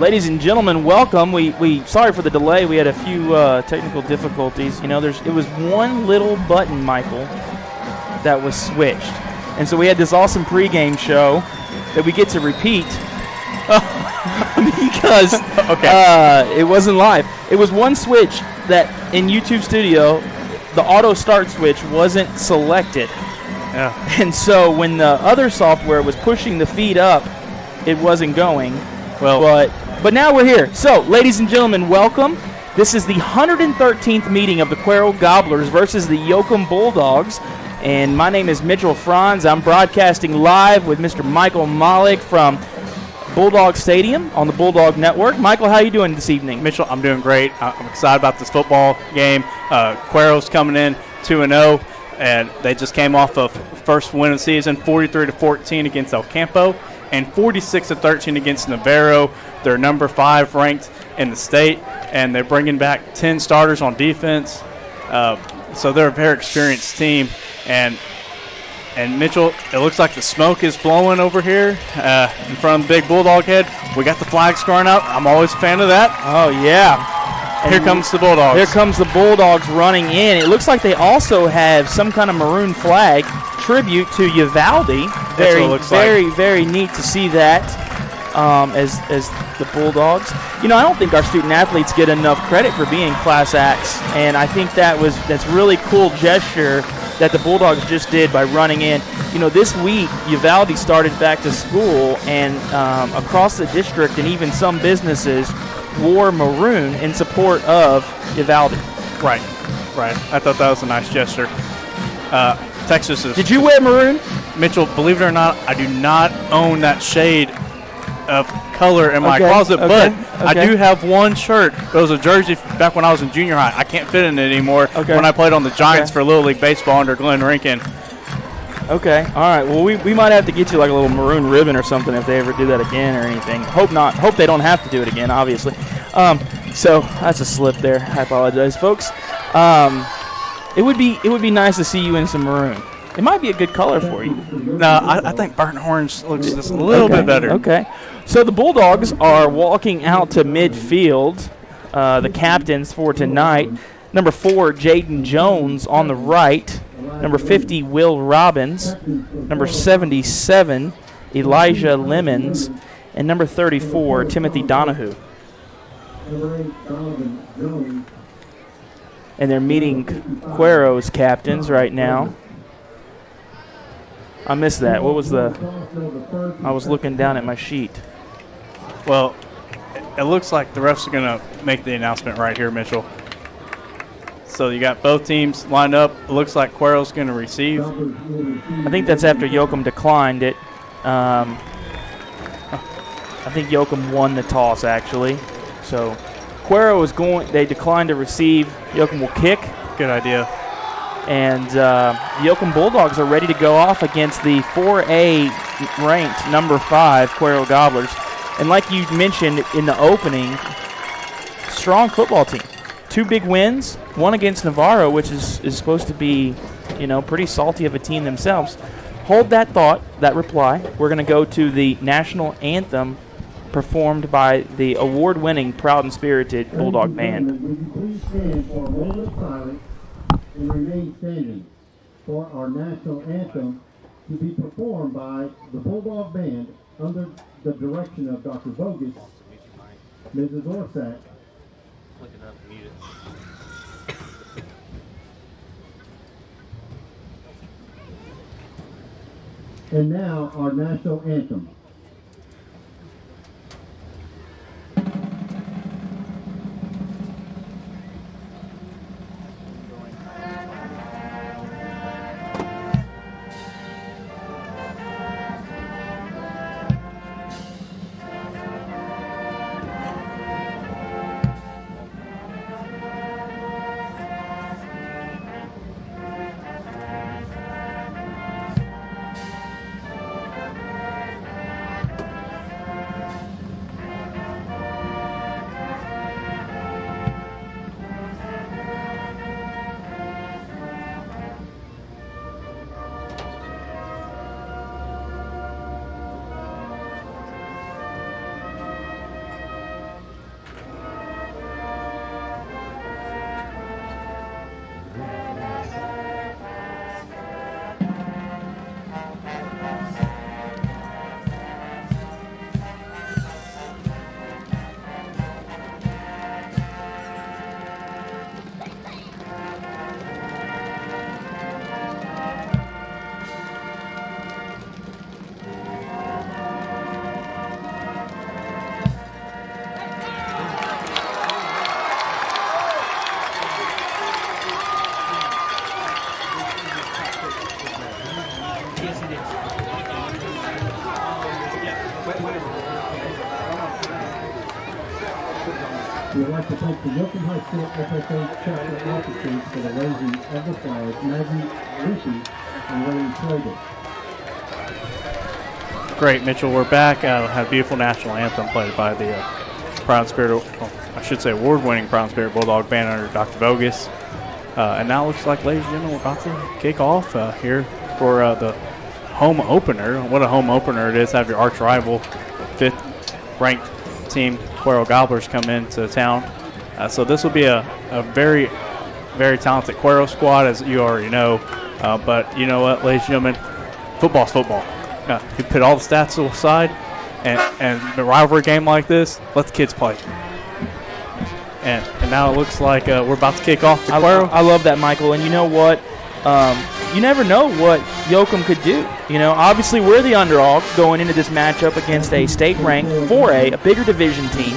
Ladies and gentlemen, welcome. We sorry for the delay. We had a few technical difficulties. You know, it was one little button, Michael, that was switched, and so we had this awesome pregame show that we get to repeat because it wasn't live. It was one switch that in YouTube Studio, the auto start switch wasn't selected. Yeah. And so when the other software was pushing the feed up, it wasn't going. Well, but now we're here. So, ladies and gentlemen, welcome. This is the 113th meeting of the Cuero Gobblers versus the Yoakum Bulldogs. And my name is Mitchell Franz. I'm broadcasting live with Mr. Michael Malik from Bulldog Stadium on the Bulldog Network. Michael, how are you doing this evening? Mitchell, I'm doing great. I'm excited about this football game. Cuero's coming in 2-0, and they just came off of first win of the season, 43-14 against El Campo, and 46-13 against Navarro. They're number 5 ranked in the state, and they're bringing back 10 starters on defense. So they're a very experienced team. And Mitchell, it looks like the smoke is blowing over here in front of the big Bulldog head. We got the flags going up. I'm always a fan of that. Oh, yeah. And here comes the Bulldogs. Here comes the Bulldogs running in. It looks like they also have some kind of maroon flag tribute to Uvalde. Very neat to see that as the Bulldogs. You know, I don't think our student athletes get enough credit for being class acts, and I think that's really cool gesture that the Bulldogs just did by running in. You know, this week, Uvalde started back to school, and across the district and even some businesses wore maroon in support of Uvalde. Right. I thought that was a nice gesture. Texas is... Did you wear maroon? Mitchell, believe it or not, I do not own that shade of color in my closet, but I do have one shirt. It was a jersey back when I was in junior high. I can't fit in it anymore when I played on the Giants for Little League Baseball under Glenn Rinkin. Okay, all right. Well, we might have to get you like a little maroon ribbon or something if they ever do that again or anything. Hope not. Hope they don't have to do it again, obviously. So that's a slip there. I apologize, folks. It would be nice to see you in some maroon. It might be a good color for you. No, I think burnt orange looks just a little bit better. Okay. So the Bulldogs are walking out to midfield. The captains for tonight. Number 4, Jaden Jones on the right. Number 50, Will Robbins. Number 77, Elijah Lemons. And number 34, Timothy Donahue. And they're meeting Cuero's captains right now. I missed that. What was the... I was looking down at my sheet. Well, it looks like the refs are going to make the announcement right here, Mitchell. So you got both teams lined up. It looks like Cuero's going to receive. I think that's after Yoakum declined it. I think Yoakum won the toss, actually. So Cuero is going. They declined to receive. Yoakum will kick. Good idea. And the Yoakum Bulldogs are ready to go off against the 4A ranked number 5 Cuero Gobblers. And like you mentioned in the opening, strong football team. 2 big wins, one against Navarro, which is supposed to be, you know, pretty salty of a team themselves. Hold that thought, that reply. We're going to go to the national anthem performed by the award-winning, proud and spirited Bulldog Band. Please stand for a moment of silence and remain standing for our national anthem to be performed by the Bulldog Band under the direction of Dr. Bogus, Mrs. Orsak. And now our national anthem. We would like to thank the Yoakum High School FFA chapter officers for the raising of the flag, Maggie Lucy and William Slater. Great, Mitchell. We're back. Had a beautiful national anthem played by the Proud Spirit, award-winning Proud Spirit Bulldog band under Dr. Bogus. And now it looks like, ladies and gentlemen, we're about to kick off here for the home opener. What a home opener it is. Have your arch rival, 5th ranked team, Cuero Gobblers, come into town. So this will be a very, very talented Cuero squad, as you already know. But you know what, ladies and gentlemen, football's football. You put all the stats to the side, and a rivalry game like this, let the kids play. And now it looks like we're about to kick off the Cuero. I love that, Michael. And you know what? You never know what Yoakum could do. You know, obviously we're the underdog going into this matchup against a state-ranked 4A, a bigger division team.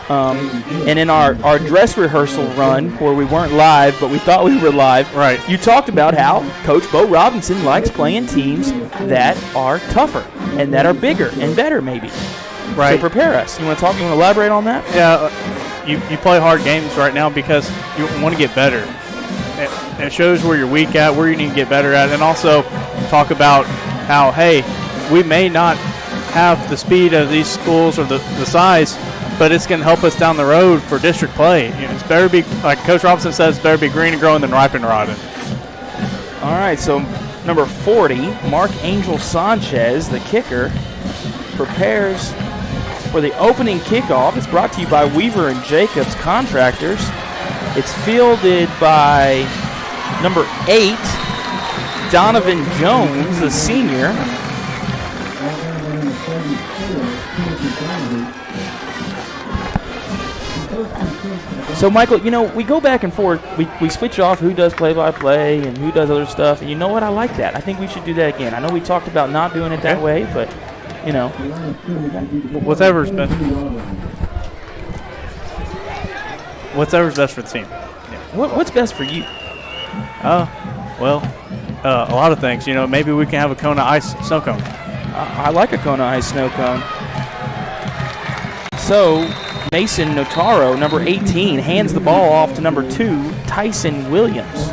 And in our dress rehearsal run, where we weren't live, but we thought we were live, right? You talked about how Coach Bo Robinson likes playing teams that are tougher and that are bigger and better, maybe. Right. To prepare us. You want to elaborate on that? Yeah. You play hard games right now because you want to get better. It shows where you're weak at, where you need to get better at, and also talk about how, hey, we may not have the speed of these schools or the size, but it's going to help us down the road for district play. You know, it's better be, like Coach Robinson says, it's better be green and growing than ripe and rotten. All right, so number 40, Mark Angel Sanchez, the kicker, prepares for the opening kickoff. It's brought to you by Weaver and Jacobs Contractors. It's fielded by number 8, Donovan Jones, the senior. So, Michael, you know, we go back and forth. We switch off who does play-by-play and who does other stuff. And you know what? I like that. I think we should do that again. I know we talked about not doing it that way, but, you know. Whatever's best. Whatever's best for the team. Yeah. What's best for you? Well, a lot of things. You know, maybe we can have a Kona ice snow cone. I like a Kona ice snow cone. So, Mason Notaro, number 18, hands the ball off to number 2, Tyson Williams.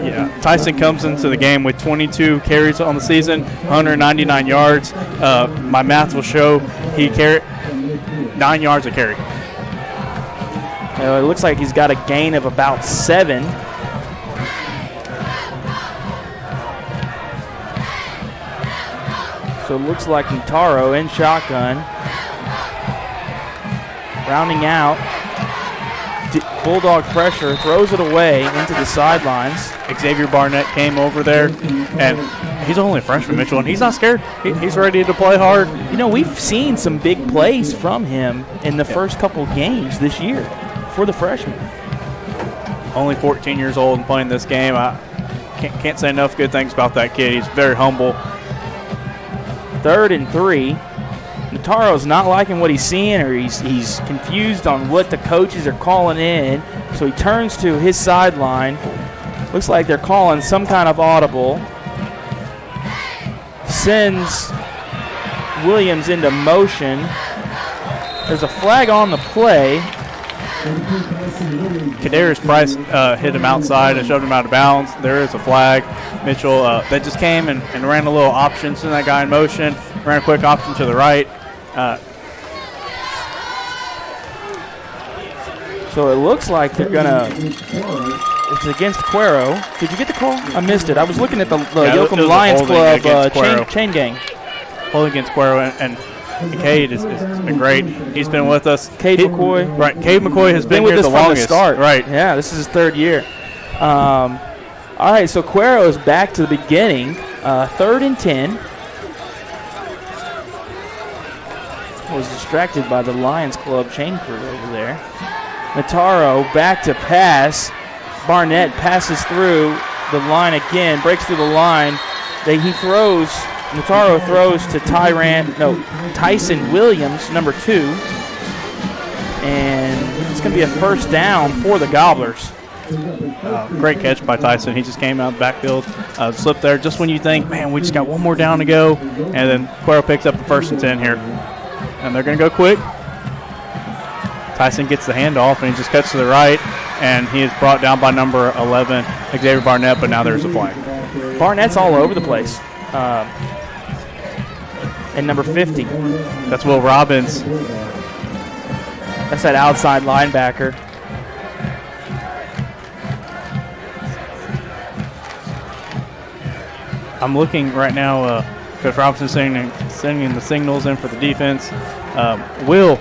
Yeah, Tyson comes into the game with 22 carries on the season, 199 yards. My math will show he carried 9 yards a carry. It looks like he's got a gain of about 7. So it looks like Notaro in shotgun. Rounding out. Bulldog pressure, throws it away into the sidelines. Xavier Barnett came over there, and he's only a freshman, Mitchell, and he's not scared. He's ready to play hard. You know, we've seen some big plays from him in the first couple games this year for the freshman. Only 14 years old and playing this game. I can't say enough good things about that kid. He's very humble. 3rd and 3. Notaro's not liking what he's seeing, or he's confused on what the coaches are calling in. So he turns to his sideline. Looks like they're calling some kind of audible. Sends Williams into motion. There's a flag on the play. Kadarius Price hit him outside and shoved him out of bounds. There is a flag. Mitchell, they just came and ran a little option, sent that guy in motion, ran a quick option to the right. So it looks like they're going to – it's against Cuero. Did you get the call? I missed it. I was looking at the Yoakum Lions Club chain gang. Holding against Cuero, and Cade has been great. He's been with us. Cade McCoy. Right. Cade McCoy has been with here us the from longest. The start. Right. Yeah, this is his 3rd year. All right, so Cuero is back to the beginning. 3rd and 10. Was distracted by the Lions Club chain crew over there. Notaro back to pass. Barnett passes through the line again, breaks through the line. Notaro throws to Tyson Williams, number 2. And it's going to be a first down for the Gobblers. Great catch by Tyson. He just came out of the backfield, slipped there just when you think, man, we just got one more down to go. And then Cuero picks up the 1st and 10 here. And they're going to go quick. Tyson gets the handoff, and he just cuts to the right, and he is brought down by number 11, Xavier Barnett, but now there's a flag. Barnett's all over the place. And number 50. That's Will Robbins. That's that outside linebacker. I'm looking right now, Coach Robinson sending the signals in for the defense. Will,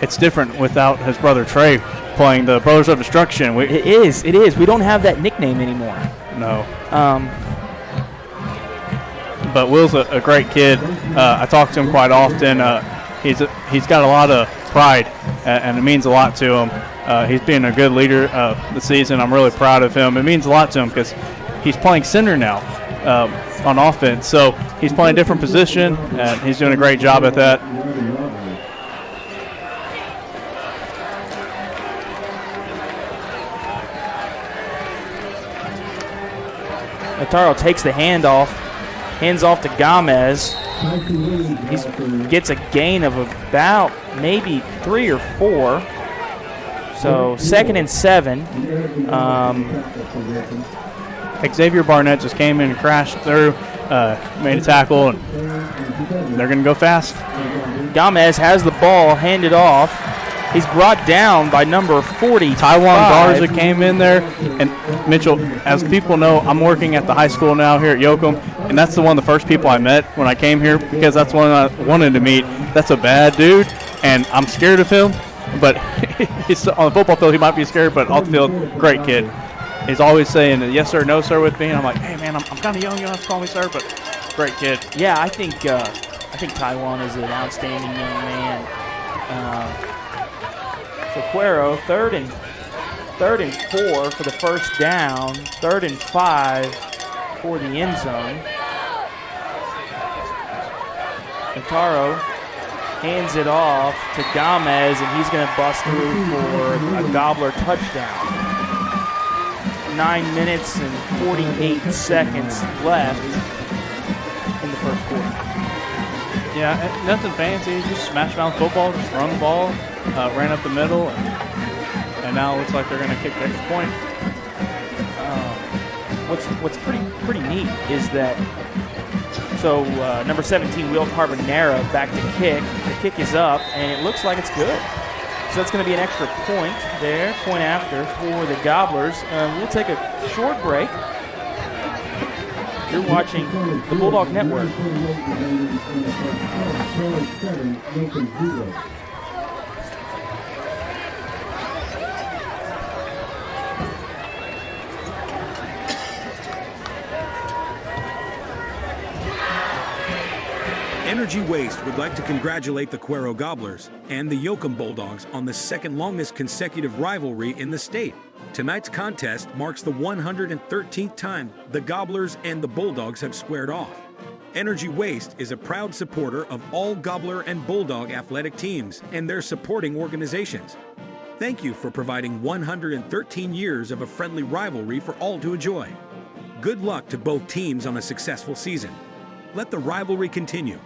it's different without his brother Trey playing the Brothers of Destruction. It is. We don't have that nickname anymore. No. But Will's a great kid. I talk to him quite often. He's got a lot of pride, and it means a lot to him. He's been a good leader this season. I'm really proud of him. It means a lot to him because he's playing center now on offense. So he's playing a different position, and he's doing a great job at that. Nataro takes the handoff, hands off to Gomez. He gets a gain of about maybe 3 or 4. So 2nd and 7. Xavier Barnett just came in and crashed through, made a tackle, and they're going to go fast. Gomez has the ball, handed off. He's brought down by number 40. Taiwan Garza came in there. And Mitchell, as people know, I'm working at the high school now here at Yoakum, and that's one of the first people I met when I came here because that's one I wanted to meet. That's a bad dude, and I'm scared of him. But he's on the football field, he might be scared, but off the field, great kid. He's always saying yes sir, no sir with me, and I'm like, hey man, I'm kind of young, you don't have to call me sir, but great kid. Yeah, I think Taiwan is an outstanding young man. So Cuero, third and 4 for the first down, 3rd and 5 for the end zone. Nataro hands it off to Gomez, and he's going to bust through for a Gobbler touchdown. 9 minutes and 48 seconds left in the first quarter. Yeah, nothing fancy. Just smash mouth football, just run the ball, ran up the middle, and now it looks like they're going to kick the extra point. What's pretty neat is that number 17, Will Carbonera, back to kick. The kick is up, and it looks like it's good. So that's going to be an extra point there, point after for the Gobblers. We'll take a short break. You're watching the Bulldog Network. Energy Waste would like to congratulate the Cuero Gobblers and the Yoakum Bulldogs on the second longest consecutive rivalry in the state. Tonight's contest marks the 113th time the Gobblers and the Bulldogs have squared off. Energy Waste is a proud supporter of all Gobbler and Bulldog athletic teams and their supporting organizations. Thank you for providing 113 years of a friendly rivalry for all to enjoy. Good luck to both teams on a successful season. Let the rivalry continue.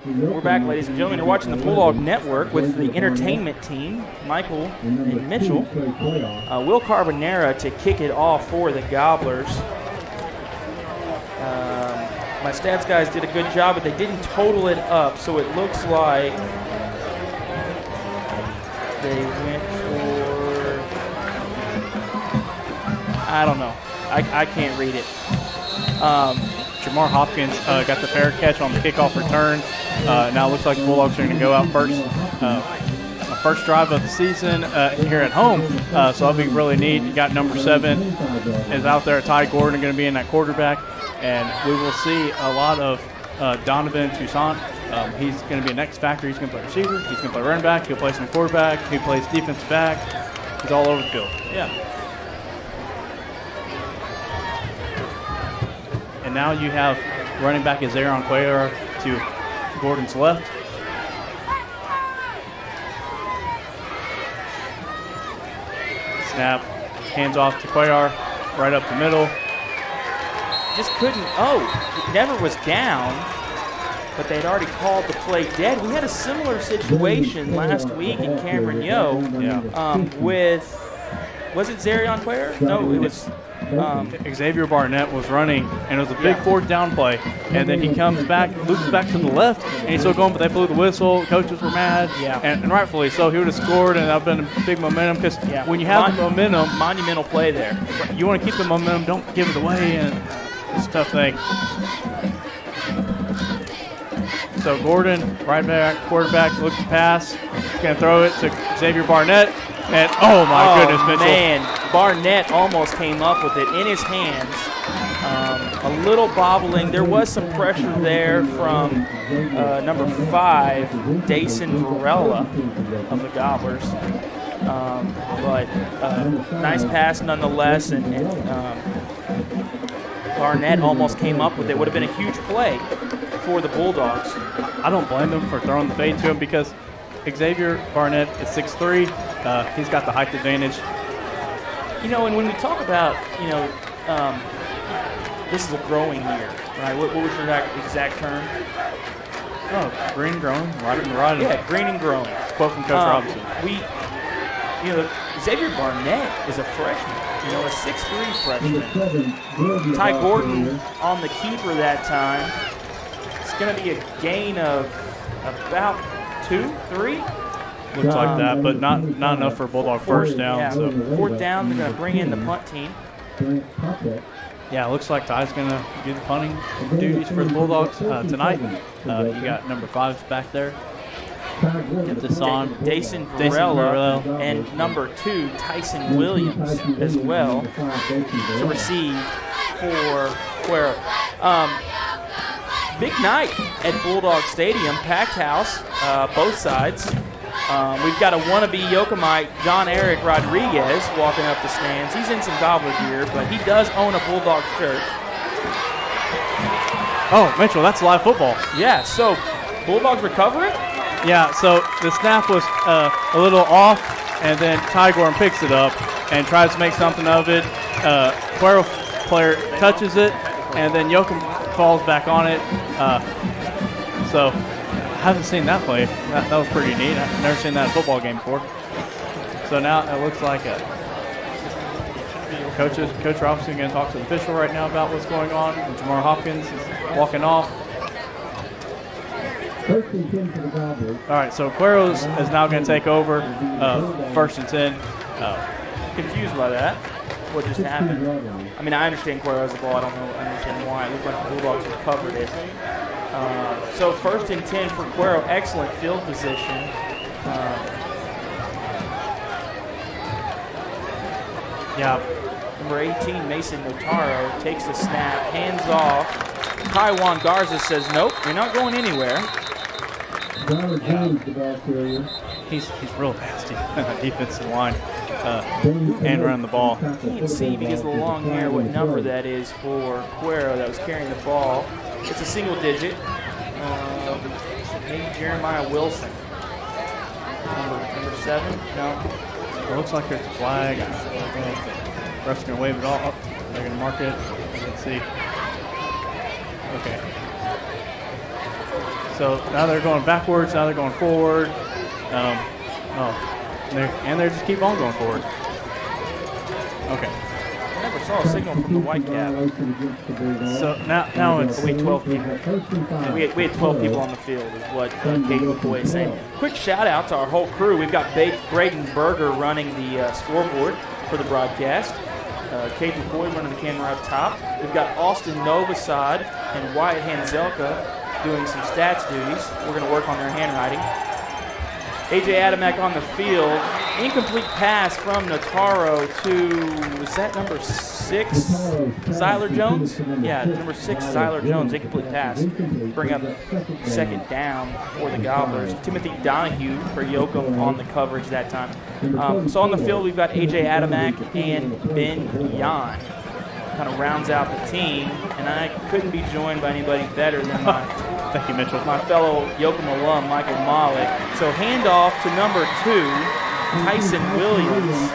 We're back, ladies and gentlemen. You're watching the Bulldog Network with the entertainment team, Michael and Mitchell. Will Carbonera to kick it off for the Gobblers. My stats guys did a good job, but they didn't total it up, so it looks like they went for, I don't know. I can't read it. Jamar Hopkins got the fair catch on the kickoff return. Now it looks like the Bulldogs are going to go out first. First drive of the season here at home, so that'll be really neat. You got number 7 is out there. Ty Gordon going to be in that quarterback, and we will see a lot of Donovan Toussaint. He's going to be an X factor. He's going to play receiver. He's going to play running back. He'll play some quarterback. He plays defensive back. He's all over the field. Yeah. And now you have running back is Aaron Cuellar to Gordon's left. Snap, hands off to Cuellar, right up the middle. just couldn't. It never was down, but they'd already called the play dead. We had a similar situation last week in Cameron Yo with, was it Zarion Cuero? No, it was. Xavier Barnett was running, and it was a big fourth down play. And then he comes back, loops back to the left, and he's still going, but they blew the whistle. Coaches were mad, and rightfully so. He would have scored, and that would have been a big momentum because when you have the momentum. Monumental play there. You want to keep the momentum, don't give it away, and it's a tough thing. So Gordon, right back, quarterback, looks to pass. He's going to throw it to Xavier Barnett. And, oh, my goodness, Mitchell. Man, Barnett almost came up with it in his hands. A little bobbling. There was some pressure there from number 5, Dason Varela of the Gobblers. But nice pass nonetheless, and Barnett almost came up with it. Would have been a huge play for the Bulldogs. I don't blame him for throwing the fade to him because Xavier Barnett is 6'3". He's got the height advantage. You know, and when we talk about, this is a growing year, right? What was your exact term? Oh, green and growing, right. Yeah, green and growing. Quote from Coach Robinson. Xavier Barnett is a freshman, a 6'3" freshman. Ty Gordon on the keeper that time. It's going to be a gain of about 2, 3. Looks like that, but not enough for Bulldog first down. Yeah, so fourth down, they're going to bring in the punt team. Yeah, it looks like Ty's going to do the punting duties for the Bulldogs tonight. You got number 5 back there. Get this on. Dason Varela and number 2, Tyson Williams as well to receive for Cuero. Big night at Bulldog Stadium, packed house, both sides. We've got a wannabe Yoakumite, John Eric Rodriguez, walking up the stands. He's in some Gobbler gear, but he does own a Bulldog shirt. Oh, Mitchell, that's live football. Yeah, so Bulldogs recover it? Yeah, so the snap was a little off, and then Ty Gordon picks it up and tries to make something of it. Cuero player touches it, and then Yoakum falls back on it. So I haven't seen that play. That was pretty neat. I've never seen that in a football game before. So now it looks like Coach Robinson going to talk to the official right now about what's going on. And Jamar Hopkins is walking off. All right, so Cuero is now going to take over 1st and 10. Confused by that. What just happened? I mean, I understand Cuero has the ball. I don't understand why. It looked like the Bulldogs recovered it. So 1st and 10 for Cuero. Excellent field position. Number 18, Mason Notaro, takes the snap, hands off. Taiwan Garza says, nope, you're not going anywhere. He's real nasty. Defensive line and running the ball. Can't see because of the long hair what number that is for Cuero that was carrying the ball. It's a single digit. Maybe Jeremiah Wilson. Number 7? No. It looks like there's a flag. Ref's going to wave it all up. They're going to mark it. Let's see. Okay. So now they're going backwards. Now they're going forward. And they just keep on going forward. Okay. I never saw a signal from the white cap. So now it's... We had 12 people. We had 12 people on the field is what Kate McCoy is saying. Quick shout out to our whole crew. We've got Braden Berger running the scoreboard for the broadcast. Kate McCoy running the camera up top. We've got Austin Novosad and Wyatt Hanzelka doing some stats duties. We're going to work on their handwriting. A.J. Adamek on the field. Incomplete pass from Notaro to, was that number 6, Zyler Jones? Yeah, number 6, Zyler Jones, incomplete pass. Bring up 2nd down for the Gobblers. Timothy Donahue for Yoakum on the coverage that time. So on the field, we've got A.J. Adamek and Ben Yan. Kind of rounds out the team, and I couldn't be joined by anybody better than thank you, Mitchell. My fellow Yoakum alum, Michael Malik. So handoff to number 2, Tyson Williams,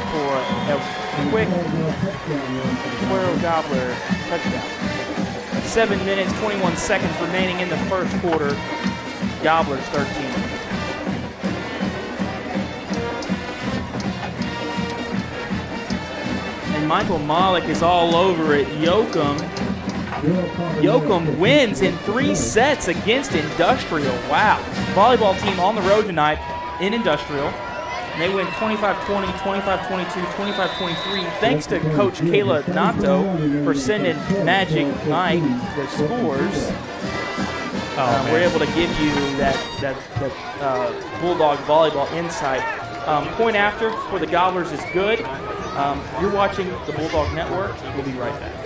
for a quick Cuero Gobbler touchdown. 7 minutes, 21 seconds remaining in the first quarter. Gobblers 13. And Michael Malik is all over it. Yoakum wins in 3 sets against Industrial. Wow. Volleyball team on the road tonight in Industrial. And they win 25-20, 25-22, 25-23. Thanks to Coach Kayla Nato for sending Magic Mike the scores. We're able to give you that Bulldog volleyball insight. Point after for the Gobblers is good. You're watching the Bulldog Network. We'll be right back.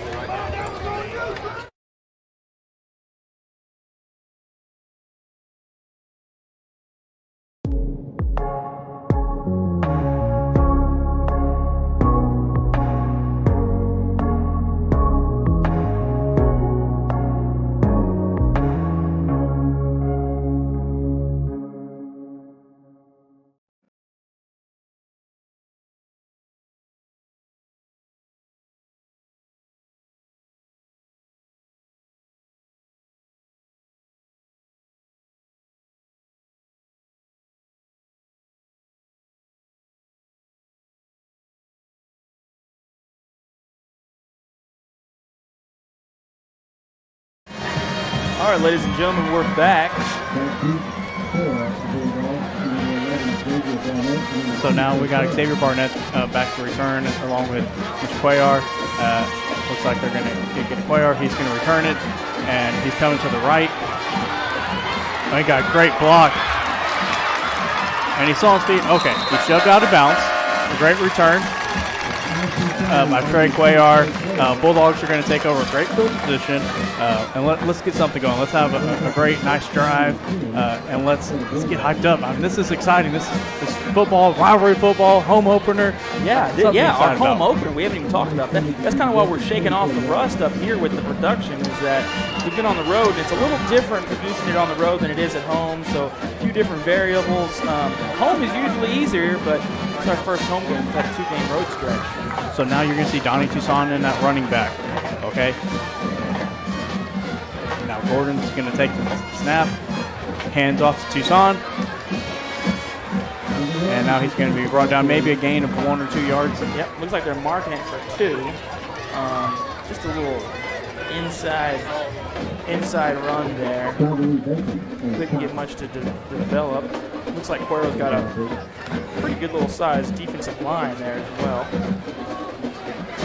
All right, ladies and gentlemen, we're back. So now we got Xavier Barnett back to return along with Mr. Cuellar. Looks like they're going to kick it to Cuellar. He's going to return it, and he's coming to the right. Oh, he got a great block. And he saw his feet. Okay, he shoved out of bounds. A great return by Trey Cuellar. Bulldogs are going to take over a great field position, and let's get something going. Let's have a great, nice drive, and let's get hyped up. I mean, this is exciting. This is football, rivalry football, home opener. Our home opener. We haven't even talked about that. That's kind of why we're shaking off the rust up here with the production. Is that we've been on the road, and it's a little different producing it on the road than it is at home. So a few different variables. Home is usually easier, but it's our first home game. We've had a 2-game road stretch. So now you're going to see Donnie Toussaint in that running back, okay? Now Gordon's going to take the snap, hands off to Toussaint, and now he's going to be brought down, maybe a gain of 1 or 2 yards. Yep, looks like they're marking it for 2. Just a little inside run there. Couldn't get much to develop. Looks like Cuero's got a pretty good little size defensive line there as well.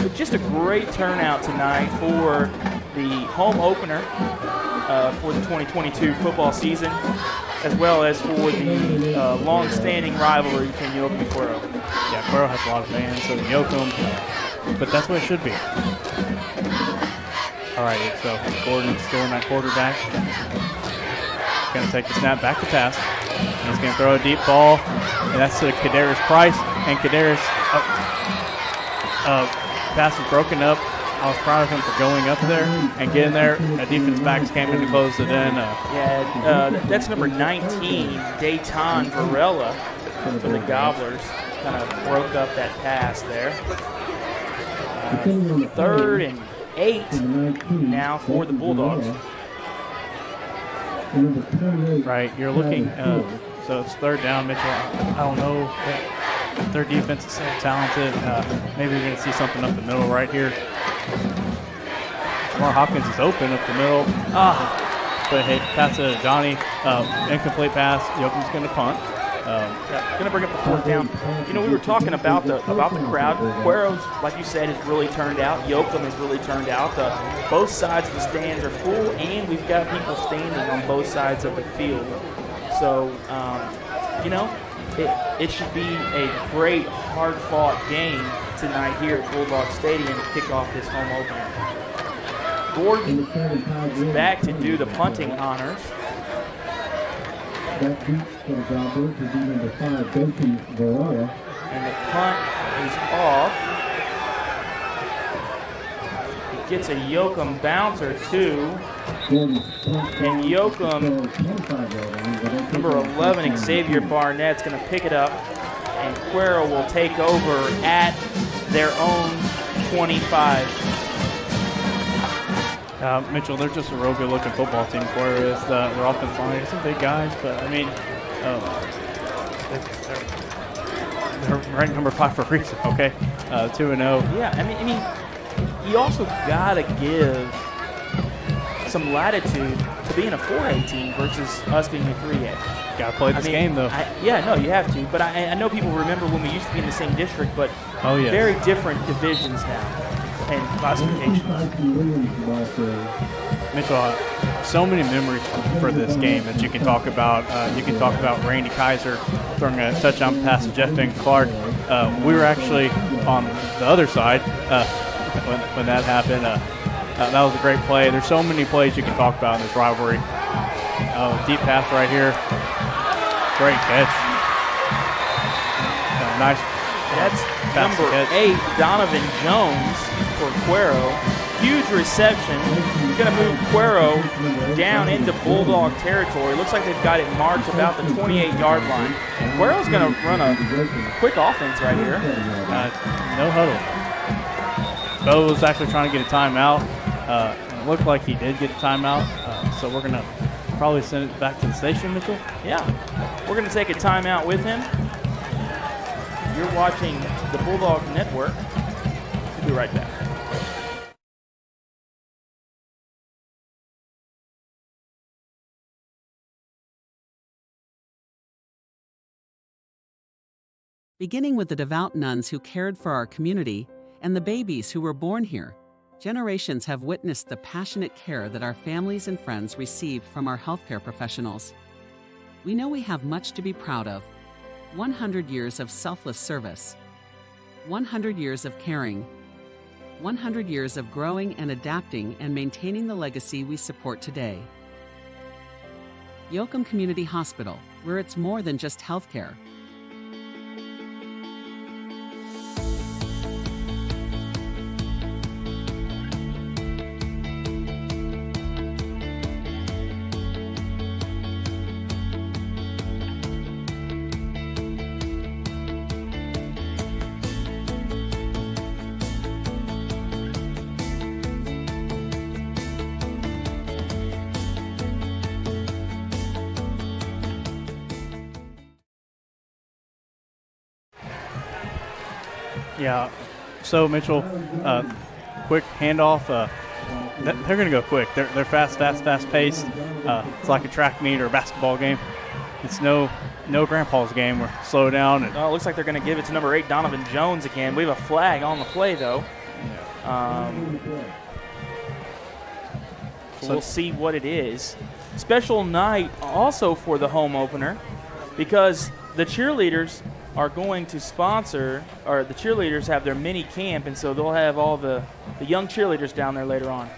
But just a great turnout tonight for the home opener for the 2022 football season, as well as for the long-standing rivalry between Yoakum and Cuero. Yeah, Cuero has a lot of fans, so the Yoakum, but that's what it should be. All right, so Gordon's still in that quarterback. Going to take the snap back to pass. He's going to throw a deep ball, and that's to Kadarius Price. And Kadarius, pass is broken up. I was proud of him for going up there and getting there. Defense backs came in to close it in. That's number 19, Dayton Varela for the Gobblers. Kind of broke up that pass there. 3rd and 8 now for the Bulldogs. Right, you're looking, so it's 3rd down, Mitchell. I don't know. Their defense is so talented. Maybe we're going to see something up the middle right here. Jamar Hopkins is open up the middle. But hey, pass to Johnny. Incomplete pass. Yoakum's going to punt. Going to bring up the 4th down. You know, we were talking about the crowd. Cuero's, like you said, has really turned out. Yoakum has really turned out. Both sides of the stands are full, and we've got people standing on both sides of the field. So, you know, it should be a great, hard-fought game tonight here at Bulldog Stadium to kick off this home opener. Gordon is back to do the punting honors. That beat for the Gobblers will be number 5, Dayton Varela. And the punt is off. It gets a Yoakum bouncer too. And Yoakum, number 11, Xavier Barnett's going to pick it up and Cuero will take over at their own 25. Mitchell, they're just a real good-looking football team. Cuero is their offensive line. They're some big guys, but I mean, they're ranked number 5 for a reason. Okay, 2-0. Yeah, I mean, you also gotta give some latitude to being a 4A team versus us being a 3A. Gotta play this game though. You have to. But I know people remember when we used to be in the same district, but very different divisions now and classifications. Mitchell, so many memories for this game that you can talk about. You can talk about Randy Kaiser throwing a touchdown pass to Jeff Van Clark. We were actually on the other side when that happened. That was a great play. There's so many plays you can talk about in this rivalry. Deep pass right here. Great catch. Nice. That's number 8, Donovan Jones for Cuero. Huge reception. He's going to move Cuero down into Bulldog territory. Looks like they've got it marked about the 28-yard line. Cuero's going to run a quick offense right here. No huddle. Bo was actually trying to get a timeout. It looked like he did get a timeout, so we're going to probably send it back to the station, Mitchell. Yeah, we're going to take a timeout with him. You're watching the Bulldog Network. We'll be right back. Beginning with the devout nuns who cared for our community and the babies who were born here, generations have witnessed the passionate care that our families and friends received from our healthcare professionals. We know we have much to be proud of. 100 years of selfless service, 100 years of caring, 100 years of growing and adapting and maintaining the legacy we support today. Yoakum Community Hospital, where it's more than just healthcare. Yeah, so Mitchell, quick handoff. They're going to go quick. They're fast paced. It's like a track meet or a basketball game. It's no grandpa's game. We're slow down. And it looks like they're going to give it to number 8, Donovan Jones again. We have a flag on the play though. So we'll see what it is. Special night also for the home opener because the cheerleaders are going to sponsor, or the cheerleaders have their mini camp, and so they'll have all the young cheerleaders down there later on.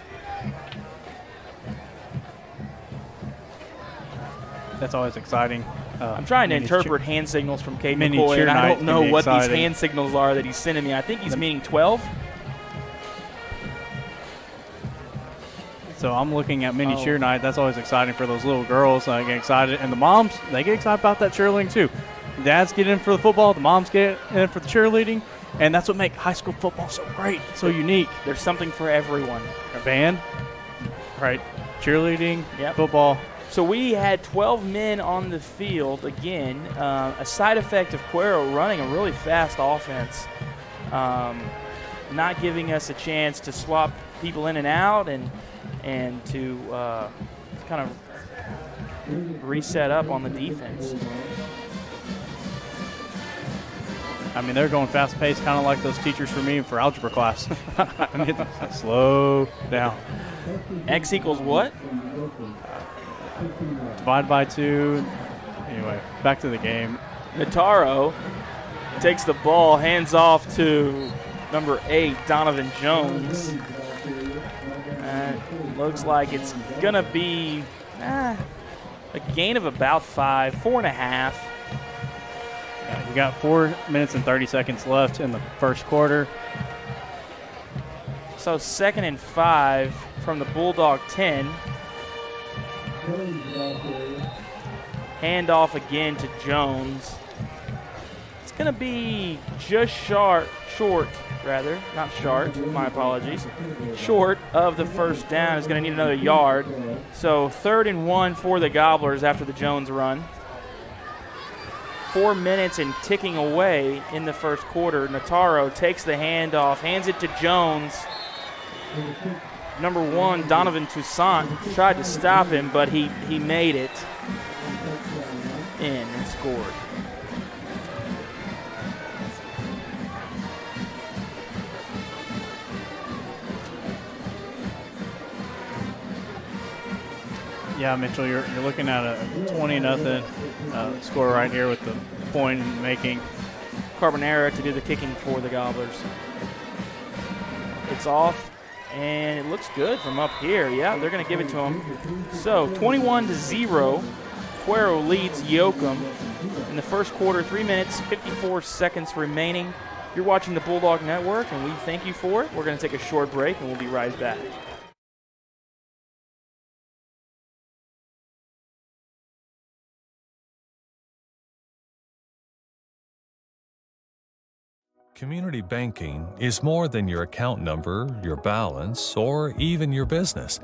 That's always exciting. I'm trying to interpret hand signals from Kate McCoy, and I don't know what these hand signals are that he's sending me. I think he's meaning 12. So I'm looking at mini cheer night. That's always exciting for those little girls. Get excited, and the moms, they get excited about that cheerleading too. Dads get in for the football, the moms get in for the cheerleading, and that's what makes high school football so great, so unique. There's something for everyone. A band, right? Cheerleading, football. So we had 12 men on the field again. A side effect of Cuero running a really fast offense, not giving us a chance to swap people in and out and to kind of reset up on the defense. I mean, they're going fast-paced, kind of like those teachers for me for algebra class. I mean, slow down. X equals what? Divide by 2. Anyway, back to the game. Nataro takes the ball, hands off to number 8, Donovan Jones. Looks like it's going to be a gain of about 4.5. You got 4 minutes and 30 seconds left in the first quarter. So 2nd and 5 from the Bulldog 10. Hand off again to Jones. It's going to be just short, my apologies. Short of the first down. Is going to need another yard. So 3rd and 1 for the Gobblers after the Jones run. 4 minutes and ticking away in the first quarter. Nataro takes the handoff, hands it to Jones. Number 1, Donovan Toussaint, tried to stop him, but he made it in and scored. Yeah, Mitchell, you're looking at a 20-0 score right here with the point making. Carbonera to do the kicking for the Gobblers. It's off, and it looks good from up here. Yeah, they're going to give it to him. So 21-0, Cuero leads Yoakum in the first quarter. 3 minutes, 54 seconds remaining. You're watching the Bulldog Network, and we thank you for it. We're going to take a short break, and we'll be right back. Community banking is more than your account number, your balance, or even your business.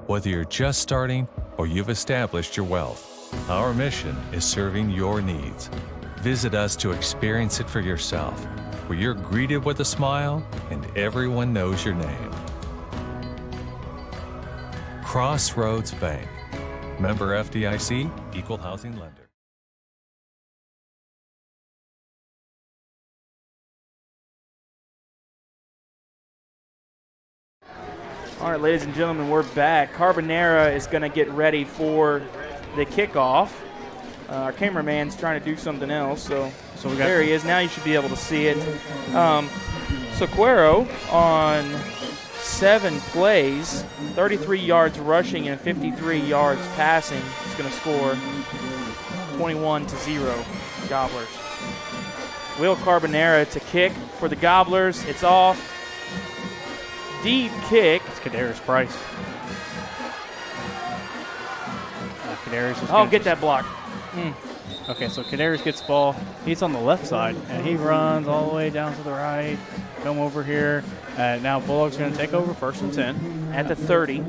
Whether you're just starting or you've established your wealth, our mission is serving your needs. Visit us to experience it for yourself, where you're greeted with a smile and everyone knows your name. Crossroads Bank. Member FDIC, Equal Housing Lender. All right, ladies and gentlemen, we're back. Carbonera is going to get ready for the kickoff. Our cameraman's trying to do something else, so there he is. Now you should be able to see it. So Cuero on 7 plays, 33 yards rushing and 53 yards passing, is going to score 21-0 Gobblers. Will Carbonera to kick for the Gobblers. It's off. Deep kick. It's Kadarius Price. Get that block. Okay, so Kadarius gets the ball. He's on the left side, and he runs all the way down to the right. Come over here. Now Bulldog's going to take over 1st and 10. At the 30.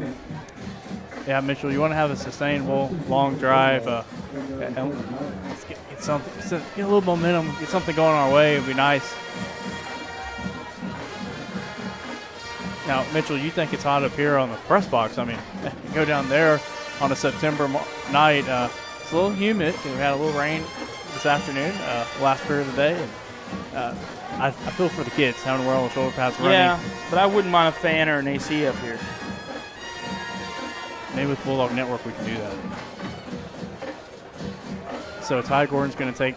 Yeah, Mitchell, you want to have a sustainable, long drive. Let's get something, get a little momentum, get something going our way. It would be nice. Now, Mitchell, you think it's hot up here on the press box. I mean, go down there on a September night. It's a little humid. We had a little rain this afternoon, last period of the day. And, I feel for the kids having to wear all the shoulder pads running. Yeah, but I wouldn't mind a fan or an AC up here. Maybe with Bulldog Network we can do that. So Ty Gordon's going to take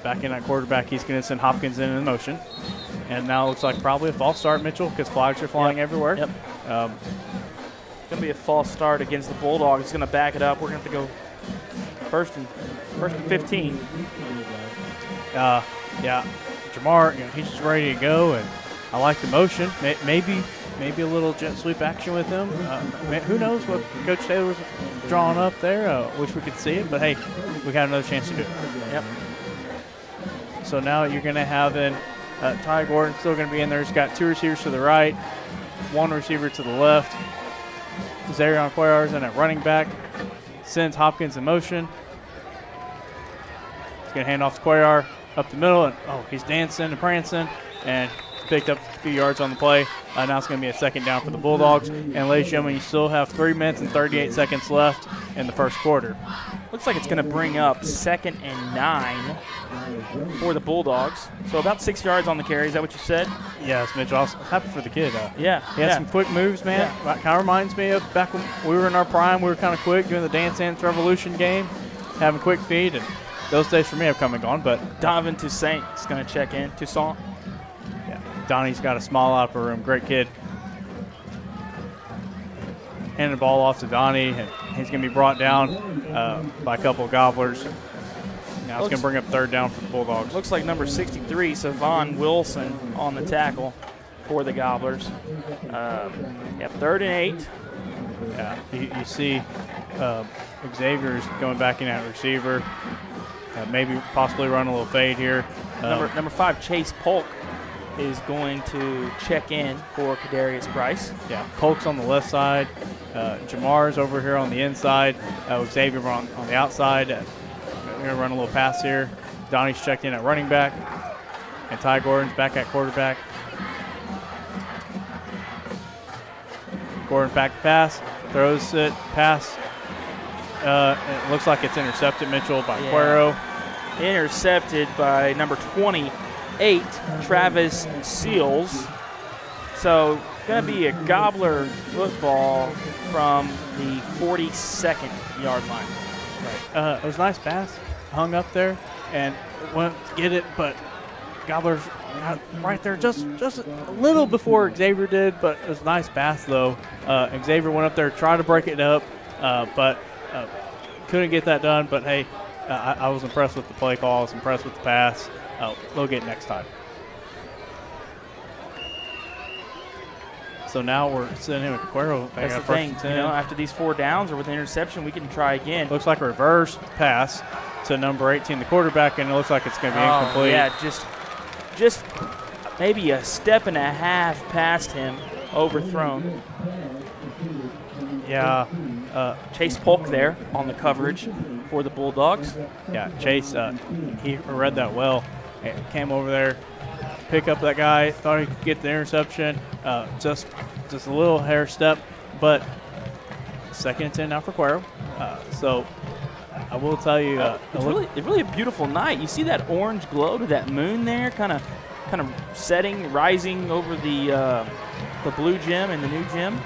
back in at quarterback. He's going to send Hopkins in motion. And now it looks like probably a false start, Mitchell, because flags are flying everywhere. Yep. It's going to be a false start against the Bulldogs. It's going to back it up. We're going to have to go first and 15. Yeah, Jamar, he's just ready to go, and I like the motion. Maybe a little jet sweep action with him. Who knows what Coach Taylor's drawing up there. Wish we could see it, but hey, we got another chance to do it. Yep. So now you're going to have in Ty Gordon still going to be in there. He's got 2 receivers to the right, 1 receiver to the left. Zarion Cuellar's in at running back. Sends Hopkins in motion. He's going to hand off to Cuellar up the middle. And, he's dancing and prancing. And picked up a few yards on the play. Now it's going to be a 2nd down for the Bulldogs. And ladies and gentlemen, you still have 3 minutes and 38 seconds left in the first quarter. Looks like it's going to bring up 2nd and 9 for the Bulldogs. So about 6 yards on the carry. Is that what you said? Yes, Mitchell. I was happy for the kid. He had some quick moves, man. Yeah. Kind of reminds me of back when we were in our prime. We were kind of quick doing the Dance Dance Revolution game, having quick feet. And those days for me have come and gone. But Donovan Toussaint is going to check in. Toussaint. Yeah, Donnie's got a smile out of the room. Great kid. Handing the ball off to Donnie, and he's going to be brought down by a couple of Gobblers. Now it's going to bring up 3rd down for the Bulldogs. Looks like number 63, Savon Wilson, on the tackle for the Gobblers. 3rd and 8. Yeah, you see Xavier's going back in at receiver. maybe possibly run a little fade here. Number 5, Chase Polk, is going to check in for Kadarius Price. Yeah, Polk's on the left side. Jamar's over here on the inside. Xavier on the outside. We're going to run a little pass here. Donnie's checked in at running back. And Ty Gordon's back at quarterback. Gordon back pass. Throws it. Pass. It looks like it's intercepted, Mitchell, by Cuero. Intercepted by number 28, Travis Seals. So going to be a Gobbler football from the 42nd yard line. Right. It was a nice pass. Hung up there and went to get it, but Gobblers got right there just a little before Xavier did, but it was a nice pass, though. Xavier went up there, tried to break it up, but couldn't get that done. But, hey, I was impressed with the play call. I was impressed with the pass. They'll get it next time. So now we're sitting in with Cuero. That's the thing. After these 4 downs or with an interception, we can try again. Looks like a reverse pass to number 18, the quarterback, and it looks like it's going to be incomplete. Yeah, just maybe a step and a half past him, overthrown. Yeah. Chase Polk there on the coverage for the Bulldogs. Yeah, Chase, he read that well. Came over there, pick up that guy, thought he could get the interception. Just a little hair step, but 2nd and 10 now for Cuero. So I will tell you, it's really a beautiful night. You see that orange glow to that moon there, kind of setting, rising over the blue gym and the new gym.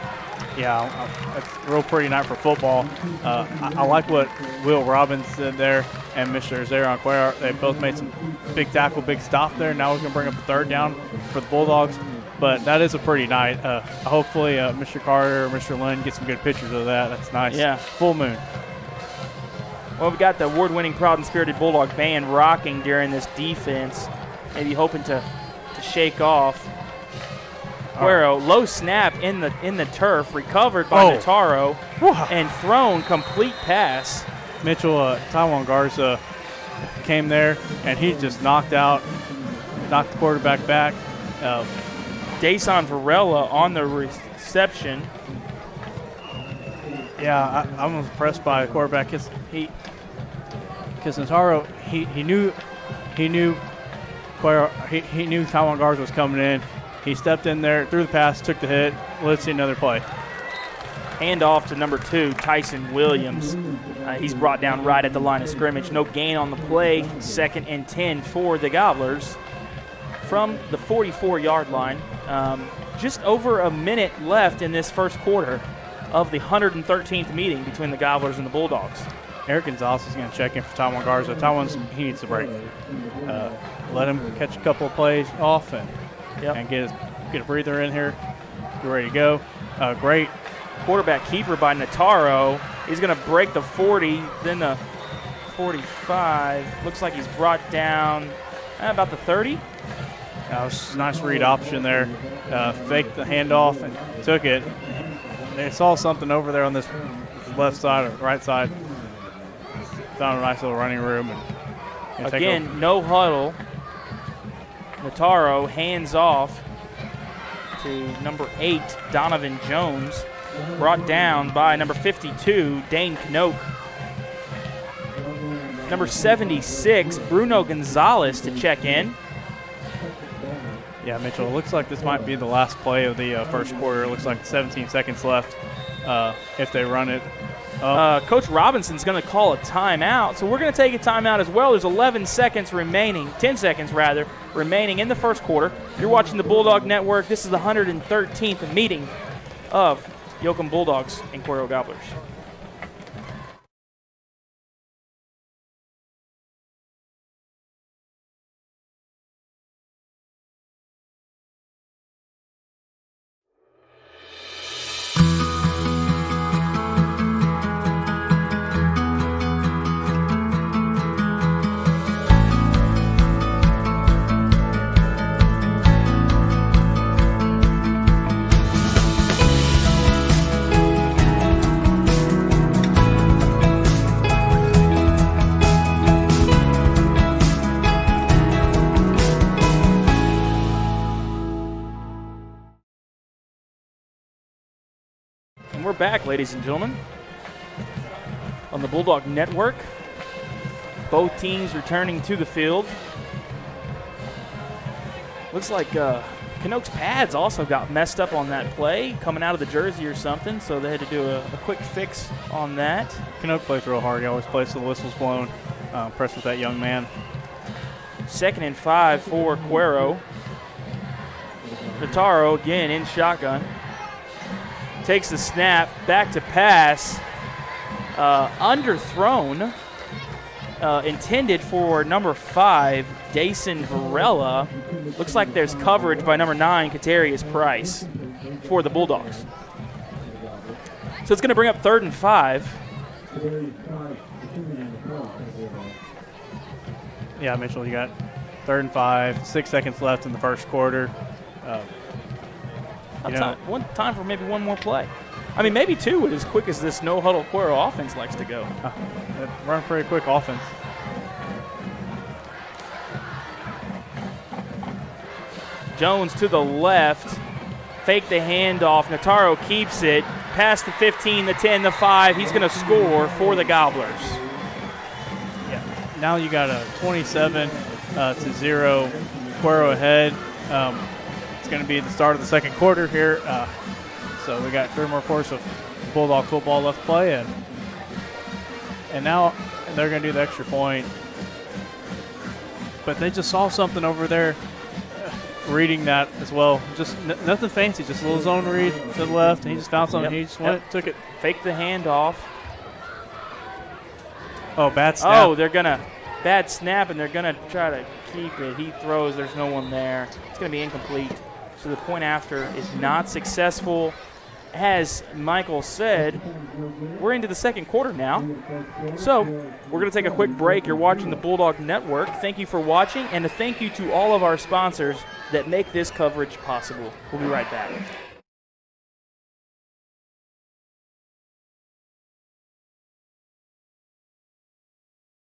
Yeah, it's a real pretty night for football. I like what Will Robbins did there and Mr. Zaron Cuero. They both made some big tackle, big stop there. Now we're going to bring up the 3rd down for the Bulldogs. But that is a pretty night. Hopefully Mr. Carter or Mr. Lynn get some good pictures of that. That's nice. Yeah. Full moon. Well, we got the award-winning Proud and Spirited Bulldog Band rocking during this defense, maybe hoping to shake off Cuero. Low snap in the turf, recovered by Nataro, and thrown complete pass. Mitchell, Taiwan Garza came there, and he just knocked the quarterback back. Dason Varela on the reception. Yeah, I'm impressed by the quarterback because Nataro he knew Cuero, he knew Taiwan Garza was coming in. He stepped in there, threw the pass, took the hit. Let's see another play. Hand off to number 2, Tyson Williams. He's brought down right at the line of scrimmage. No gain on the play. 2nd and 10 for the Gobblers from the 44-yard line. Just over a minute left in this first quarter of the 113th meeting between the Gobblers and the Bulldogs. Eric Gonzalez is going to check in for Taiwan Garza. He needs a break. Let him catch a couple of plays off and get a breather in here. Get ready to go. Great quarterback keeper by Nataro. He's going to break the 40, then the 45. Looks like he's brought down about the 30. That was a nice read option there. Faked the handoff and took it. They saw something over there on this left side or right side. Found a nice little running room. And again, no huddle. Nataro hands off to number 8, Donovan Jones. Brought down by number 52, Dane Knoke. Number 76, Bruno Gonzalez to check in. Yeah, Mitchell, it looks like this might be the last play of the first quarter. It looks like 17 seconds left if they run it. Coach Robinson's going to call a timeout, so we're going to take a timeout as well. There's 11 seconds remaining, 10 seconds rather, remaining in the first quarter. You're watching the Bulldog Network. This is the 113th meeting of Yoakum Bulldogs and Cuero Gobblers. back, ladies and gentlemen, on the Bulldog Network. Both teams returning to the field. Looks like Canucks pads also got messed up on that play, coming out of the jersey or something, so they had to do a quick fix on that. Canuck plays real hard. He always plays till the whistle's blown. Impressed with that young man. 2nd and 5 for Cuero. Notaro again in shotgun. Takes the snap, back to pass. Underthrown. Intended for number 5, Dason Varela. Looks like there's coverage by number 9, Katarius Price, for the Bulldogs. So it's going to bring up 3rd and 5. Yeah, Mitchell, you got 3rd and 5, 6 seconds left in the first quarter. Time for maybe one more play. I mean, maybe 2 with as quick as this no-huddle Cuero offense likes to go. Run pretty quick offense. Jones to the left. Fake the handoff. Notaro keeps it. Past the 15, the 10, the 5. He's going to score for the Gobblers. Yeah. Now you got a 27-0 Cuero ahead. It's going to be the start of the second quarter here. So we got 3 more quarters of Bulldog football left to play, and now they're going to do the extra point. But they just saw something over there, reading that as well. Just nothing fancy, just a little zone read to the left, and he just found something. He just went, took it. Fake the handoff. Oh, bad snap. Oh, they're going to bad snap, and they're going to try to keep it. He throws. There's no one there. It's going to be incomplete. So the point after is not successful. As Michael said, we're into the second quarter now. So we're going to take a quick break. You're watching the Bulldog Network. Thank you for watching, and a thank you to all of our sponsors that make this coverage possible. We'll be right back.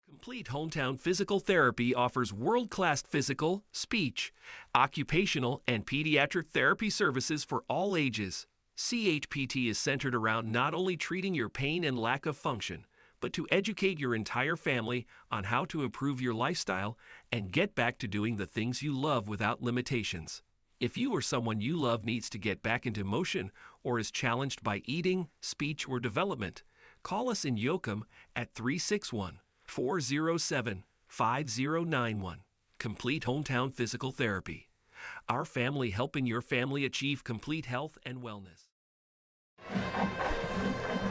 Complete Hometown Physical Therapy offers world-class physical, speech, occupational, and pediatric therapy services for all ages. CHPT is centered around not only treating your pain and lack of function, but to educate your entire family on how to improve your lifestyle and get back to doing the things you love without limitations. If you or someone you love needs to get back into motion or is challenged by eating, speech, or development, call us in Yoakum at 361-407-5091. Complete Hometown Physical Therapy. Our family helping your family achieve complete health and wellness.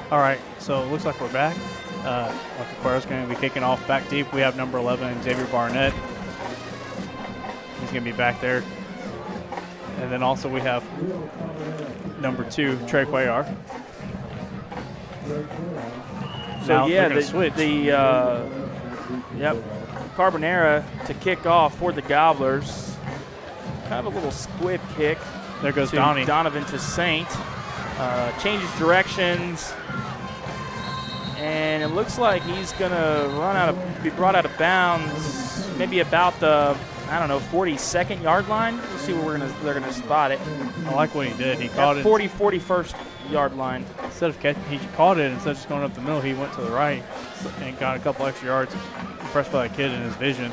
All right, so it looks like we're back. Like the Cuero's going to be kicking off back deep. We have number 11, Xavier Barnett. He's going to be back there. And then also we have number 2, Trey Cuellar. So yeah, Yep. Carbonera to kick off for the Gobblers. Kind of a little squib kick. There goes to Donnie. Donovan to Saint. Changes directions. And it looks like he's going to be brought out of bounds maybe about the, 42nd yard line. We'll see where they're going to spot it. I like what he did. He caught it. 41st yard line. Instead of he caught it, instead of just going up the middle, he went to the right and got a couple extra yards. Impressed by that kid and his vision.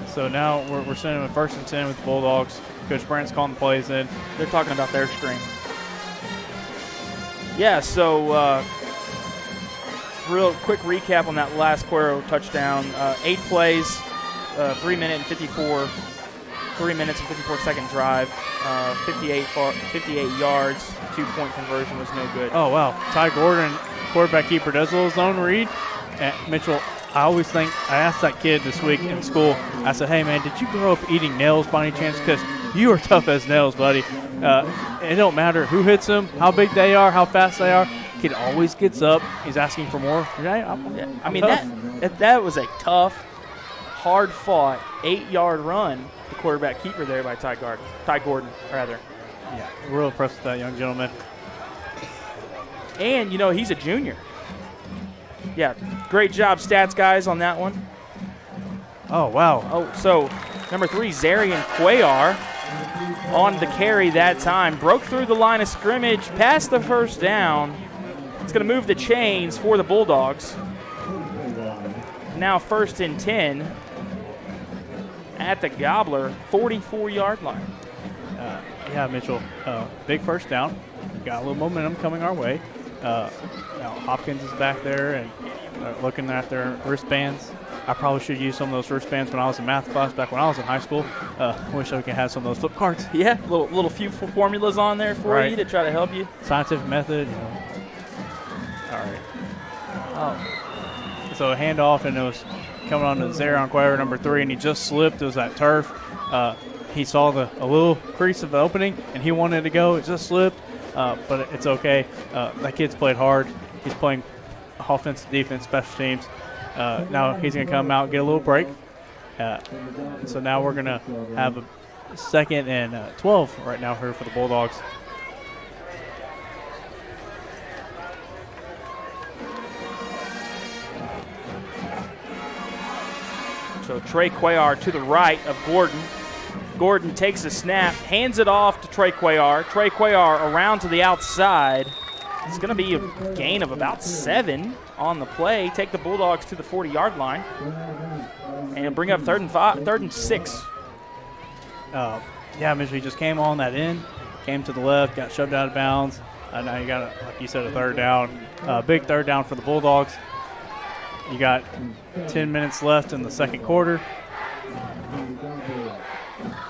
So now we're sending him a 1st and 10 with the Bulldogs. Coach Brandt's calling the plays in. They're talking about their screen. Yeah, so real quick recap on that last Cuero touchdown. 8 plays, 3 minutes and 54 second drive, 58 yards, 2-point conversion was no good. Oh, wow. Ty Gordon, quarterback keeper, does a little zone read. And Mitchell, I asked that kid this week in school, I said, hey, man, did you grow up eating nails by any chance? Because you are tough as nails, buddy. It don't matter who hits him, how big they are, how fast they are. Kid always gets up. He's asking for more. I mean, that was a tough, hard-fought 8-yard run, the quarterback keeper there by Ty Gordon. Yeah, real impressed with that young gentleman. And, he's a junior. Yeah, great job, stats guys, on that one. Oh, wow. Oh, so number 3, Zarian Cuellar. on the carry that time. Broke through the line of scrimmage, past the first down. It's going to move the chains for the Bulldogs. Now 1st and 10 at the Gobbler 44-yard line. Yeah, Mitchell, big first down. Got a little momentum coming our way. Now Hopkins is back there and looking at their wristbands. I probably should use some of those wristbands when I was in math class back when I was in high school. Wish I could have some of those flip cards. Yeah, little few formulas on there for you to try to help you. Scientific method. All right. So a handoff, and it was coming on to Zaron Cuero, number 3, and he just slipped. It was that turf. He saw a little crease of the opening, and he wanted to go. It just slipped, but it's okay. That kid's played hard. He's playing offense, defense, special teams. Now he's going to come out and get a little break. So now we're going to have a 2nd and 12 right now here for the Bulldogs. So Trey Cuellar to the right of Gordon. Gordon takes a snap, hands it off to Trey Cuellar. Trey Cuellar around to the outside. It's going to be a gain of about 7 on the play. Take the Bulldogs to the 40-yard line and bring up 3rd and 6. Yeah, Mitchell, he just came on that end, came to the left, got shoved out of bounds. Now you got, like you said, a 3rd down. Big 3rd down for the Bulldogs. You got 10 minutes left in the 2nd quarter.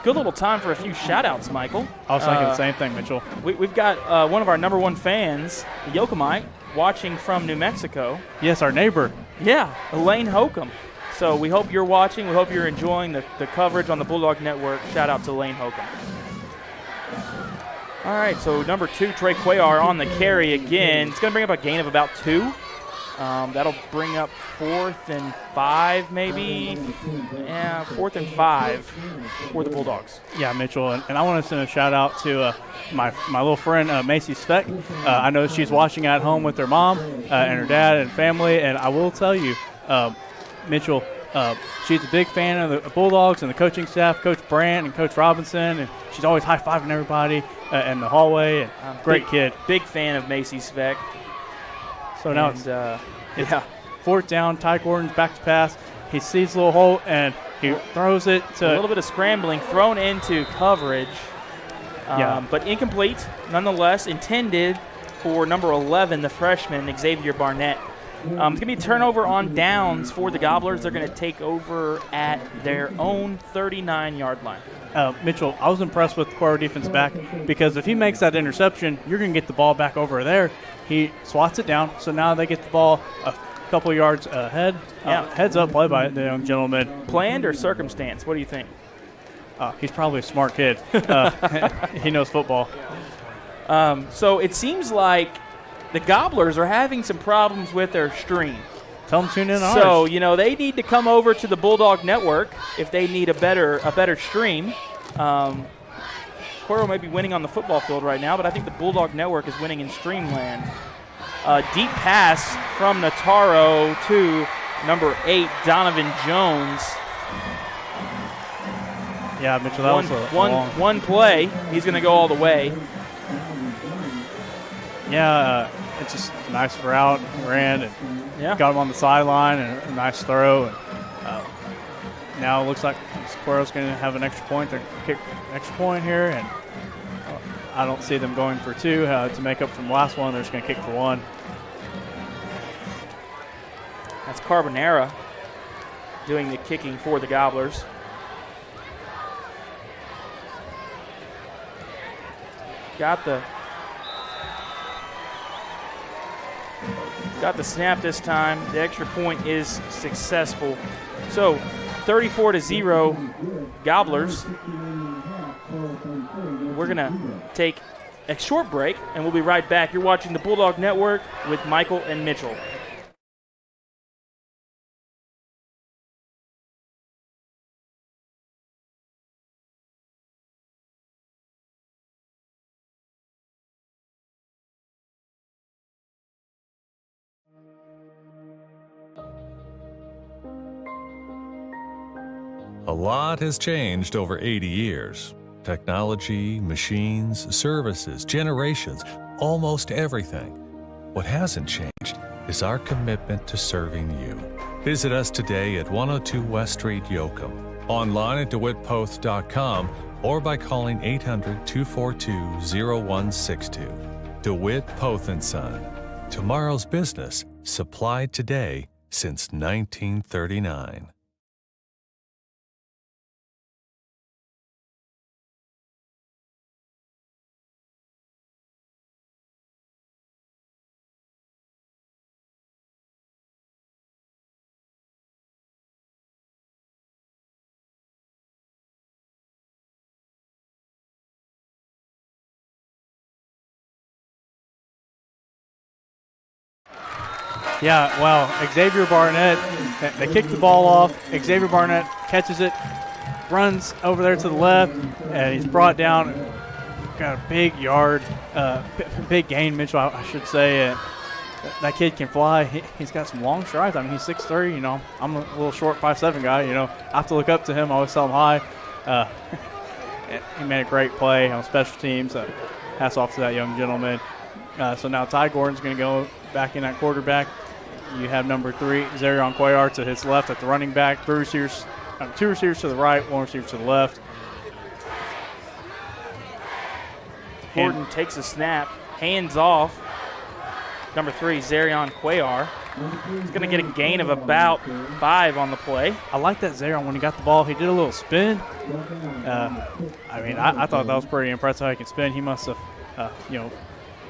Good little time for a few shout-outs, Michael. I was thinking the same thing, Mitchell. We've got one of our number 1 fans, the Yoakumite, watching from New Mexico. Yes, our neighbor. Yeah, Elaine Hokum. So we hope you're watching. We hope you're enjoying the coverage on the Bulldog Network. Shout out to Elaine Hokum. All right, so number 2, Trey Cuellar on the carry again. It's going to bring up a gain of about 2. That'll bring up 4th and 5, maybe. Yeah, 4th and 5 for the Bulldogs. Yeah, Mitchell, and I want to send a shout out to my little friend Macy Speck. I know she's watching at home with her mom and her dad and family, and I will tell you, Mitchell, she's a big fan of the Bulldogs and the coaching staff, Coach Brandt and Coach Robinson, and she's always high-fiving everybody in the hallway. And great kid. Big fan of Macy Speck. So now it's 4th down. Ty Gordon's back to pass. He sees a little hole, and he throws it to a little bit of scrambling, thrown into coverage, but incomplete nonetheless, intended for number 11, the freshman, Xavier Barnett. It's going to be a turnover on downs for the Gobblers. They're going to take over at their own 39-yard line. Mitchell, I was impressed with the Cuero defense back because if he makes that interception, you're going to get the ball back over there. He swats it down, so now they get the ball a couple of yards ahead. Heads up play by the young gentleman. Planned or circumstance? What do you think? He's probably a smart kid. He knows football. So it seems like the Gobblers are having some problems with their stream. Tell them to tune in on ours. So, they need to come over to the Bulldog Network if they need a better stream. Cuero may be winning on the football field right now, but I think the Bulldog Network is winning in Streamland. Deep pass from Nataro to number 8, Donovan Jones. Yeah, Mitchell, that was one play. He's going to go all the way. Yeah, it's just a nice route. Ran and got him on the sideline and a nice throw. And, now it looks like Cuero's going to have an extra point. They're kick an extra point here, and I don't see them going for 2 to make up from the last one. They're just going to kick for 1. That's Carbonera doing the kicking for the Gobblers. Got the snap this time. The extra point is successful. So 34-0 Gobblers. We're going to take a short break, and we'll be right back. You're watching the Bulldog Network with Michael and Mitchell. A lot has changed over 80 years. Technology, machines, services, generations, almost everything. What hasn't changed is our commitment to serving you. Visit us today at 102 West Street, Yoakum, online at DeWittPoth.com, or by calling 800-242-0162. DeWitt Poth & Son. Tomorrow's business, supplied today since 1939. Yeah, well, Xavier Barnett, they kick the ball off. Xavier Barnett catches it, runs over there to the left, and he's brought down. Got a big yard, big gain, Mitchell, I should say. That kid can fly. He's got some long strides. I mean, he's 6'3", I'm a little short 5'7" guy, I have to look up to him. I always tell him hi. He made a great play on special teams. Hats off to that young gentleman. So now Ty Gordon's going to go back in that quarterback. You have number 3, Zarion Cuellar, to his left at the running back. 2 receivers to the right, 1 receiver to the left. Gordon takes a snap, hands off. Number 3, Zarion Cuellar. He's going to get a gain of about 5 on the play. I like that Zarion. When he got the ball, he did a little spin. I thought that was pretty impressive how he can spin. He must have,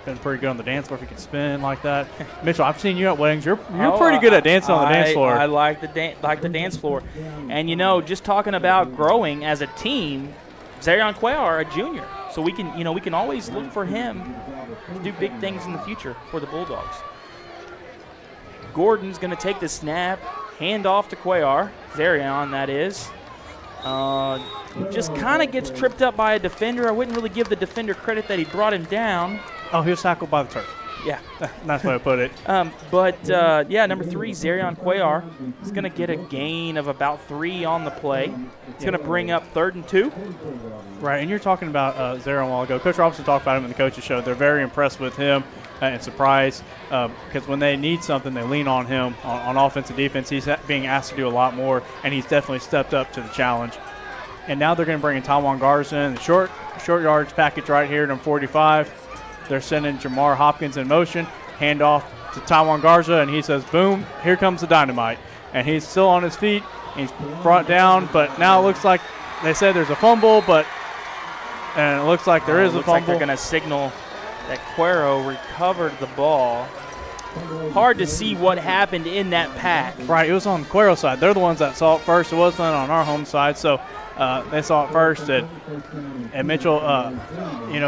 been pretty good on the dance floor if he can spin like that. Mitchell, I've seen you at weddings. You're pretty good at dancing on the dance floor. I like the dance floor. And, just talking about growing as a team, Zarion Cuellar, a junior. So we can always look for him to do big things in the future for the Bulldogs. Gordon's going to take the snap, hand off to Cuellar. Zarion, that is. Just kind of gets tripped up by a defender. I wouldn't really give the defender credit that he brought him down. Oh, he was tackled by the turf. Yeah. That's the way I put it. Number 3, Zarion Cuellar is going to get a gain of about 3 on the play. It's going to bring up 3rd and 2. Right, and you're talking about Zarion a while ago. Coach Robinson talked about him in the coaches show. They're very impressed with him and surprised because when they need something, they lean on him. On offense and defense, he's being asked to do a lot more, and he's definitely stepped up to the challenge. And now they're going to bring in Taiwan Garza in the short yards package right here, number 45. They're sending Jamar Hopkins in motion, handoff to Taiwan Garza, and he says, boom, here comes the dynamite. And he's still on his feet. He's brought down, but now it looks like they said there's a fumble, and it looks like there is a fumble. Like they're going to signal that Cuero recovered the ball. Hard to see what happened in that pack. Right, it was on the Cuero side. They're the ones that saw it first. It wasn't on our home side, so they saw it first. And Mitchell,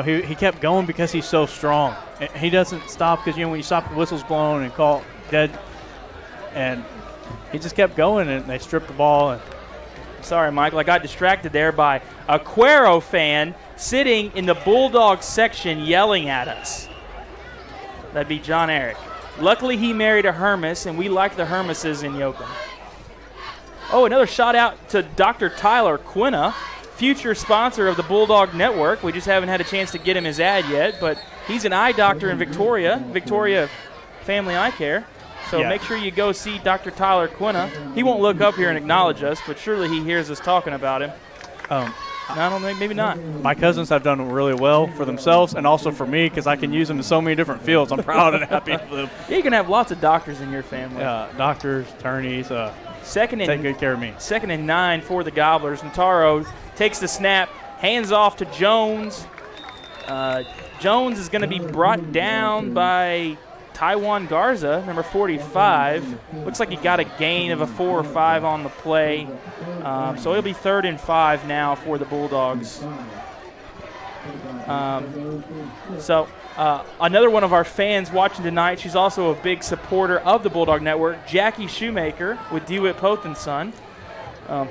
he kept going because he's so strong. He doesn't stop because, when you stop, the whistle's blown and call dead. And he just kept going, and they stripped the ball. Sorry, Michael, I got distracted there by a Cuero fan sitting in the Bulldogs section yelling at us. That'd be John Eric. Luckily, he married a Hermes, and we like the Hermeses in Yoakum. Oh, another shout out to Dr. Tyler Quinna, future sponsor of the Bulldog Network. We just haven't had a chance to get him his ad yet, but he's an eye doctor in Victoria Family Eye Care. So Make sure you go see Dr. Tyler Quinna. He won't look up here and acknowledge us, but surely he hears us talking about him. I don't know, maybe not. My cousins have done really well for themselves and also for me because I can use them in so many different fields. I'm proud and happy with them. Yeah, you can have lots of doctors in your family. Doctors, attorneys, take good care of me. 2nd and 9 for the Gobblers. Nataro takes the snap, hands off to Jones. Jones is going to be brought down by Taiwan Garza, number 45. Looks like he got a gain of a 4 or 5 on the play. So it'll be 3rd and 5 now for the Bulldogs. Another one of our fans watching tonight, she's also a big supporter of the Bulldog Network, Jackie Shoemaker with DeWitt Poth & Son.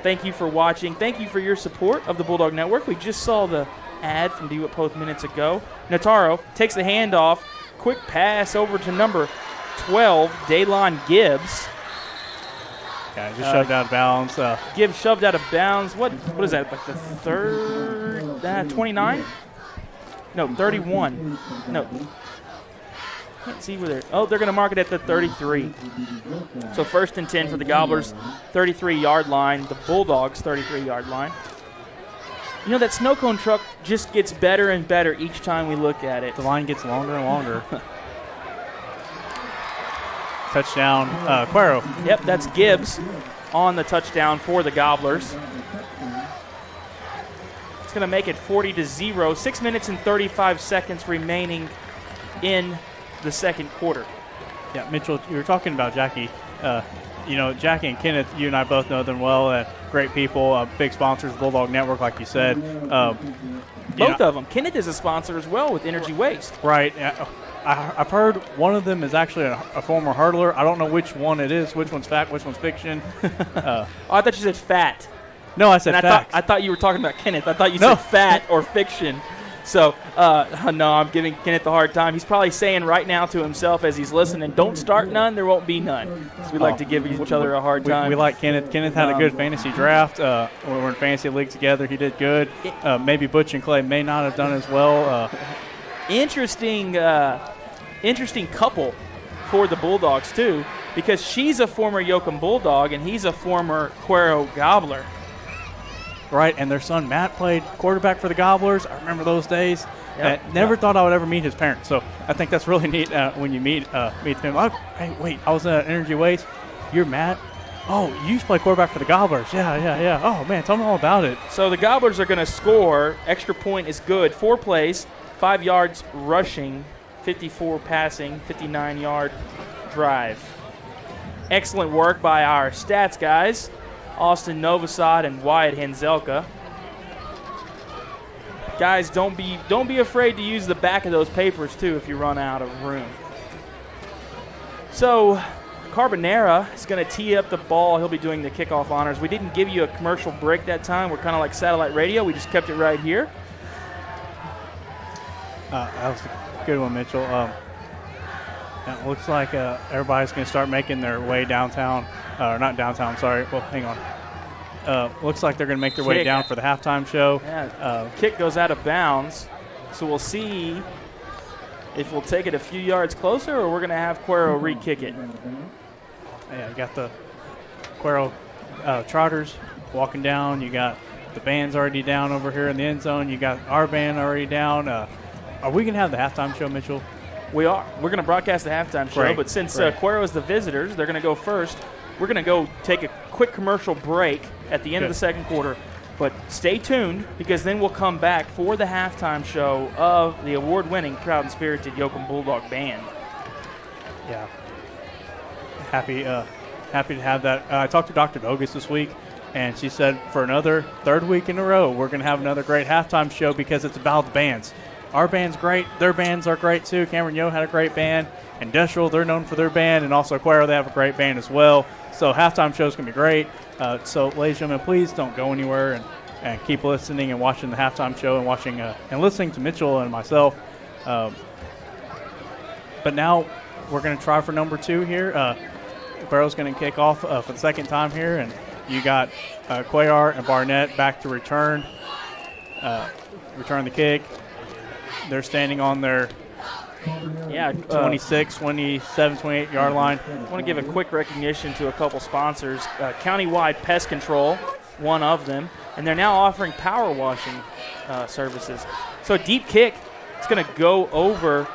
Thank you for watching. Thank you for your support of the Bulldog Network. We just saw the ad from DeWitt Poth minutes ago. Nataro takes the handoff. Quick pass over to number 12, Daylon Gibbs. Yeah, just shoved out of bounds. Gibbs shoved out of bounds. What is that, like the third? 29? No, 31. No. Can't see where they're. Oh, they're going to mark it at the 33. So 1st and 10 for the Gobblers, 33-yard line. The Bulldogs, 33-yard line. You know, that snow cone truck just gets better and better each time we look at it. The line gets longer and longer. Touchdown, Cuero. Yep, that's Gibbs on the touchdown for the Gobblers. It's going to make it 40-0. 6 minutes and 35 seconds remaining in the second quarter. Yeah, Mitchell, you were talking about Jackie. Jackie and Kenneth, you and I both know them well. Great people, big sponsors, Bulldog Network, like you said. Both of them. Kenneth is a sponsor as well with Energy Waste. Right. I've heard one of them is actually a former hurdler. I don't know which one it is, which one's fact, which one's fiction. I thought you said fat. No, I said fact. I thought you were talking about Kenneth. I thought you said fat or fiction. So, no, I'm giving Kenneth a hard time. He's probably saying right now to himself as he's listening, don't start none, there won't be none. So we like to give each other a hard time. We like Kenneth. Kenneth had a good fantasy draft. We were in fantasy league together. He did good. Maybe Butch and Clay may not have done as well. Interesting couple for the Bulldogs, too, because she's a former Yoakum Bulldog and he's a former Cuero Gobbler. Right, and their son Matt played quarterback for the Gobblers. I remember those days. Never thought I would ever meet his parents. So I think that's really neat when you meet them. Hey, wait, I was at Energy Waste. You're Matt? Oh, you used to play quarterback for the Gobblers. Yeah. Oh, man, tell me all about it. So the Gobblers are going to score. Extra point is good. 4 plays, 5 yards rushing, 54 passing, 59-yard drive. Excellent work by our stats guys, Austin Novosad and Wyatt Henzelka. Guys, don't be afraid to use the back of those papers too if you run out of room. So Carbonera is going to tee up the ball. He'll be doing the kickoff honors. We didn't give you a commercial break that time. We're kind of like satellite radio. We just kept it right here. That was a good one, Mitchell. It looks like everybody's going to start making their way downtown. Not downtown, sorry. Well, hang on. Looks like they're going to make their way down for the halftime show. Yeah, kick goes out of bounds. So we'll see if we'll take it a few yards closer or we're going to have Cuero re-kick it. Yeah, you got the Cuero Trotters walking down. You got the band's already down over here in the end zone. You got our band already down. Are we going to have the halftime show, Mitchell? We are. We're going to broadcast the halftime show, but since Cuero is the visitors, they're going to go first. We're going to go take a quick commercial break at the end of the second quarter, but stay tuned because then we'll come back for the halftime show of the award-winning Proud and Spirited Yoakum Bulldog Band. Yeah. Happy to have that. I talked to Dr. Dogus this week, and she said for another third week in a row, we're going to have another great halftime show because it's about the bands. Our band's great. Their bands are great, too. Cameron Yo had a great band. Industrial, they're known for their band. And also Cuero, they have a great band as well. So halftime show's going to be great. So, ladies and gentlemen, please don't go anywhere and keep listening and watching the halftime show and watching and listening to Mitchell and myself. But now we're going to try for number 2 here. Cuero's going to kick off for the second time here. And you got Cuellar and Barnett back to return the kick. They're standing on their 26, 27, 28-yard line. I want to give a quick recognition to a couple sponsors. Countywide Pest Control, one of them, and they're now offering power washing services. So deep kick, it's going to go over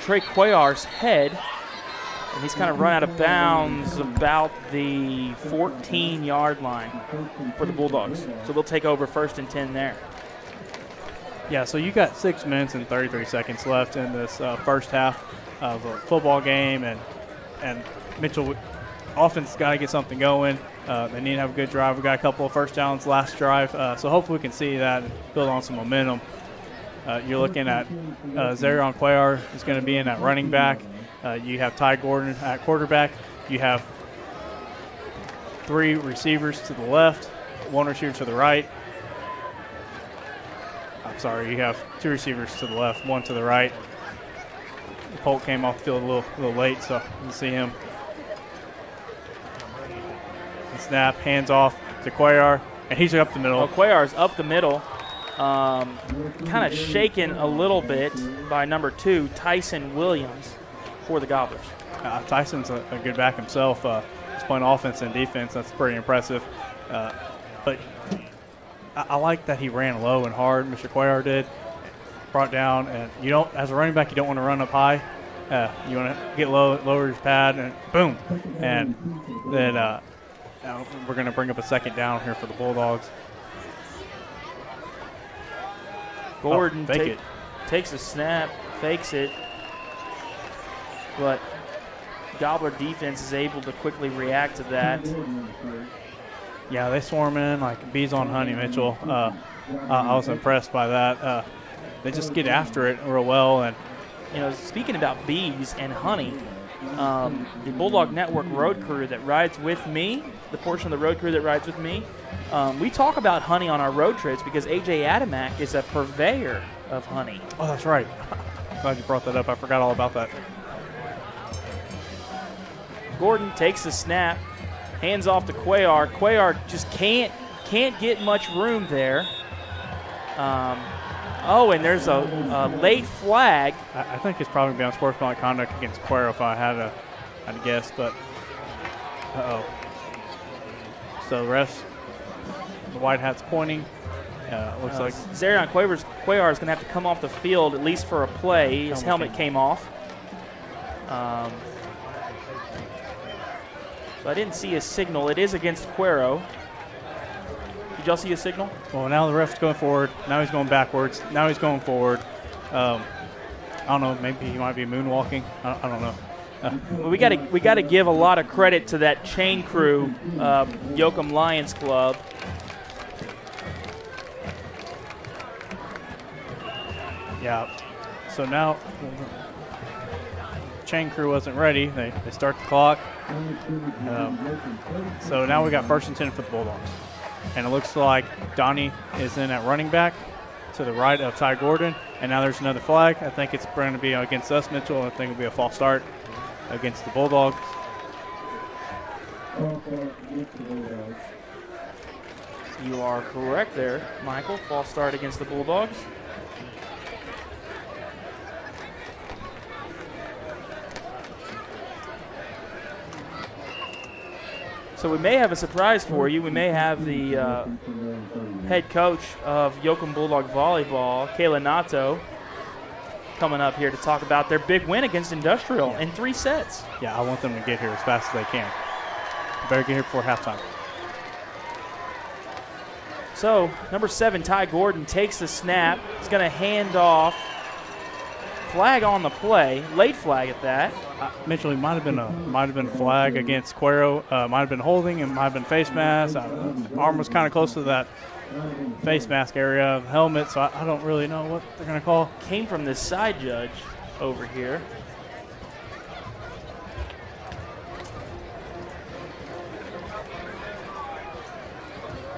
Trey Cuellar's head, and he's kind of run out of bounds about the 14-yard line for the Bulldogs. So they'll take over 1st and 10 there. Yeah, so you got 6 minutes and 33 seconds left in this first half of a football game, and Mitchell offense got to get something going. They need to have a good drive. We got a couple of first downs last drive, so hopefully we can see that and build on some momentum. You're looking at Zarion Cuellar is going to be in at running back. You have Ty Gordon at quarterback. You have 3 receivers to the left, 1 receiver to the right. You have 2 receivers to the left, 1 to the right. Polk came off the field a little late, so you can see him. snap, hands off to Cuellar, and he's up the middle. Well, Cuellar's up the middle, kind of shaken a little bit by number 2, Tyson Williams, for the Gobblers. Tyson's a good back himself. He's playing offense and defense. That's pretty impressive. But I like that he ran low and hard. Mr. Cuellar did. Brought down, and you don't, as a running back, you don't want to run up high. You want to get low, lower your pad, and boom. And then now we're going to bring up a second down here for the Bulldogs. Gordon takes a snap, fakes it, but Gobbler defense is able to quickly react to that. Yeah, they swarm in like bees on honey, Mitchell. I was impressed by that. They just get after it real well. And you know, speaking about bees and honey, the Bulldog Network road crew that rides with me, the portion of the road crew that rides with me, we talk about honey on our road trips because A.J. Adamak is a purveyor of honey. Oh, that's right. Glad you brought that up. I forgot all about that. Gordon takes the snap, hands off to Cuellar. Cuellar just can't get much room there. And there's a late flag. I think it's probably been unsportsmanlike conduct against Cuero if I had to guess, but So the refs, the white hat's pointing. Looks like Zarion Cuellar is going to have to come off the field at least for a play. His helmet came off. So I didn't see a signal. It is against Cuero. Did y'all see a signal? Well, now the ref's going forward. Now he's going backwards. Now he's going forward. I don't know. Maybe he might be moonwalking. I don't know. We got to give a lot of credit to that chain crew, Yoakum Lions Club. Yeah. So now chain crew wasn't ready. They start the clock. So now we got 1st and 10 for the Bulldogs. And it looks like Donnie is in at running back to the right of Ty Gordon. And now there's another flag. I think it's going to be against us, Mitchell. I think it'll be a false start against the Bulldogs. You are correct there, Michael. False start against the Bulldogs. So we may have a surprise for you. We may have the head coach of Yoakum Bulldog Volleyball, Kayla Nato, coming up here to talk about their big win against Industrial in 3 sets. Yeah, I want them to get here as fast as they can. Better get here before halftime. So number 7, Ty Gordon, takes the snap. He's going to hand off. Flag on the play, late flag at that. Mitchell, it might have been a flag against Cuero. Might have been holding, and might have been face mask. Arm was kind of close to that face mask area of helmet, so I don't really know what they're going to call. Came from this side judge over here.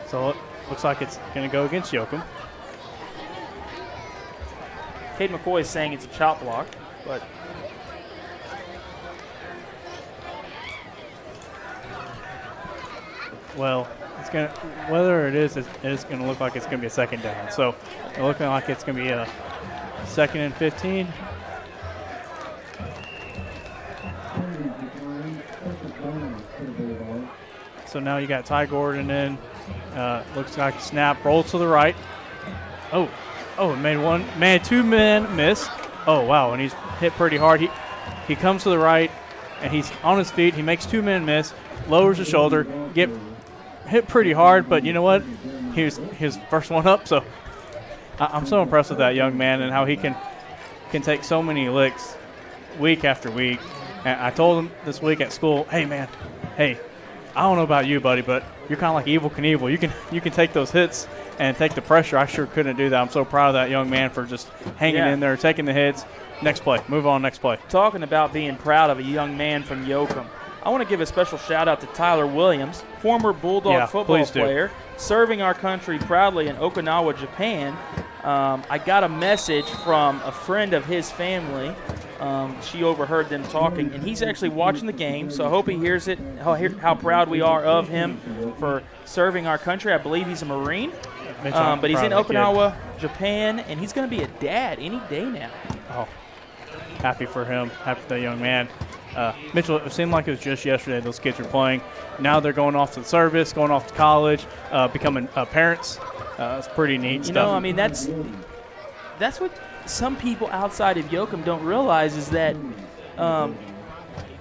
So it looks like it's going to go against Yoakum. Cade McCoy is saying it's a chop block, but well, it's going to, whether it is, it's going to look like it's going to be a second down. So it's looking like it's going to be a 2nd and 15. So now you got Ty Gordon in. Looks like a snap, rolls to the right. Oh, it made 2 men miss. Oh, wow, and he's hit pretty hard. He comes to the right, and he's on his feet. He makes 2 men miss, lowers his shoulder, get hit pretty hard, but you know what? He was his first one up, so I'm so impressed with that young man and how he can take so many licks week after week. And I told him this week at school, hey, man, I don't know about you, buddy, but you're kind of like Evel Knievel. You can take those hits and take the pressure. I sure couldn't do that. I'm so proud of that young man for just hanging in there, taking the hits. Next play. Move on, next play. Talking about being proud of a young man from Yoakum, I want to give a special shout-out to Tyler Williams, former Bulldog football player, serving our country proudly in Okinawa, Japan. I got a message from a friend of his family She overheard them talking, and he's actually watching the game, so I hope he hears it, how proud we are of him for serving our country. I believe he's a Marine, but he's in Okinawa, Japan, and he's going to be a dad any day now. Oh, happy for him, happy for that young man. Mitchell, it seemed like it was just yesterday those kids were playing. Now they're going off to the service, going off to college, becoming parents. It's pretty neat stuff. I mean, that's what some people outside of Yoakum don't realize is that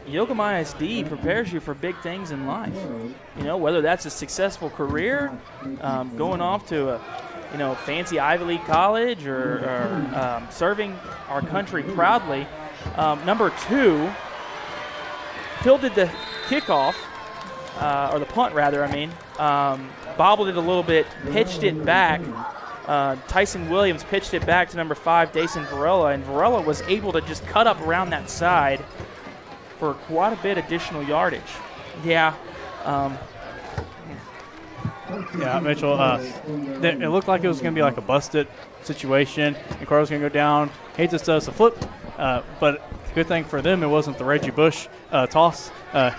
Yoakum ISD prepares you for big things in life. Whether that's a successful career, going off to a fancy Ivy League college, or serving our country proudly. Number 2, Phil did the kickoff, or the punt rather, bobbled it a little bit, pitched it back. Tyson Williams pitched it back to number 5, Dason Varela, and Varela was able to just cut up around that side for quite a bit additional yardage. Yeah. Yeah, Mitchell, it looked like it was going to be like a busted situation, and Cuero's going to go down. He just does a flip, but good thing for them it wasn't the Reggie Bush toss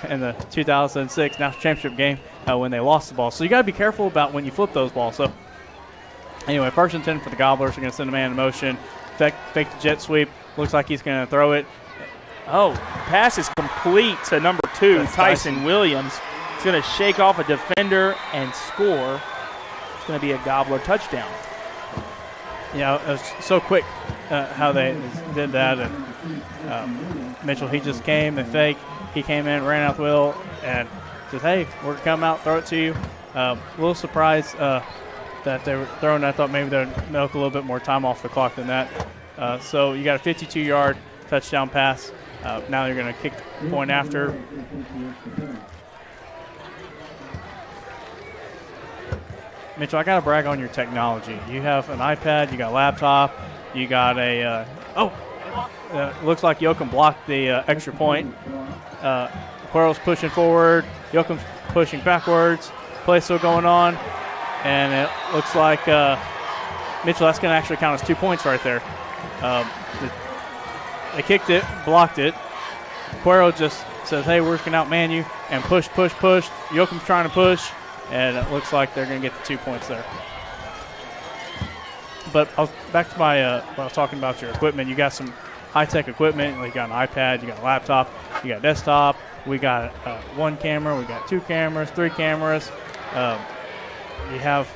in the 2006 National Championship game when they lost the ball. So you got to be careful about when you flip those balls. So anyway, 1st and 10 for the Gobblers. They're going to send a man in motion, fake the jet sweep. Looks like he's going to throw it. Oh, pass is complete to number 2, Tyson Williams. He's going to shake off a defender and score. It's going to be a Gobbler touchdown. Yeah, it was so quick how they did that. And Mitchell, he just came and fake. He came in, ran out the wheel, and said, hey, we're going to come out, throw it to you. A little surprised that they were throwing. I thought maybe they'd milk a little bit more time off the clock than that. So you got a 52-yard touchdown pass. Now you're going to kick the point after. Mitchell, I got to brag on your technology. You have an iPad, you got a laptop, you got a looks like Yoakum blocked the extra point. Cuero's pushing forward, Yoakum's pushing backwards. Play still going on, and it looks like Mitchell, that's going to actually count as 2 points right there. They kicked it, blocked it. Cuero just says, hey, we're just going to outman you, and push. Yoakum's trying to push, and it looks like they're going to get the 2 points there. But back to my what I was talking about your equipment. You got some high-tech equipment. You got an iPad, you got a laptop, you got a desktop. We got 1 camera, we got 2 cameras, 3 cameras. You have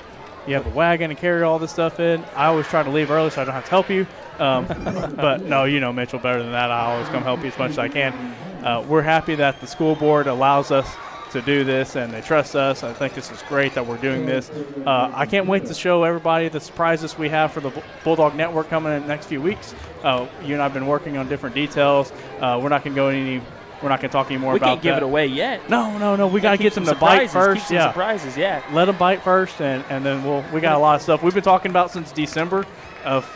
a wagon to carry all this stuff in. I always try to leave early so I don't have to help you. But no, you know Mitchell better than that. I always come help you as much as I can. We're happy that the school board allows us to do this, and they trust us. I think this is great that we're doing this. I can't wait to show everybody the surprises we have for the Bulldog Network coming in the next few weeks. You and I have been working on different details. We're not going to talk anymore about that. We can't give it away yet. No. We got to get them to bite first. Keep some surprises, yeah. Let them bite first, and then we got a lot of stuff we've been talking about since December of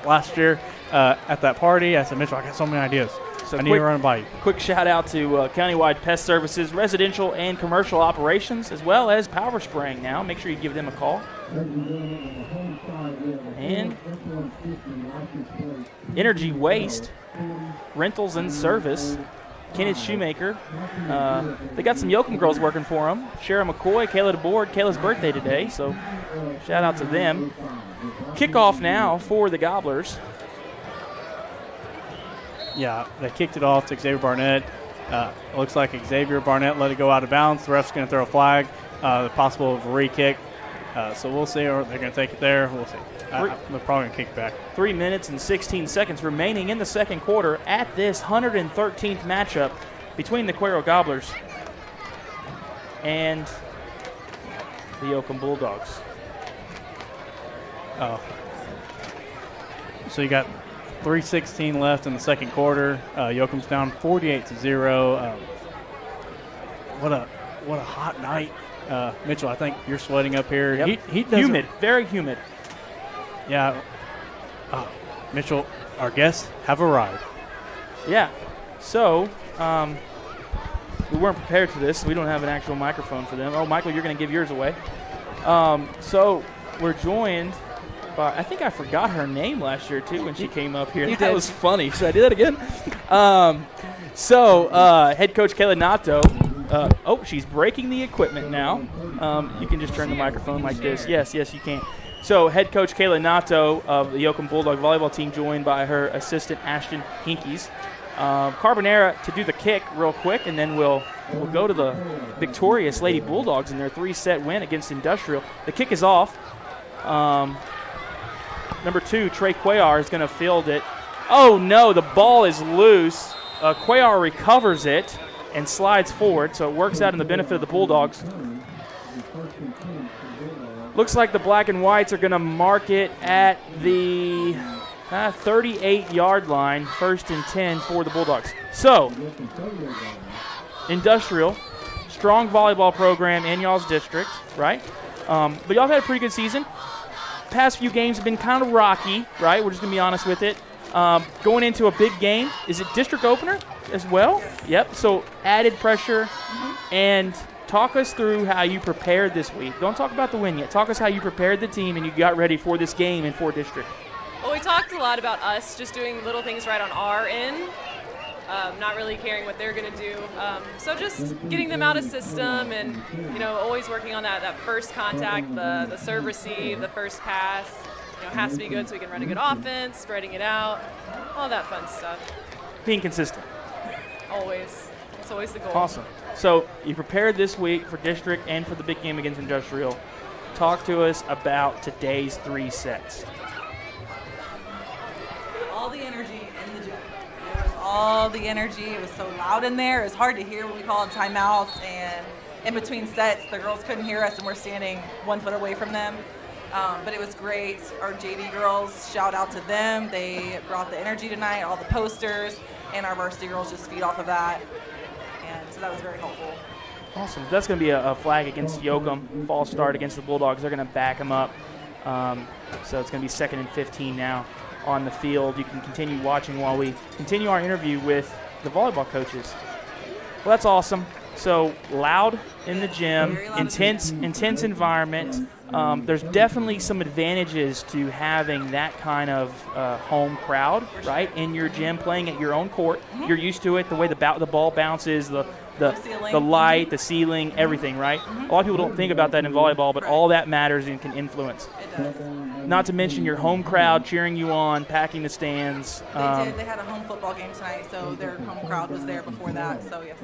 last year at that party. I said, Mitchell, I got so many ideas. So I need to run and bite. Quick shout out to Countywide Pest Services, residential and commercial operations, as well as power spraying now. Make sure you give them a call. And Energy Waste, rentals and service. Kenneth Shoemaker. They got some Yoakum girls working for them. Shara McCoy, Kayla DeBoard. Kayla's birthday today, so shout out to them. Kickoff now for the Gobblers. Yeah, they kicked it off to Xavier Barnett. Looks like Xavier Barnett let it go out of bounds. The ref's going to throw a flag, the possible of a re-kick. So we'll see, or they're going to take it there. We'll see. They're probably going to kick it back. 3 minutes and 16 seconds remaining in the second quarter at this 113th matchup between the Cuero Gobblers and the Yoakum Bulldogs. So you got 3:16 left in the second quarter. Yoakum's down 48-0. What a hot night, Mitchell. I think you're sweating up here. Yep. Humid, very humid. Yeah, Mitchell, our guests have arrived. Yeah, so we weren't prepared for this. We don't have an actual microphone for them. Oh, Michael, you're going to give yours away. So we're joined by, I think I forgot her name last year, too, when she came up here. You That did. was funny. Should I do that again? Head coach Kayla Nato. She's breaking the equipment now. You can just turn the microphone like this. Yes, you can. So head coach Kayla Nato of the Yoakum Bulldog volleyball team, joined by her assistant Ashton Hinkies. Carbonera to do the kick real quick, and then we'll go to the victorious Lady Bulldogs in their 3-set win against Industrial. The kick is off. Number 2, Trey Cuellar, is going to field it. Oh, no, the ball is loose. Cuellar recovers it and slides forward, so it works out in the benefit of the Bulldogs. Looks like the black and whites are going to mark it at the 38-yard line, 1st and 10 for the Bulldogs. So, Industrial, strong volleyball program in y'all's district, right? But y'all have had a pretty good season. Past few games have been kind of rocky, right? We're just going to be honest with it. Going into a big game, is it district opener as well? Yep, so added pressure. And talk us through how you prepared this week. Don't talk about the win yet. Talk us how you prepared the team and you got ready for this game in 4 district. Well, we talked a lot about us just doing little things right on our end, not really caring what they're going to do. So just getting them out of system and, always working on that first contact, the serve receive, the first pass. Has to be good so we can run a good offense, spreading it out, all that fun stuff. Being consistent. Always. That's always the goal. Awesome. So you prepared this week for district and for the big game against Industrial. Talk to us about today's 3 sets. All the energy in the gym. It was all the energy. It was so loud in there. It was hard to hear when we called timeouts. And in between sets, the girls couldn't hear us, and we're standing 1 foot away from them. But it was great. Our JV girls, shout out to them. They brought the energy tonight, all the posters, and our varsity girls just feed off of that. And so that was very helpful. Awesome. That's going to be a flag against Yoakum. False start against the Bulldogs. They're going to back them up. So it's going to be 2nd and 15 now on the field. You can continue watching while we continue our interview with the volleyball coaches. Well, that's awesome. So loud in the gym, intense environment. There's definitely some advantages to having that kind of home crowd, right, in your gym, playing at your own court. You're used to it, the way the ball bounces, the light, the ceiling, everything, right? A lot of people don't think about that in volleyball, but all that matters and can influence. It does. Not to mention your home crowd cheering you on, packing the stands. They did. They had a home football game tonight, so their home crowd was there before that, so yes.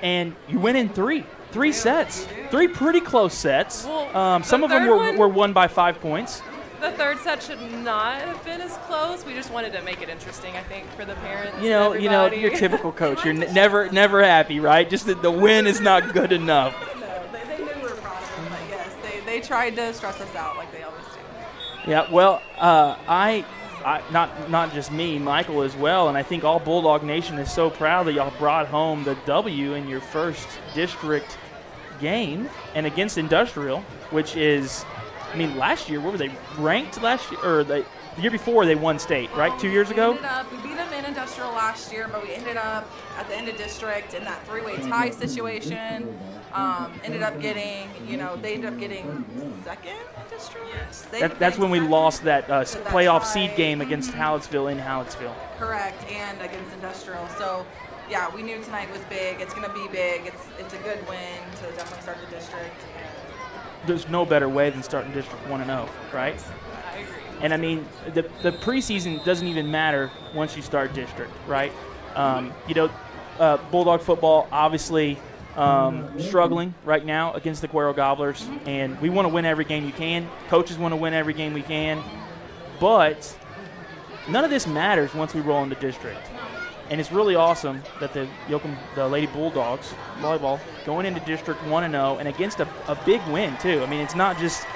And you win in 3 sets. 3 pretty close sets. Well, some of them were won by 5 points. The 3rd set should not have been as close. We just wanted to make it interesting, I think, for the parents. You're typical coach. You're never happy, right? Just that the win is not good enough. No, they knew we were proud of them, but yes, they tried to stress us out like they always do. Yeah, well, I not just me, Michael as well, and I think all Bulldog Nation is so proud that y'all brought home the W in your first district game and against Industrial, which is, last year, where were they ranked last year? Or the year before they won state, right? 2 years ago? We beat them in Industrial last year, but we ended up at the end of district in that 3-way tie situation. Ended up getting, they ended up getting 2nd in district. That's when we lost that playoff seed game against Hallettsville in Hallettsville. Correct, and against Industrial. So, yeah, we knew tonight was big. It's going to be big. It's a good win to definitely start the district. There's no better way than starting District 1-0, right? I agree. And the preseason doesn't even matter once you start district, right? Bulldog football obviously struggling right now against the Cuero Gobblers, and we want to win every game you can. Coaches want to win every game we can, but none of this matters once we roll into district. And it's really awesome that the Lady Bulldogs volleyball going into District 1-0 and against a big win too. It's not just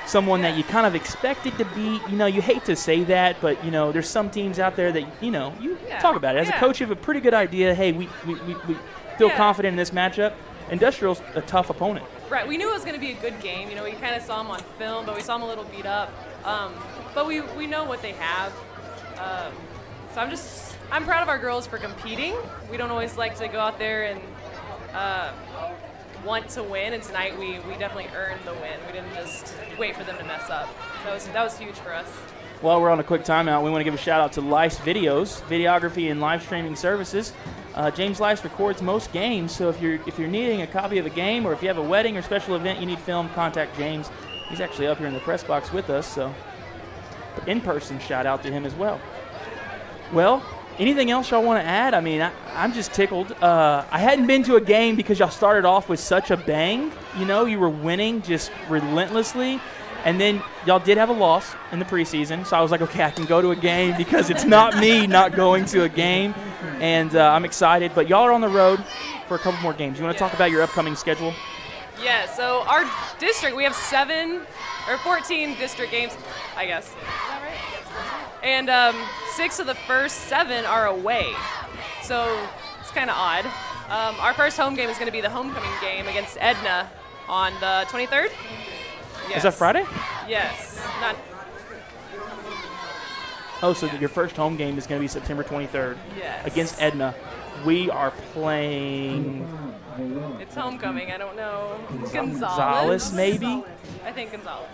someone that you kind of expected to beat. You hate to say that, but there's some teams out there that you talk about it as a coach. You have a pretty good idea. Hey, we feel confident in this matchup. Industrial's a tough opponent. Right. We knew it was going to be a good game. We kind of saw them on film, but we saw them a little beat up. But we know what they have. So I'm proud of our girls for competing. We don't always like to go out there and want to win, and tonight we definitely earned the win. We didn't just wait for them to mess up. That was huge for us. While we're on a quick timeout, we want to give a shout-out to Lice Videos, videography and live streaming services. James Lice records most games, so if you're needing a copy of a game or if you have a wedding or special event you need film, contact James. He's actually up here in the press box with us, so in-person shout-out to him as well. Well, anything else y'all want to add? I mean, I'm just tickled. I hadn't been to a game because y'all started off with such a bang. You know, you were winning just relentlessly. And then y'all did have a loss in the preseason, so I was like, okay, I can go to a game because it's not me not going to a game. And I'm excited. But y'all are on the road for a couple more games. You want to talk about your upcoming schedule? Yeah, so our district, we have 14 district games, I guess. Is that right? And 6 of the first 7 are away. So it's kind of odd. Our first home game is going to be the homecoming game against Edna on the 23rd. Yes. Is that Friday? Yes. So your first home game is going to be September 23rd against Edna. We are playing... It's homecoming. I don't know. Gonzales, maybe? I think Gonzales.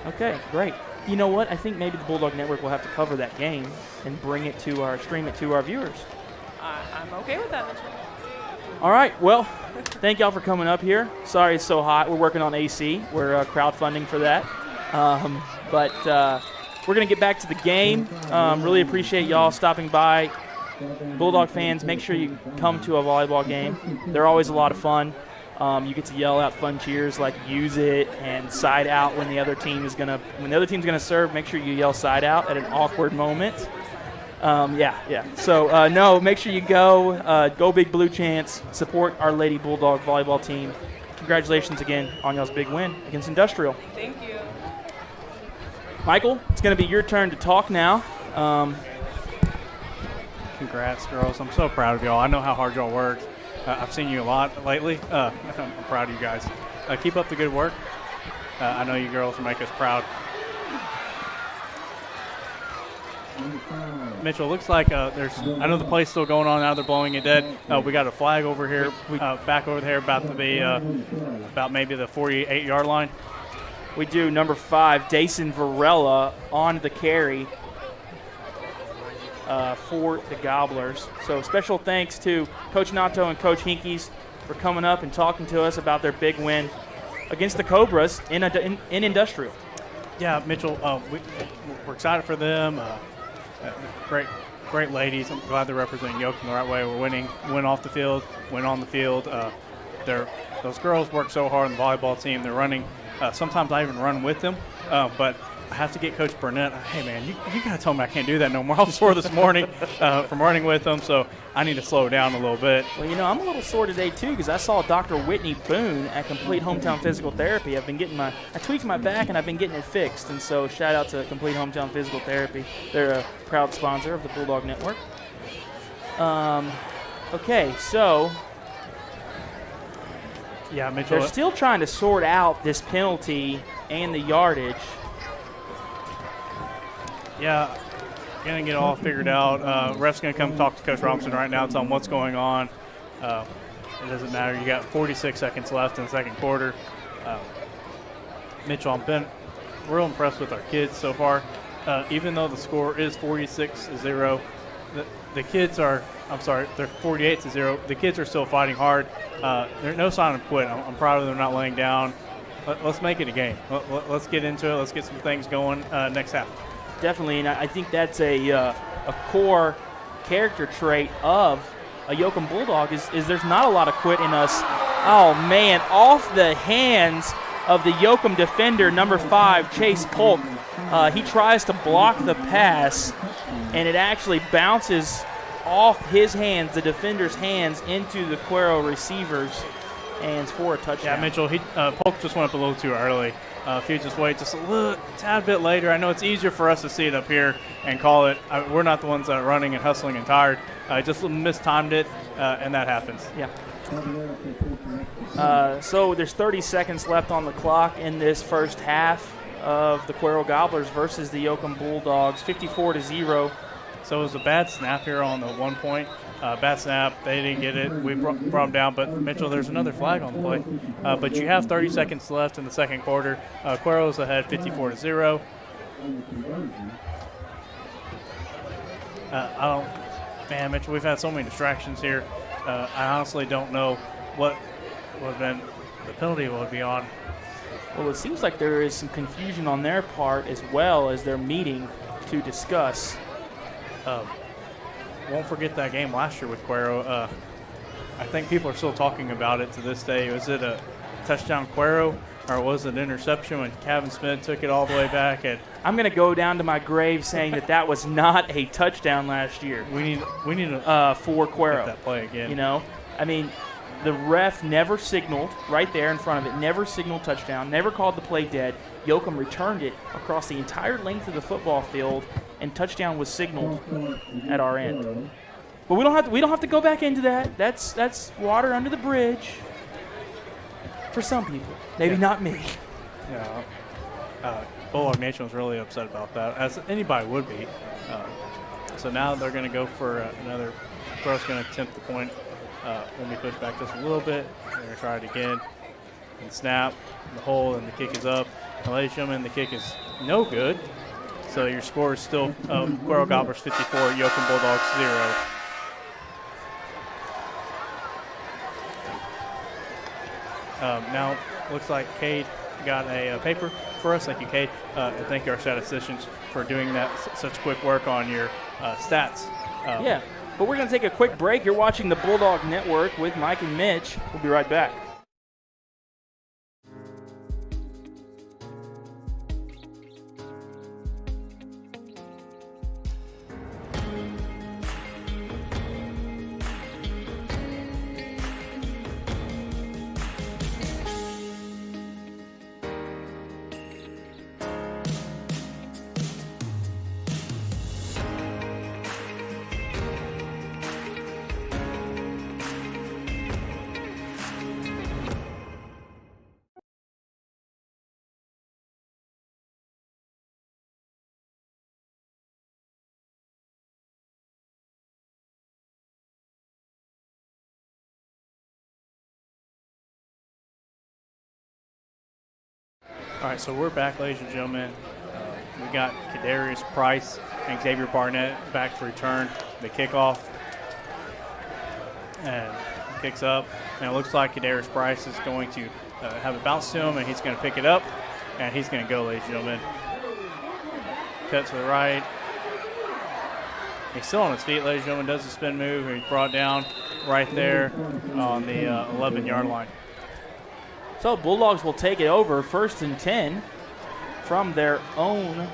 Okay, great. You know what? I think maybe the Bulldog Network will have to cover that game and stream it to our viewers. I'm okay with that. All right, well, thank y'all for coming up here. Sorry it's so hot. We're working on AC. We're crowdfunding for that. But we're going to get back to the game. Really appreciate y'all stopping by. Bulldog fans, make sure you come to a volleyball game. They're always a lot of fun. You get to yell out fun cheers like "use it" and "side out" when the other team's gonna serve. Make sure you yell "side out" at an awkward moment. So no, make sure you go. Go Big Blue Chance. Support our Lady Bulldog volleyball team. Congratulations again on y'all's big win against Industrial. Thank you. Michael, it's going to be your turn to talk now. Congrats, girls. I'm so proud of y'all. I know how hard y'all worked. I've seen you a lot lately. I'm proud of you guys. Keep up the good work. I know you girls will make us proud. Mitchell, looks like I know the play's still going on now. They're blowing it dead. We got a flag over here, back over there, about to be about maybe the 48-yard line. We do. Number 5, Dason Varela on the carry for the Gobblers. So special thanks to Coach Nato and Coach Hinkies for coming up and talking to us about their big win against the Cobras in Industrial. Yeah, Mitchell, we're excited for them. Great ladies. I'm glad they're representing Yoakum the right way. We're winning, win off the field, win on the field. Those girls work so hard on the volleyball team. They're running. Sometimes I even run with them, but I have to get Coach Burnett. Hey, man, you got to tell me I can't do that no more. I was sore this morning from running with them, so I need to slow down a little bit. Well, I'm a little sore today, too, because I saw Dr. Whitney Boone at Complete Hometown Physical Therapy. I tweaked my back, and I've been getting it fixed. And so shout out to Complete Hometown Physical Therapy. They're a proud sponsor of the Bulldog Network. Okay, so... Yeah, Mitchell. They're still trying to sort out this penalty and the yardage. Yeah, going to get it all figured out. Ref's going to come talk to Coach Robinson right now, tell him what's going on. It doesn't matter. You got 46 seconds left in the second quarter. Mitchell, I've been real impressed with our kids so far. Even though the score is 46-0, the kids are – I'm sorry, they're 48-0. The kids are still fighting hard. There's no sign of quit. I'm proud of them not laying down. Let's make it a game. Let's get into it. Let's get some things going next half. Definitely, and I think that's a core character trait of a Yoakum Bulldog is there's not a lot of quit in us. Oh, man, off the hands of the Yoakum defender, number 5, Chase Polk. He tries to block the pass, and it actually bounces off his hands, the defender's hands, into the Cuero receivers, and it's for a touchdown. Yeah, Mitchell, Polk just went up a little too early. If you just wait just a tad bit later, I know it's easier for us to see it up here and call it. We're not the ones that are running and hustling and tired. Just mistimed it, and that happens. Yeah. So there's 30 seconds left on the clock in this first half of the Cuero Gobblers versus the Yoakum Bulldogs, 54-0. So it was a bad snap here on the 1 point. Bat snap. They didn't get it. We brought them down. But, Mitchell, there's another flag on the play. But you have 30 seconds left in the second quarter. Cuero's ahead 54-0. Man, Mitchell, we've had so many distractions here. I honestly don't know what would have been the penalty would be on. Well, it seems like there is some confusion on their part as well as they're meeting to discuss. Won't forget that game last year with Cuero. I think people are still talking about it to this day. Was it a touchdown Cuero, or was it an interception when Kevin Smith took it all the way back? And I'm going to go down to my grave saying that was not a touchdown last year. We need to for Cuero. get that play again. You know, I mean, the ref never signaled right there in front of it. Never signaled touchdown. Never called the play dead. Yoakum returned it across the entire length of the football field, and touchdown was signaled at our end. But we don't have to go back into that. That's water under the bridge for some people. Maybe not me. Yeah. Bulldog Nation was really upset about that, as anybody would be. So now they're going to go for another. Cuero's going to attempt the point. Let me push back just a little bit. They're going to try it again. And snap, the hole, and the kick is up. And ladies and gentlemen, the kick is no good. So your score is still Cuero Gobblers 54, Yoakum Bulldogs 0. Now, looks like Cade got a paper for us. Thank you, Cade. And thank you, our statisticians, for doing that such quick work on your stats. Yeah, but we're going to take a quick break. You're watching the Bulldog Network with Mike and Mitch. We'll be right back. All right, so we're back, ladies and gentlemen. We got Kadarius Price and Xavier Barnett back to return the kickoff. And kicks up. And it looks like Kadarius Price is going to have it bounce to him, and he's going to pick it up. And he's going to go, ladies and gentlemen. Cut to the right. He's still on his feet, ladies and gentlemen. Does the spin move, and he's brought down right there on the 11-yard line. So Bulldogs will take it over, 1st and 10 from their own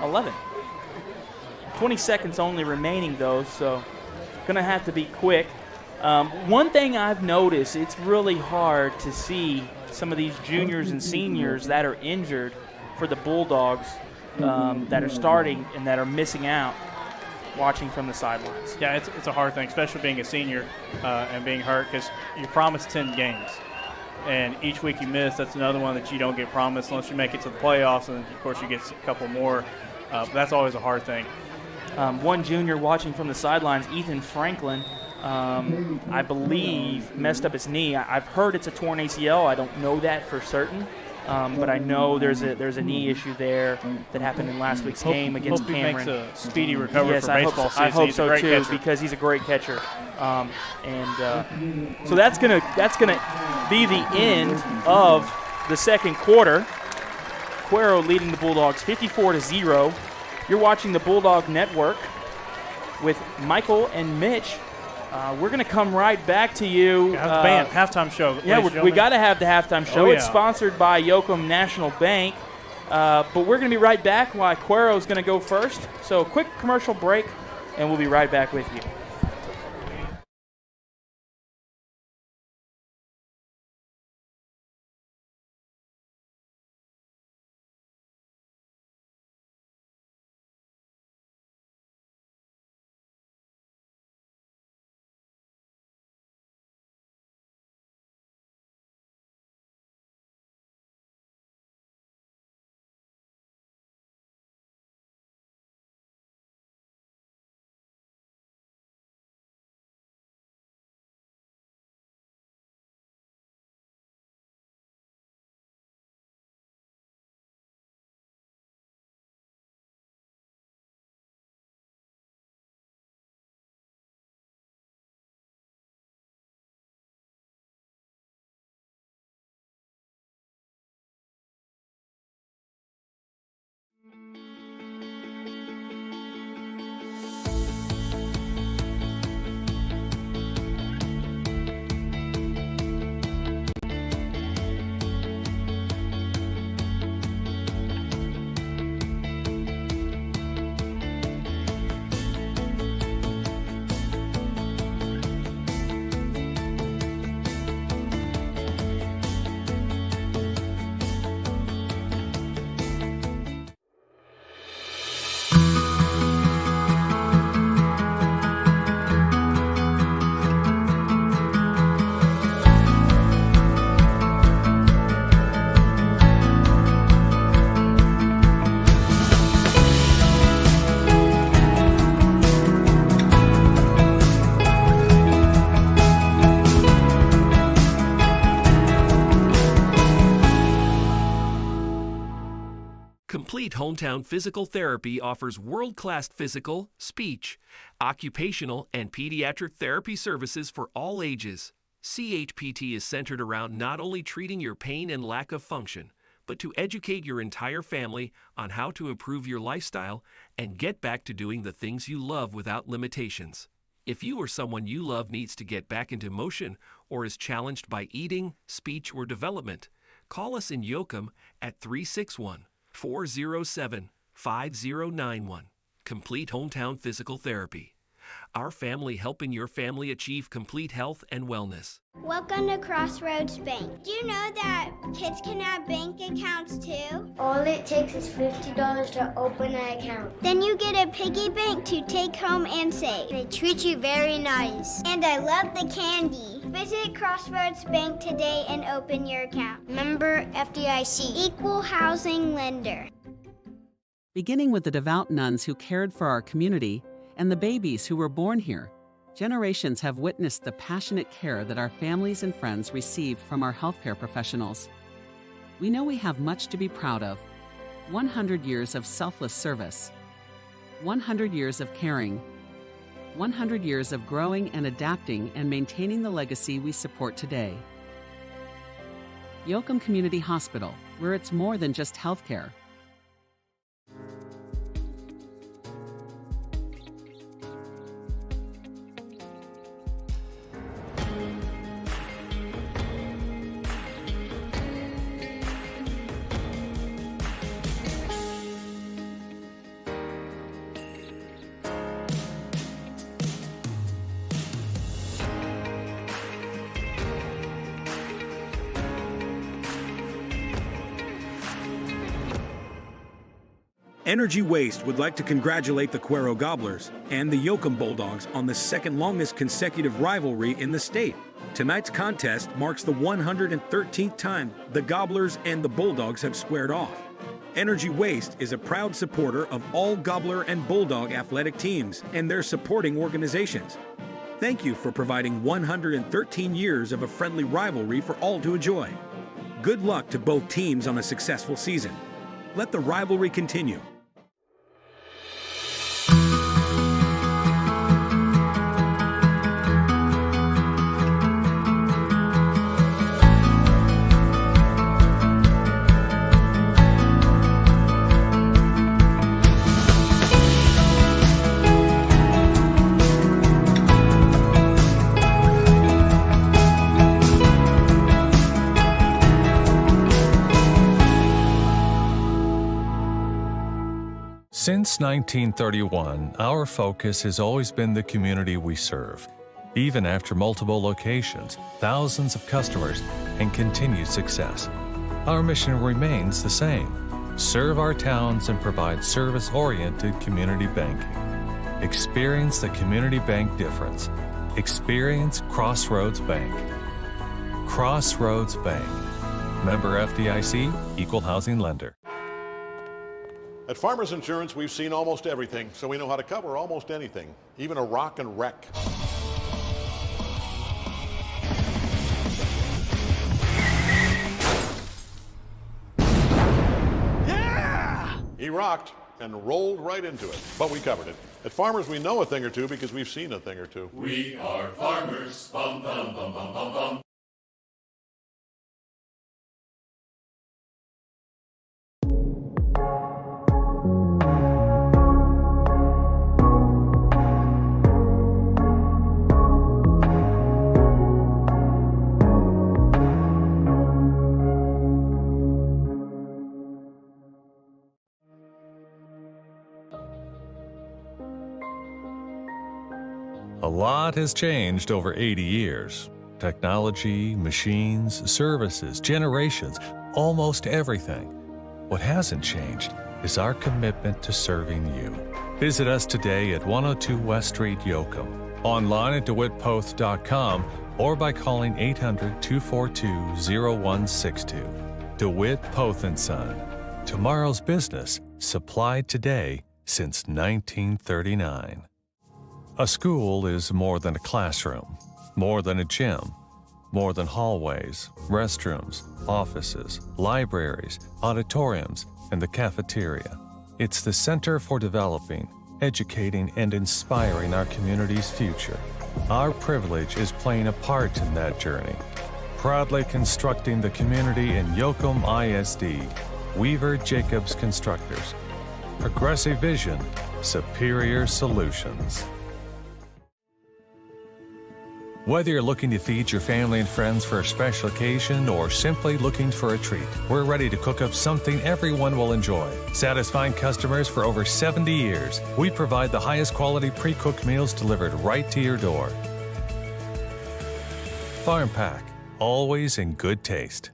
11. 20 seconds only remaining, though, so going to have to be quick. One thing I've noticed, it's really hard to see some of these juniors and seniors that are injured for the Bulldogs that are starting and that are missing out watching from the sidelines. Yeah, it's a hard thing, especially being a senior and being hurt, because you're promised 10 games. And each week you miss, that's another one that you don't get promised unless you make it to the playoffs, and of course you get a couple more. But that's always a hard thing. One junior watching from the sidelines, Ethan Franklin, I believe messed up his knee. I've heard it's a torn ACL. I don't know that for certain, but I know there's a knee issue there that happened in last week's game against Cameron. Hope he makes a speedy recovery for baseball season. I hope he's so a great too, catcher. because he's a great catcher. So that's gonna be the end of the second quarter. Cuero leading the Bulldogs 54-0. You're watching the Bulldog Network with Michael and Mitch. We're going to come right back to you. Band, halftime show. Yeah, we got to have the halftime show. Oh, yeah. It's sponsored by Yoakum National Bank. But we're going to be right back while Cuero is going to go first. So a quick commercial break, and we'll be right back with you. Hometown Physical Therapy offers world-class physical, speech, occupational, and pediatric therapy services for all ages. CHPT is centered around not only treating your pain and lack of function, but to educate your entire family on how to improve your lifestyle and get back to doing the things you love without limitations. If you or someone you love needs to get back into motion or is challenged by eating, speech, or development, call us in Yoakum at 361-407-5091. Complete Hometown Physical Therapy. Our family helping your family achieve complete health and wellness. Welcome to Crossroads Bank. Do you know that kids can have bank accounts too? All it takes is $50 to open an account. Then you get a piggy bank to take home and save. They treat you very nice. And I love the candy. Visit Crossroads Bank today and open your account. Member FDIC. Equal housing lender. Beginning with the devout nuns who cared for our community and the babies who were born here, generations have witnessed the passionate care that our families and friends received from our healthcare professionals. We know we have much to be proud of. 100 years of selfless service, 100 years of caring, 100 years of growing and adapting and maintaining the legacy we support today. Yoakum Community Hospital, where it's more than just healthcare. Energy Waste would like to congratulate the Cuero Gobblers and the Yoakum Bulldogs on the second longest consecutive rivalry in the state. Tonight's contest marks the 113th time the Gobblers and the Bulldogs have squared off. Energy Waste is a proud supporter of all Gobbler and Bulldog athletic teams and their supporting organizations. Thank you for providing 113 years of a friendly rivalry for all to enjoy. Good luck to both teams on a successful season. Let the rivalry continue. Since 1931, our focus has always been the community we serve. Even after multiple locations, thousands of customers, and continued success, our mission remains the same: serve our towns and provide service-oriented community banking. Experience the community bank difference. Experience Crossroads Bank. Crossroads Bank. Member FDIC, Equal Housing Lender. At Farmers Insurance, we've seen almost everything, so we know how to cover almost anything, even a rock and wreck. Yeah! He rocked and rolled right into it, but we covered it. At Farmers, we know a thing or two because we've seen a thing or two. We are farmers. Bum, bum, bum, bum, bum, bum. A lot has changed over 80 years. Technology, machines, services, generations, almost everything. What hasn't changed is our commitment to serving you. Visit us today at 102 West Street, Yoakum, online at DeWittPoth.com, or by calling 800-242-0162. DeWitt Poth & Son. Tomorrow's business, supplied today since 1939. A school is more than a classroom, more than a gym, more than hallways, restrooms, offices, libraries, auditoriums, and the cafeteria. It's the center for developing, educating, and inspiring our community's future. Our privilege is playing a part in that journey. Proudly constructing the community in Yoakum ISD, Weaver Jacobs Constructors. Progressive vision, superior solutions. Whether you're looking to feed your family and friends for a special occasion or simply looking for a treat, we're ready to cook up something everyone will enjoy. Satisfying customers for over 70 years, we provide the highest quality pre-cooked meals delivered right to your door. Farm Pack, always in good taste.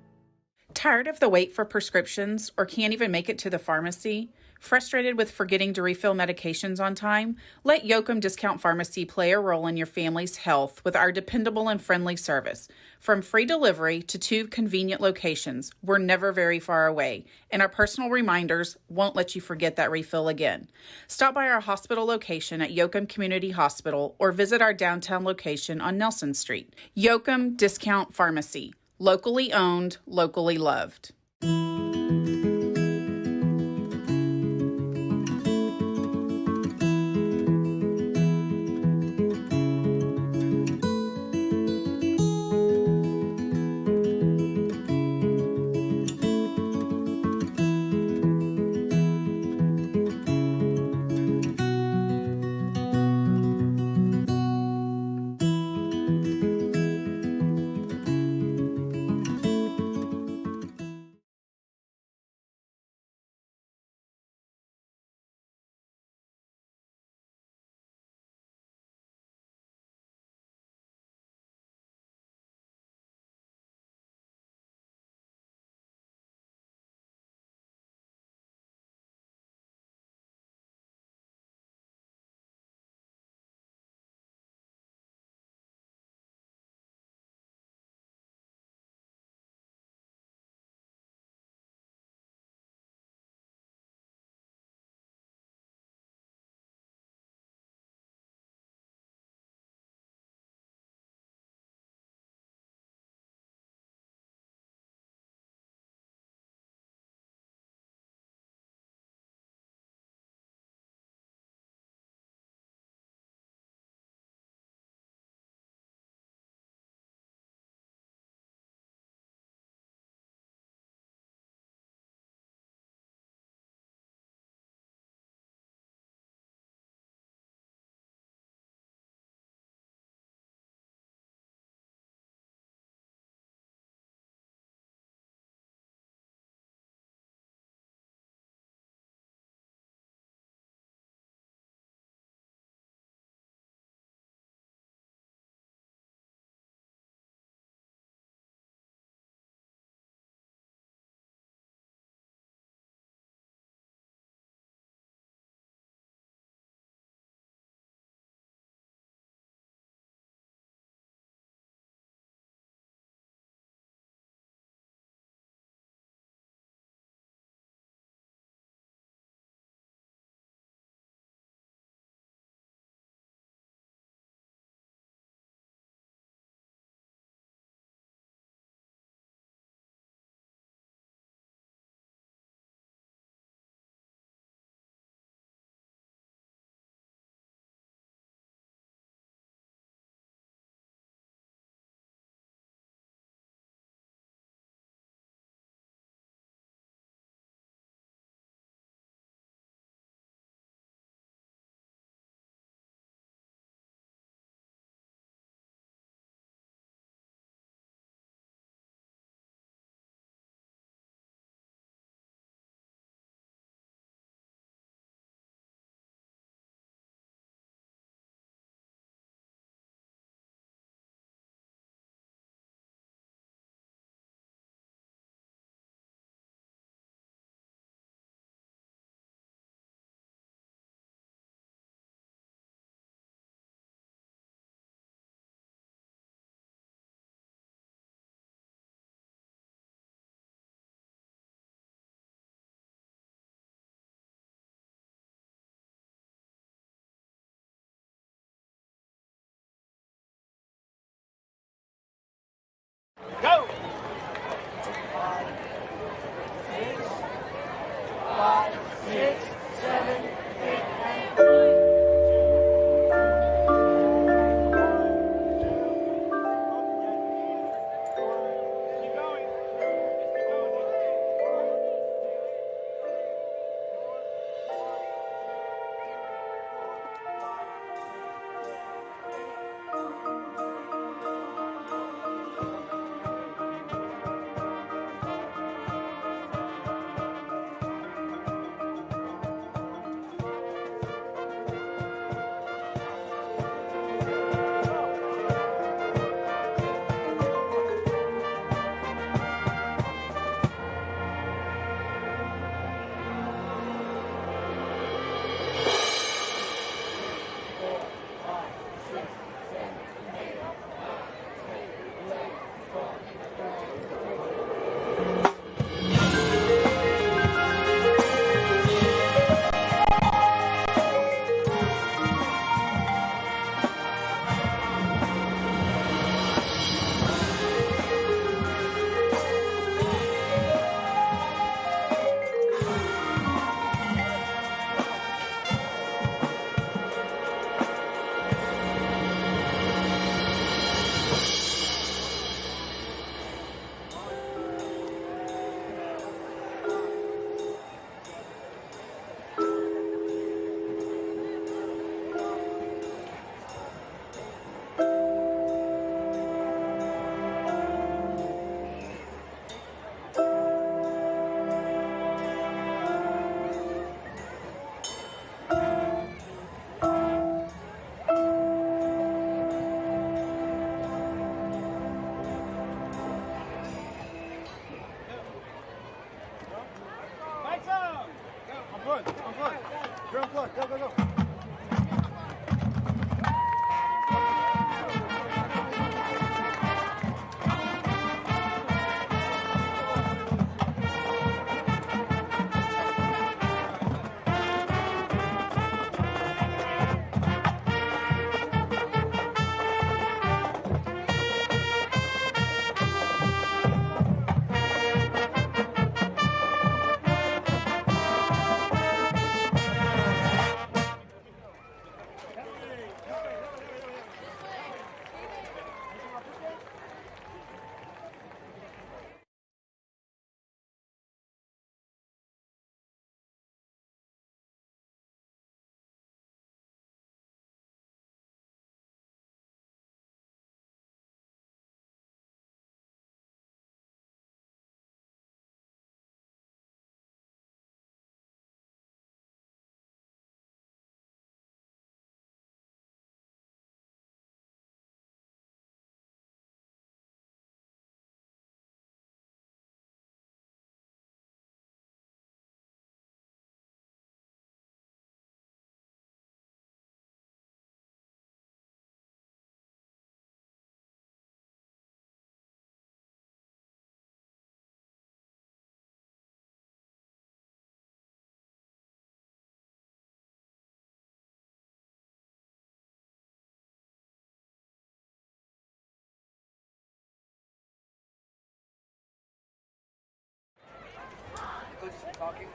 Tired of the wait for prescriptions or can't even make it to the pharmacy? Frustrated with forgetting to refill medications on time? Let Yoakum Discount Pharmacy play a role in your family's health with our dependable and friendly service. From free delivery to 2 convenient locations, we're never very far away, and our personal reminders won't let you forget that refill again. Stop by our hospital location at Yoakum Community Hospital or visit our downtown location on Nelson Street. Yoakum Discount Pharmacy. Locally owned, locally loved.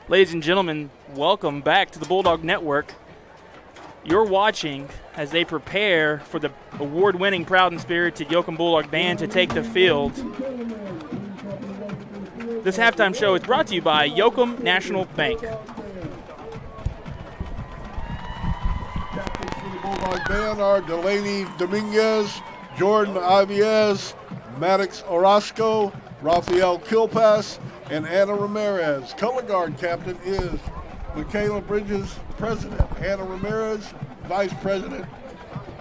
Ladies and gentlemen, welcome back to the Bulldog Network. You're watching as they prepare for the award-winning Proud and Spirited Yoakum Bulldog Band to take the field. This halftime show is brought to you by Yoakum National Bank. Captains for the Bulldog Band are Delaney Dominguez, Jordan Iviez, Maddox Orozco, Rafael Kilpass, and Anna Ramirez. Color guard captain is Michaela Bridges, president. Anna Ramirez, vice president.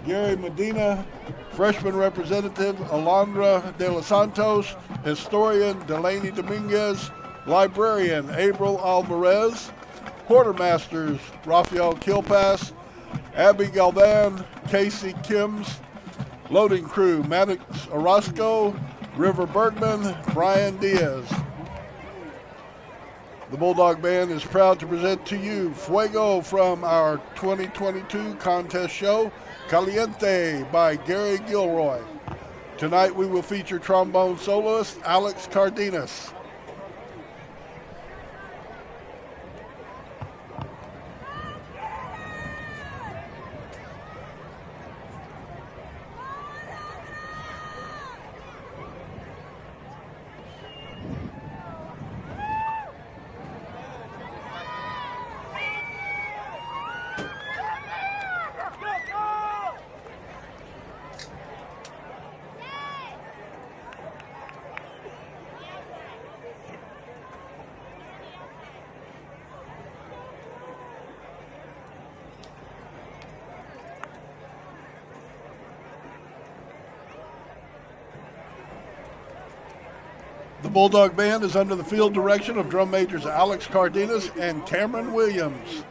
Gary Medina, freshman representative. Alondra De Los Santos, historian. Delaney Dominguez, librarian. April Alvarez, quartermasters. Rafael Kilpass, Abby Galvan, Casey Kims, loading crew. Maddox Orozco, River Bergman, Brian Diaz. The Bulldog Band is proud to present to you Fuego from our 2022 contest show, Caliente by Gary Gilroy. Tonight we will feature trombone soloist Alex Cardenas. The Bulldog Band is under the field direction of drum majors Alex Cardenas and Cameron Williams.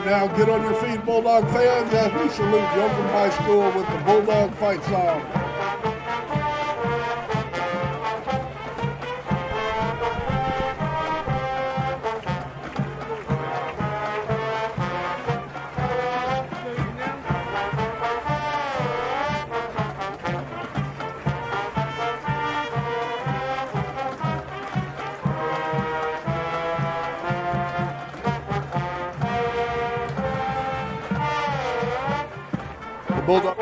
Now get on your feet, Bulldog fans, as we salute Yoakum High School with the Bulldog fight song. Bulldog.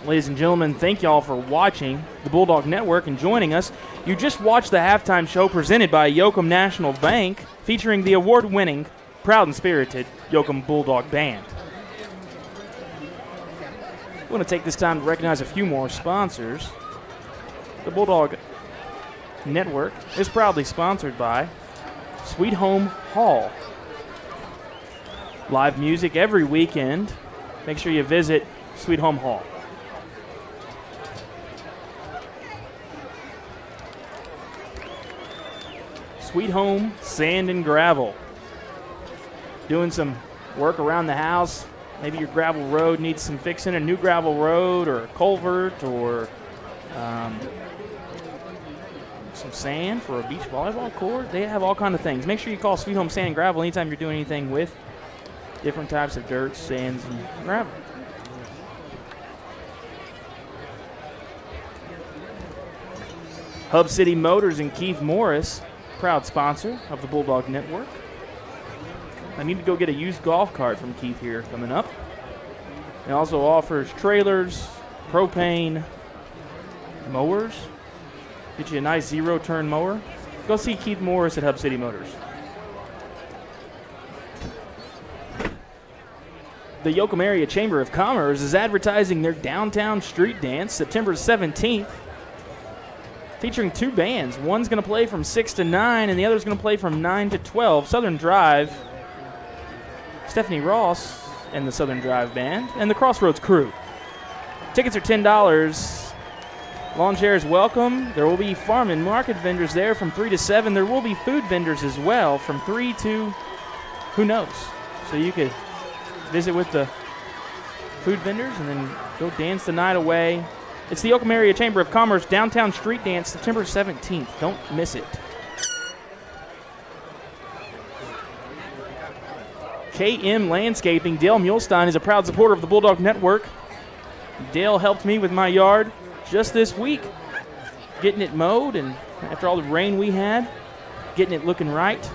Ladies and gentlemen, thank y'all for watching the Bulldog Network and joining us. You just watched the halftime show presented by Yoakum National Bank, featuring the award-winning, proud and spirited Yoakum Bulldog Band. We want to take this time to recognize a few more sponsors. The Bulldog Network is proudly sponsored by Sweet Home Hall. Live music every weekend. Make sure you visit Sweet Home Hall. Sweet Home Sand and Gravel. Doing some work around the house. Maybe your gravel road needs some fixing, a new gravel road or a culvert or some sand for a beach volleyball court. They have all kinds of things. Make sure you call Sweet Home Sand and Gravel anytime you're doing anything with different types of dirt, sands, and gravel. Hub City Motors and Keith Morris, proud sponsor of the Bulldog Network. I need to go get a used golf cart from Keith here coming up. It also offers trailers, propane, mowers. Get you a nice zero-turn mower. Go see Keith Morris at Hub City Motors. The Yoakum Area Chamber of Commerce is advertising their Downtown Street Dance September 17th. Featuring two bands. One's going to play from 6 to 9, and the other's going to play from 9 to 12. Southern Drive, Stephanie Ross and the Southern Drive Band, and the Crossroads Crew. Tickets are $10. Lawn chairs welcome. There will be farm and market vendors there from 3 to 7. There will be food vendors as well from 3 to who knows. So you could visit with the food vendors and then go dance the night away. It's the Yoakum Area Chamber of Commerce Downtown Street Dance, September 17th. Don't miss it. KM Landscaping, Dale Muhlstein is a proud supporter of the Bulldog Network. Dale helped me with my yard just this week, getting it mowed, and after all the rain we had, getting it looking right.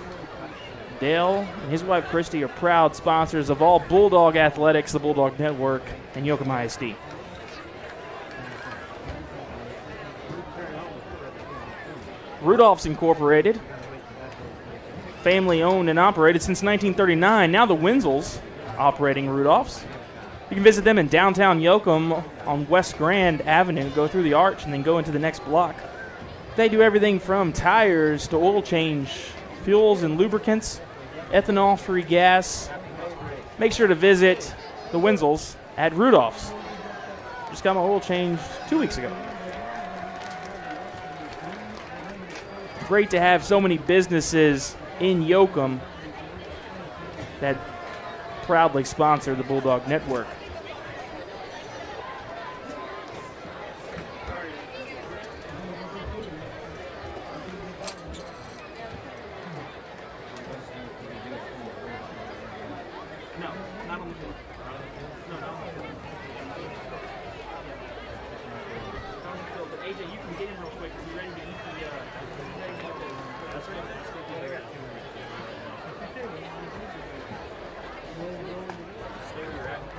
Dale and his wife Christy are proud sponsors of all Bulldog athletics, the Bulldog Network, and Yoakum ISD. Rudolph's Incorporated, family owned and operated since 1939. Now the Wenzels operating Rudolph's. You can visit them in downtown Yoakum on West Grand Avenue. Go through the arch and then go into the next block. They do everything from tires to oil change, fuels and lubricants, ethanol-free gas. Make sure to visit the Wenzels at Rudolph's. Just got my oil changed 2 weeks ago. Great to have so many businesses in Yoakum that proudly sponsor the Bulldog Network. No, not on the floor. No, not on the floor. But AJ, you can get in real quick. Are you ready to eat the... That's right. Stay where you're at.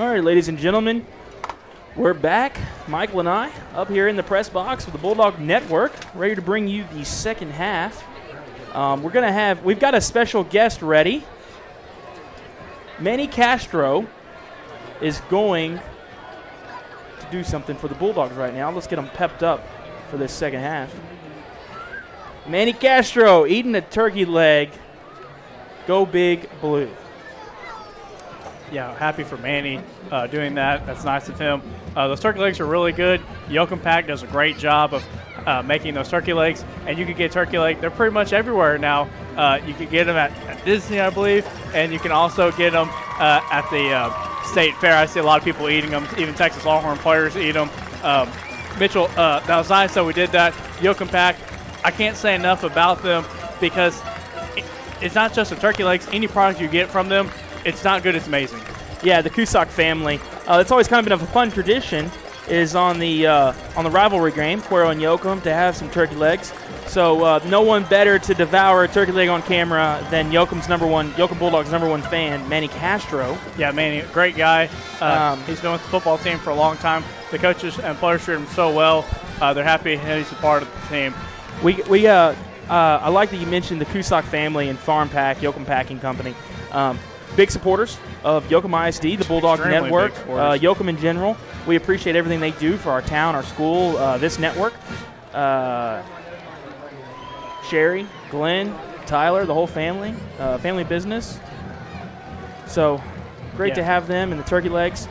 All right, ladies and gentlemen, we're back. Michael and I up here in the press box with the Bulldog Network, ready to bring you the second half. We've got a special guest ready. Manny Castro is going to do something for the Bulldogs right now. Let's get them pepped up for this second half. Manny Castro eating a turkey leg. Go Big Blue. Yeah, happy for Manny doing that. That's nice of him. Those turkey legs are really good. Yoakum Pack does a great job of making those turkey legs, and you can get turkey leg. They're pretty much everywhere now. You can get them at Disney, I believe, and you can also get them at the State Fair. I see a lot of people eating them. Even Texas Longhorn players eat them. Mitchell, that was nice that we did that. Yoakum Pack, I can't say enough about them because it's not just the turkey legs. Any product you get from them, it's not good, it's amazing. Yeah, the Cusack family. It's always kind of been a fun tradition is on the rivalry game, Cuero and Yoakum, to have some turkey legs. So no one better to devour a turkey leg on camera than Yoakum Bulldogs' #1 fan, Manny Castro. Yeah, Manny, great guy. He's been with the football team for a long time. The coaches and players treat him so well. They're happy he's a part of the team. I like that you mentioned the Cusack family and Farm Pack, Yoakum Packing Company. Big supporters of Yoakum ISD, the Bulldog Network, Yoakum in general. We appreciate everything they do for our town, our school, this network. Sherry, Glenn, Tyler, the whole family, family business. So great to have them and the turkey legs.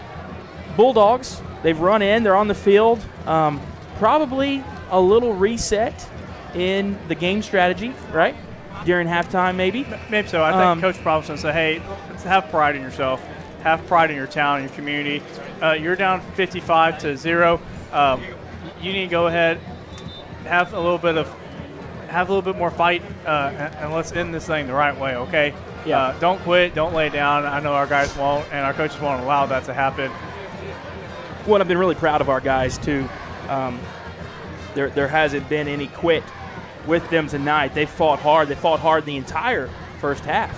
Bulldogs, they've run in, they're on the field. Probably a little reset in the game strategy, right? During halftime, maybe? Maybe so. I think Coach Robinson said, hey, let's have pride in yourself. Have pride in your town and your community. You're down 55-0. You need to go ahead, have a little bit more fight, and let's end this thing the right way, okay? Yeah. Don't quit. Don't lay down. I know our guys won't, and our coaches won't allow that to happen. Well, I've been really proud of our guys, too. There hasn't been any quit with them tonight. They fought hard. They fought hard the entire first half.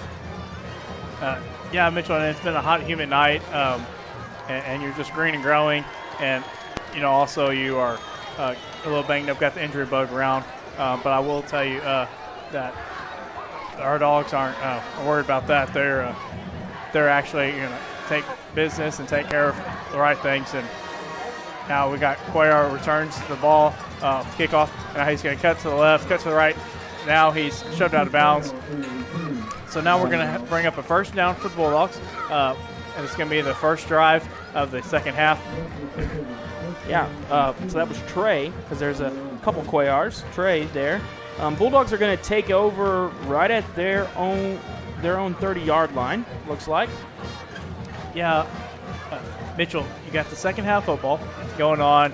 Yeah, Mitchell, and it's been a hot, humid night, and you're just green and growing. And, also you are a little banged up, got the injury bug around. But I will tell you that our dogs aren't worried about that. They're actually going to take business and take care of the right things. And now we got Cuero returns the ball, kickoff. Now he's going to cut to the left, cut to the right. Now he's shoved out of bounds. So now we're going to bring up a first down for the Bulldogs. And it's going to be the first drive of the second half. Yeah, so that was Trey, because there's a couple Cuelars. Trey there. Bulldogs are going to take over right at their own 30-yard line, looks like. Yeah, Mitchell, you got the second half football going on.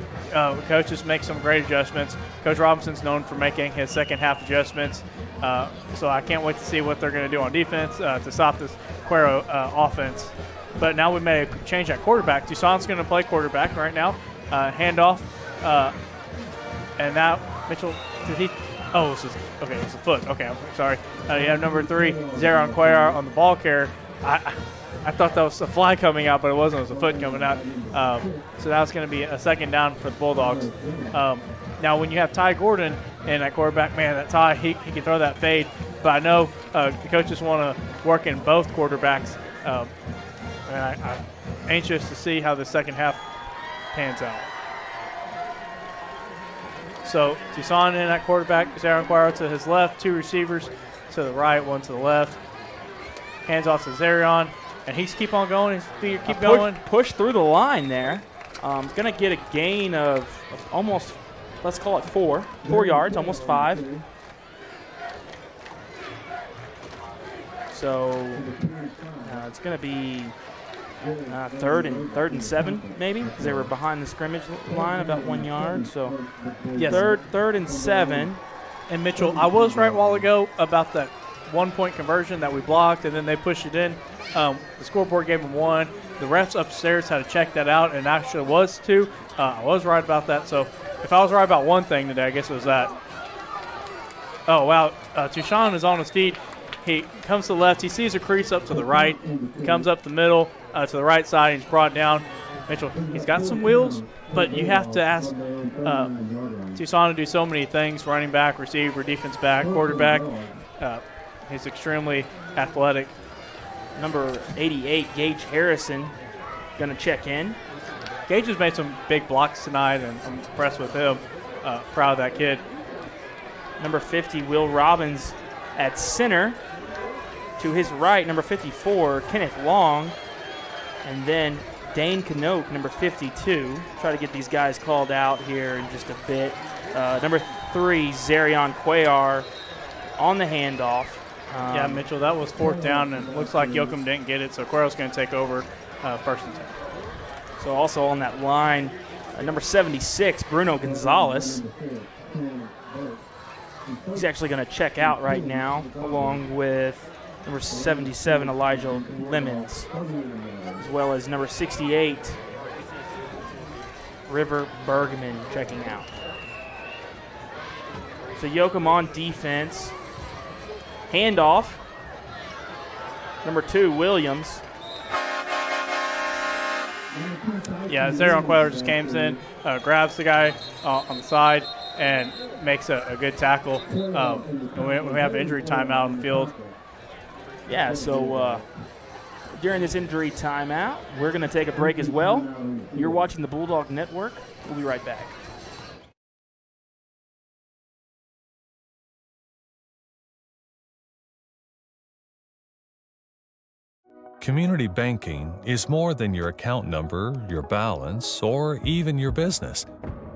Coaches make some great adjustments. Coach Robinson's known for making his second half adjustments. So I can't wait to see what they're going to do on defense to stop this Cuero offense. But now we made a change at quarterback. Toussaint's going to play quarterback right now. Handoff. And now, Mitchell, did he? Oh, it was a foot. Okay, I'm sorry. You have number 3, Zeron Cuellar on the ball carrier. I thought that was a fly coming out, but it wasn't. It was a foot coming out. So that was going to be a second down for the Bulldogs. Now, when you have Ty Gordon and that quarterback, man, that Ty, he can throw that fade. But I know the coaches want to work in both quarterbacks. And I'm anxious to see how the second half pans out. So Toussaint in that quarterback, Zeron Cuellar to his left, 2 receivers to the right, 1 to the left. Hands off to Zeron. And he's keep on going. His feet keep going. Push through the line there. Going to get a gain of almost, let's call it 4 yards, almost 5. So it's going to be third and 7 maybe, because they were behind the scrimmage line about 1 yard. So yes. third and 7. And Mitchell, I was right a while ago about that 1-point conversion that we blocked, and then they pushed it in. The scoreboard gave them 1. The refs upstairs had to check that out, and actually was 2. I was right about that. So if I was right about one thing today, I guess it was that. Oh, wow. Toussaint is on his feet. He comes to the left. He sees a crease up to the right. Comes up the middle. to the right side. He's brought down. Mitchell, he's got some wheels, but you have to ask Tucson to do so many things: running back, receiver, defense back, quarterback. He's extremely athletic. Number 88, Gage Harrison, going to check in. Gage has made some big blocks tonight, and I'm impressed with him. Proud of that kid. Number 50, Will Robbins at center. To his right, number 54, Kenneth Long. And then Dane Canoke, number 52. Try to get these guys called out here in just a bit. Number 3, Zarion Cuellar on the handoff. Yeah, Mitchell, that was 4th down, and it looks like Yoakum didn't get it, so Cuero's going to take over 1st and 10. So also on that line, number 76, Bruno Gonzalez. He's actually going to check out right now, along with number 77, Elijah Lemons, as well as number 68, River Bergman, checking out. So Yoakum on defense. Handoff. Number 2, Williams. Yeah, Zarion Cuellar just comes in, grabs the guy on the side, and makes a good tackle. We have an injury timeout on the field. Yeah, so during this injury timeout, we're going to take a break as well. You're watching the Bulldog Network. We'll be right back. Community banking is more than your account number, your balance, or even your business.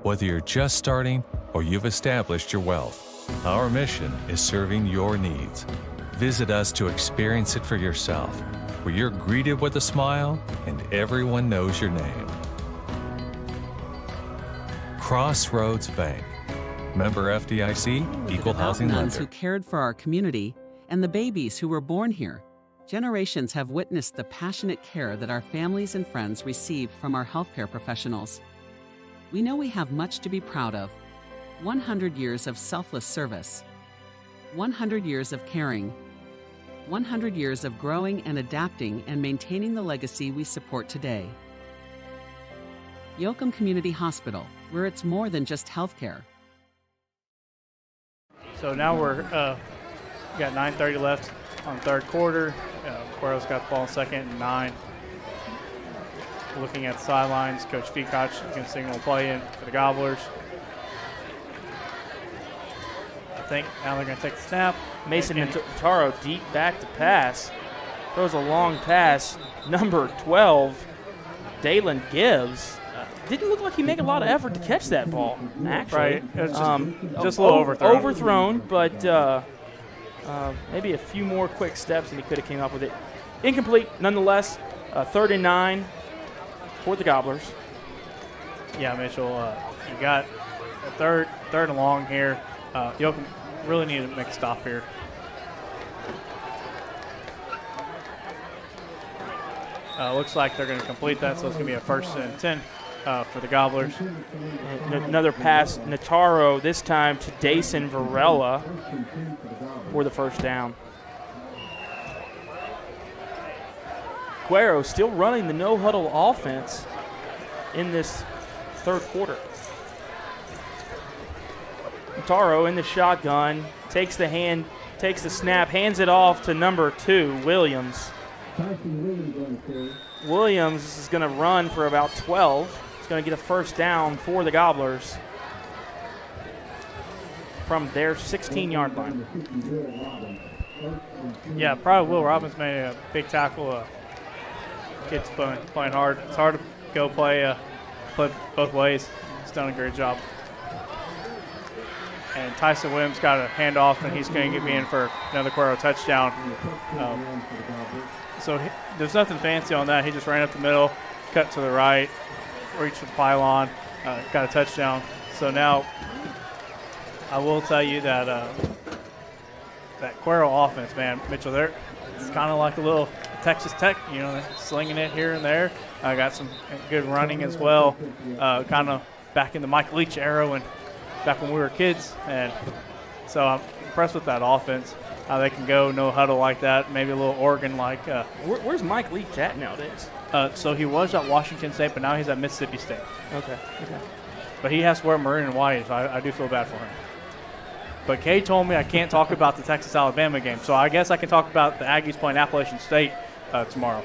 Whether you're just starting or you've established your wealth, our mission is serving your needs. Visit us to experience it for yourself, where you're greeted with a smile and everyone knows your name. Crossroads Bank. Member FDIC, Equal Housing nuns Lender. Who cared for our community and the babies who were born here. Generations have witnessed the passionate care that our families and friends receive from our healthcare professionals. We know we have much to be proud of. 100 years of selfless service. 100 years of caring. 100 years of growing and adapting and maintaining the legacy we support today. Yoakum Community Hospital, where it's more than just healthcare. So now we're got 9:30 left on third quarter. Cuero's got the ball in 2nd and 9. Looking at the sidelines, Coach Feacock can signal play in for the Gobblers. I think now they're going to take the snap. Mason Nataro deep back to pass. Throws a long pass. Number 12, Dalen Gibbs. Didn't look like he made a lot of effort to catch that ball, actually. Right. It was just a little overthrown. Overthrown, but maybe a few more quick steps and he could have came up with it. Incomplete, nonetheless. 3rd and 9 for the Gobblers. Yeah, Mitchell, you got a third and long here. Yoakum really need to make a stop here. Looks like they're going to complete that, so it's going to be a 1st and 10 for the Gobblers. And another pass, Nataro, this time to Dason Varela for the 1st down. Cuero still running the no-huddle offense in this 3rd quarter. Nataro in the shotgun, takes the snap, hands it off to number 2, Williams. Williams is going to run for about 12. He's going to get a 1st down for the Gobblers from their 16-yard line. Yeah, probably Will Robbins made a big tackle. Kid's playing hard. It's hard to go play both ways. He's done a great job. And Tyson Williams got a handoff, and he's going to get me in for another Cuero touchdown. So there's nothing fancy on that. He just ran up the middle, cut to the right, reached for the pylon, got a touchdown. So now I will tell you that that Cuero offense, man, Mitchell, it's kind of like a little Texas Tech, slinging it here and there. Got some good running as well, kind of back in the Mike Leach era back when we were kids. And so I'm impressed with that offense, how they can go no huddle like that, maybe a little Oregon like. Where's Mike Leach at nowadays? So he was at Washington State, but now he's at Mississippi State. Okay. But he has to wear maroon and white, so I do feel bad for him. But Kay told me I can't talk about the Texas-Alabama game, so I guess I can talk about the Aggies playing Appalachian State tomorrow.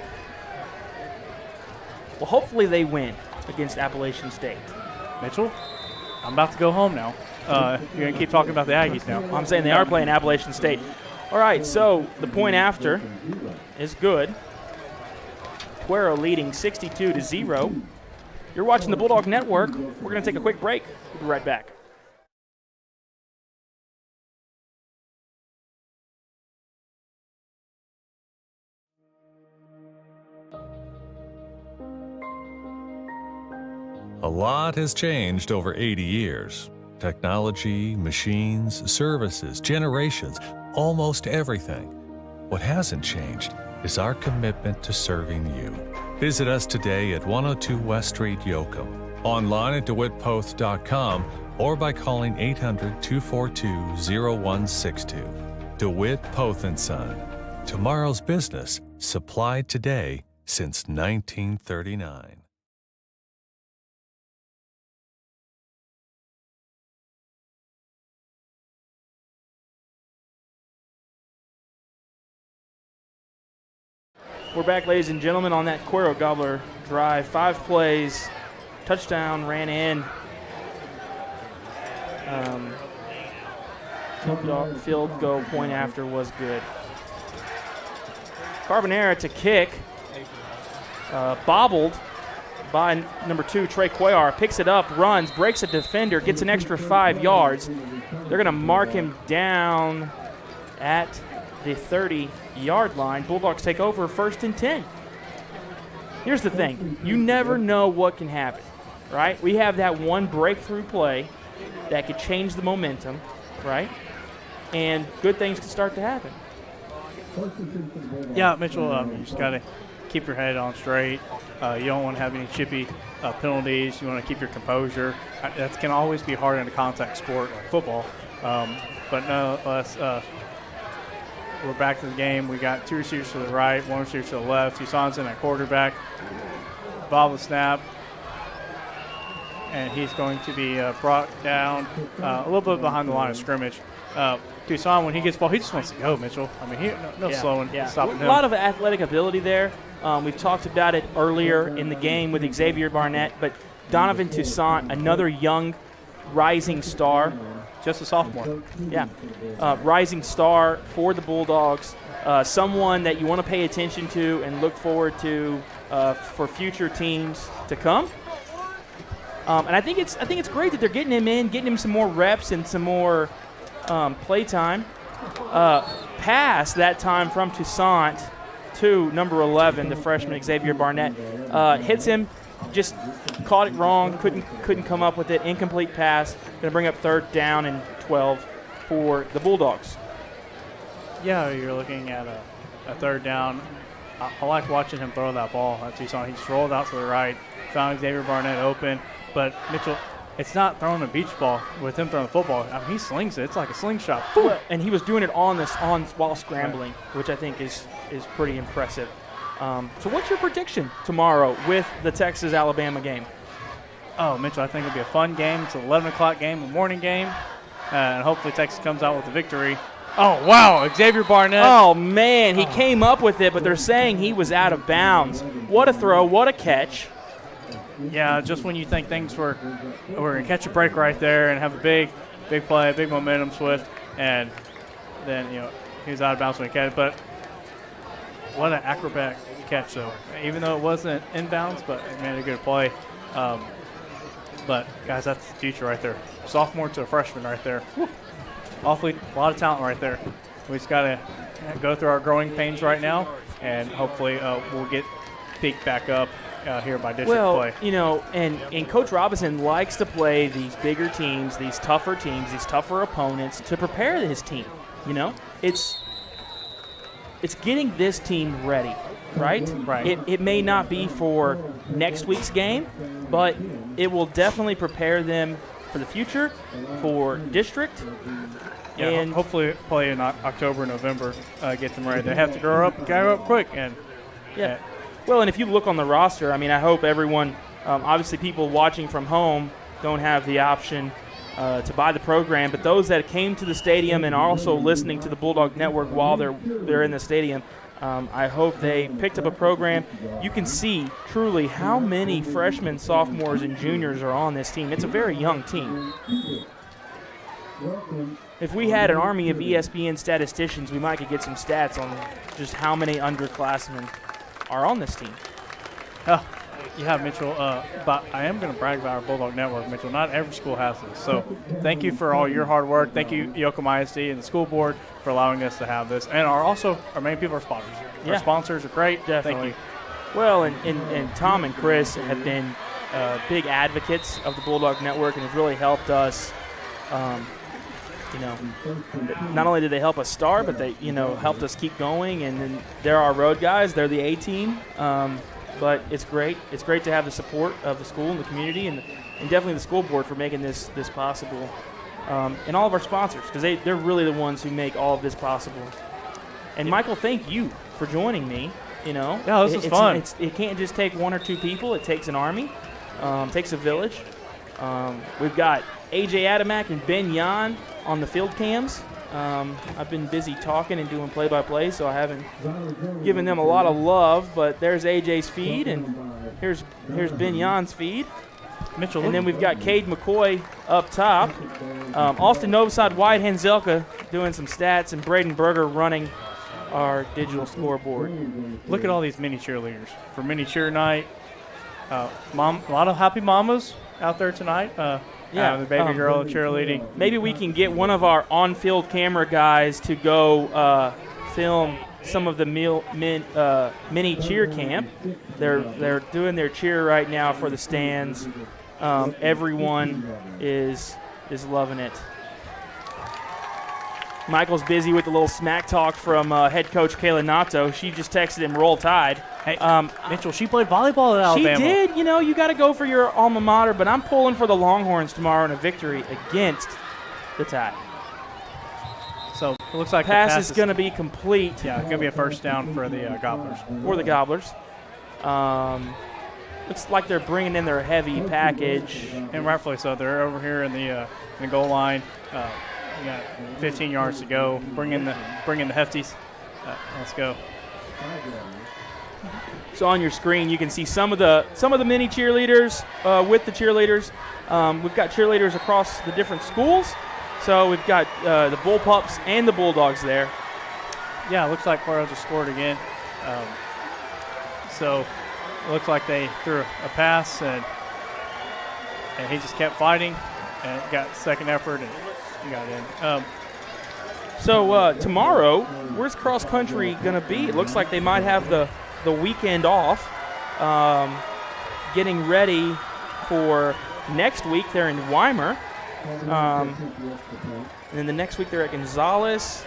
Well, hopefully they win against Appalachian State. Mitchell, I'm about to go home now. You're going to keep talking about the Aggies now. I'm saying they are playing Appalachian State. All right, so the point after is good. Cuero leading 62-0. You're watching the Bulldog Network. We're going to take a quick break. We'll be right back. A lot has changed over 80 years. Technology, machines, services, generations, almost everything. What hasn't changed is our commitment to serving you. Visit us today at 102 West Street, Yoakum, online at DeWittPoth.com, or by calling 800-242-0162. DeWitt Poth & Son. Tomorrow's business, supplied today since 1939. We're back, ladies and gentlemen, on that Cuero Gobbler drive. 5 plays, touchdown, ran in. Field goal point after was good. Carbonera to kick. Bobbled by number 2, Trey Cuellar. Picks it up, runs, breaks a defender, gets an extra 5 yards. They're going to mark him down at the 30-yard line. Bulldogs take over 1st and 10. Here's the thing. You never know what can happen, right? We have that one breakthrough play that could change the momentum, right? And good things can start to happen. Yeah, Mitchell, you just got to keep your head on straight. You don't want to have any chippy penalties. You want to keep your composure. That can always be hard in a contact sport like football. But nonetheless, we're back to the game. We got 2 receivers to the right, 1 receiver to the left. Toussaint's in at quarterback. Bobble snap. And he's going to be brought down a little bit behind the line of scrimmage. Toussaint, when he gets the ball, he just wants to go, Mitchell. I mean, no slowing, stopping him. A lot of athletic ability there. We've talked about it earlier in the game with Xavier Barnett, but Donovan Toussaint, another young rising star. Just a sophomore. Yeah. Rising star for the Bulldogs. Someone that you want to pay attention to and look forward to for future teams to come. And I think it's great that they're getting him in, getting him some more reps and some more play time. Pass that time from Toussaint to number 11, the freshman Xavier Barnett. Hits him, just caught it wrong, couldn't come up with it. Incomplete pass. Going to bring up 3rd down and 12 for the Bulldogs. Yeah, you're looking at a 3rd down. I like watching him throw that ball at Toussaint. He just rolled out to the right, found Xavier Barnett open. But, Mitchell, it's not throwing a beach ball with him throwing the football. I mean, he slings it. It's like a slingshot. Well, and he was doing it while scrambling, which I think is pretty impressive. So what's your prediction tomorrow with the Texas-Alabama game? Oh, Mitchell, I think it'll be a fun game. It's an 11 o'clock game, a morning game, and hopefully Texas comes out with a victory. Oh, wow, Xavier Barnett. Oh, man, he came up with it, but they're saying he was out of bounds. What a throw, what a catch. Yeah, just when you think things we're going to catch a break right there and have a big play, big momentum, Swift, and then, he was out of bounds when he catch it. But what an acrobatic catch, though. Even though it wasn't inbounds, but it made a good play. But, guys, that's the future right there. Sophomore to a freshman right there. Woo. Awfully, a lot of talent right there. We just got to go through our growing pains right now, and hopefully we'll get peaked back up here by district play. And Coach Robinson likes to play these bigger teams, these tougher opponents to prepare his team. It's getting this team ready, right? Right. It may not be for next week's game, but it will definitely prepare them for the future, for district. Yeah, and hopefully play in October, November, get them ready. They have to grow up quick, and Well, and if you look on the roster, I mean, I hope everyone, obviously people watching from home don't have the option to buy the program, but those that came to the stadium and are also listening to the Bulldog Network while they're in the stadium, I hope they picked up a program. You can see truly how many freshmen, sophomores, and juniors are on this team. It's a very young team. If we had an army of ESPN statisticians, we might could get some stats on just how many underclassmen are on this team. Yeah, Mitchell, but I am going to brag about our Bulldog Network, Mitchell. Not every school has this. So thank you for all your hard work. Thank you, Yoakum ISD and the school board, for allowing us to have this. And our main people are sponsors. Yeah. Our sponsors are great. Definitely. Thank you. Well, and Tom and Chris have been big advocates of the Bulldog Network and have really helped us. Not only did they help us start, but they, helped us keep going. And then they're our road guys. They're the A team. But it's great. It's great to have the support of the school and the community and definitely the school board for making this possible. And all of our sponsors, because they're really the ones who make all of this possible. And Michael, thank you for joining me. Yeah, this is fun. It can't just take one or two people. It takes an army. It takes a village. We've got AJ Adamak and Ben Yan on the field cams. I've been busy talking and doing play-by-play, so I haven't given them a lot of love. But there's AJ's feed, and here's Ben Yan's feed. Mitchell, and then we've got Cade McCoy up top. Austin Novosad, Wyatt Hanzelka doing some stats, and Braden Berger running our digital scoreboard. Look at all these mini cheerleaders for mini cheer night. A lot of happy mamas out there tonight. The baby girl cheerleading. Maybe we can get one of our on-field camera guys to go film some of the mini cheer camp. They're doing their cheer right now for the stands. Everyone is loving it. Michael's busy with a little smack talk from head coach Kayla Nato. She just texted him, "Roll Tide." Hey, Mitchell, she played volleyball at Alabama. She did. You got to go for your alma mater, but I'm pulling for the Longhorns tomorrow in a victory against the Tide. So it looks like pass is going to be complete. Yeah, it's going to be a first down for the Gobblers. For the Gobblers. Looks like they're bringing in their heavy package. And rightfully so. They're over here in the goal line. We got 15 yards to go. Bring in the hefties. Let's go. So on your screen, you can see some of the mini cheerleaders with the cheerleaders. We've got cheerleaders across the different schools. So we've got the Bullpups and the Bulldogs there. Yeah, it looks like Cuero just scored again. So it looks like they threw a pass, and he just kept fighting and got second effort and got in. So tomorrow, where's cross country going to be? It looks like they might have the weekend off, getting ready for next week. They're in Weimar. And then the next week they're at Gonzales.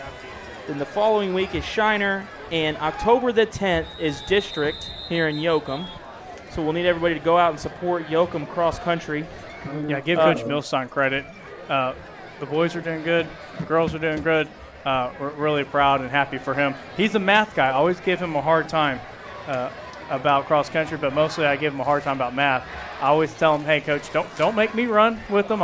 Then the following week is Shiner. And October the 10th is District here in Yoakum. So we'll need everybody to go out and support Yoakum cross country. Yeah, give Coach Milstein credit. The boys are doing good. The girls are doing good. We're really proud and happy for him. He's a math guy. I always give him a hard time about cross country, but mostly I give him a hard time about math. I always tell him, "Hey, Coach, don't make me run with them.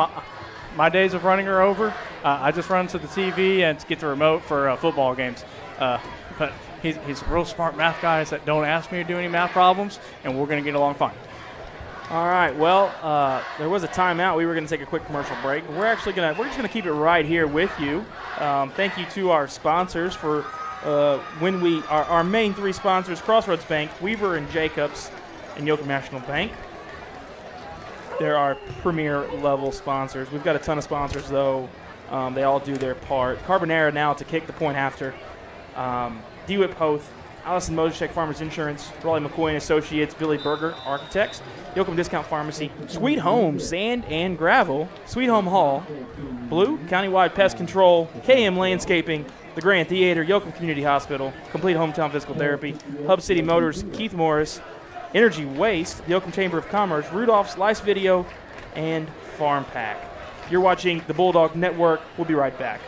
My days of running are over. I just run to the TV and get the remote for football games." But he's a real smart math guy that don't ask me to do any math problems, and we're going to get along fine. All right. Well, there was a timeout. We were going to take a quick commercial break. We're just going to keep it right here with you. Thank you to our sponsors for our main three sponsors: Crossroads Bank, Weaver and Jacobs, and Yoakum National Bank. They're our premier level sponsors. We've got a ton of sponsors though. They all do their part. Carbonara now to kick the point after. DeWitt Hoth, Allison Mosechek Farmers Insurance, Raleigh McCoy and Associates, Billy Berger Architects, Yoakum Discount Pharmacy, Sweet Home Sand and Gravel, Sweet Home Hall, Blue Countywide Pest Control, KM Landscaping, the Grand Theater, Yoakum Community Hospital, Complete Hometown Physical Therapy, Hub City Motors, Keith Morris, Energy Waste, the Yoakum Chamber of Commerce, Rudolph's Lice Video, and Farm Pack. You're watching the Bulldog Network. We'll be right back.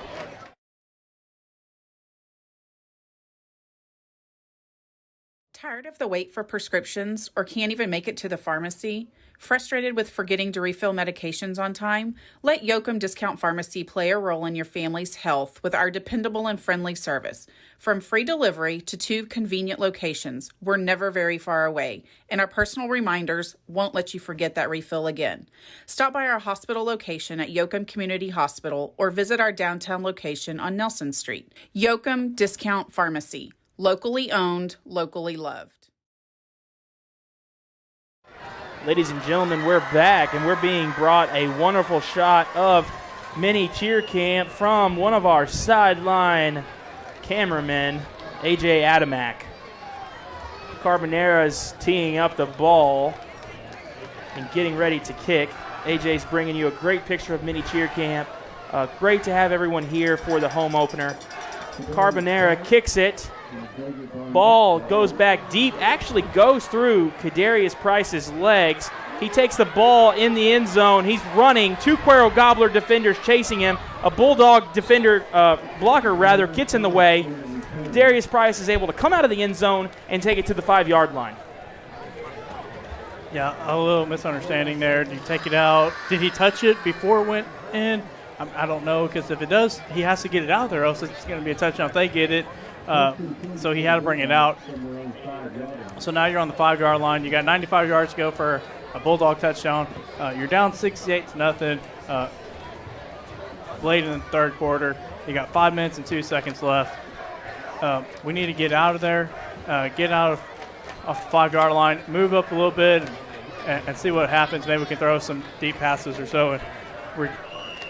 Tired of the wait for prescriptions or can't even make it to the pharmacy? Frustrated with forgetting to refill medications on time? Let Yoakum Discount Pharmacy play a role in your family's health with our dependable and friendly service. From free delivery to 2 convenient locations, we're never very far away, and our personal reminders won't let you forget that refill again. Stop by our hospital location at Yoakum Community Hospital or visit our downtown location on Nelson Street. Yoakum Discount Pharmacy. Locally owned, locally loved. Ladies and gentlemen, we're back, and we're being brought a wonderful shot of mini cheer camp from one of our sideline cameramen, AJ Adamak. Carbonera's teeing up the ball and getting ready to kick. AJ's bringing you a great picture of mini cheer camp. Great to have everyone here for the home opener. Carbonera kicks it. Ball goes back deep, actually goes through Kadarius Price's legs. He takes the ball in the end zone. He's running. 2 Cuero Gobbler defenders chasing him. A Bulldog defender, blocker rather, gets in the way. Kadarius Price is able to come out of the end zone and take it to the 5-yard line. Yeah, a little misunderstanding there. Did he take it out? Did he touch it before it went in? I don't know, because if it does, he has to get it out there, else it's going to be a touchdown if they get it. So he had to bring it out. So now you're on the 5-yard line. You got 95 yards to go for a Bulldog touchdown. You're down 68-0 late in the third quarter. You got 5 minutes and 2 seconds left. We need to get out of there, get out off the 5-yard line, move up a little bit, and see what happens. Maybe we can throw some deep passes or so and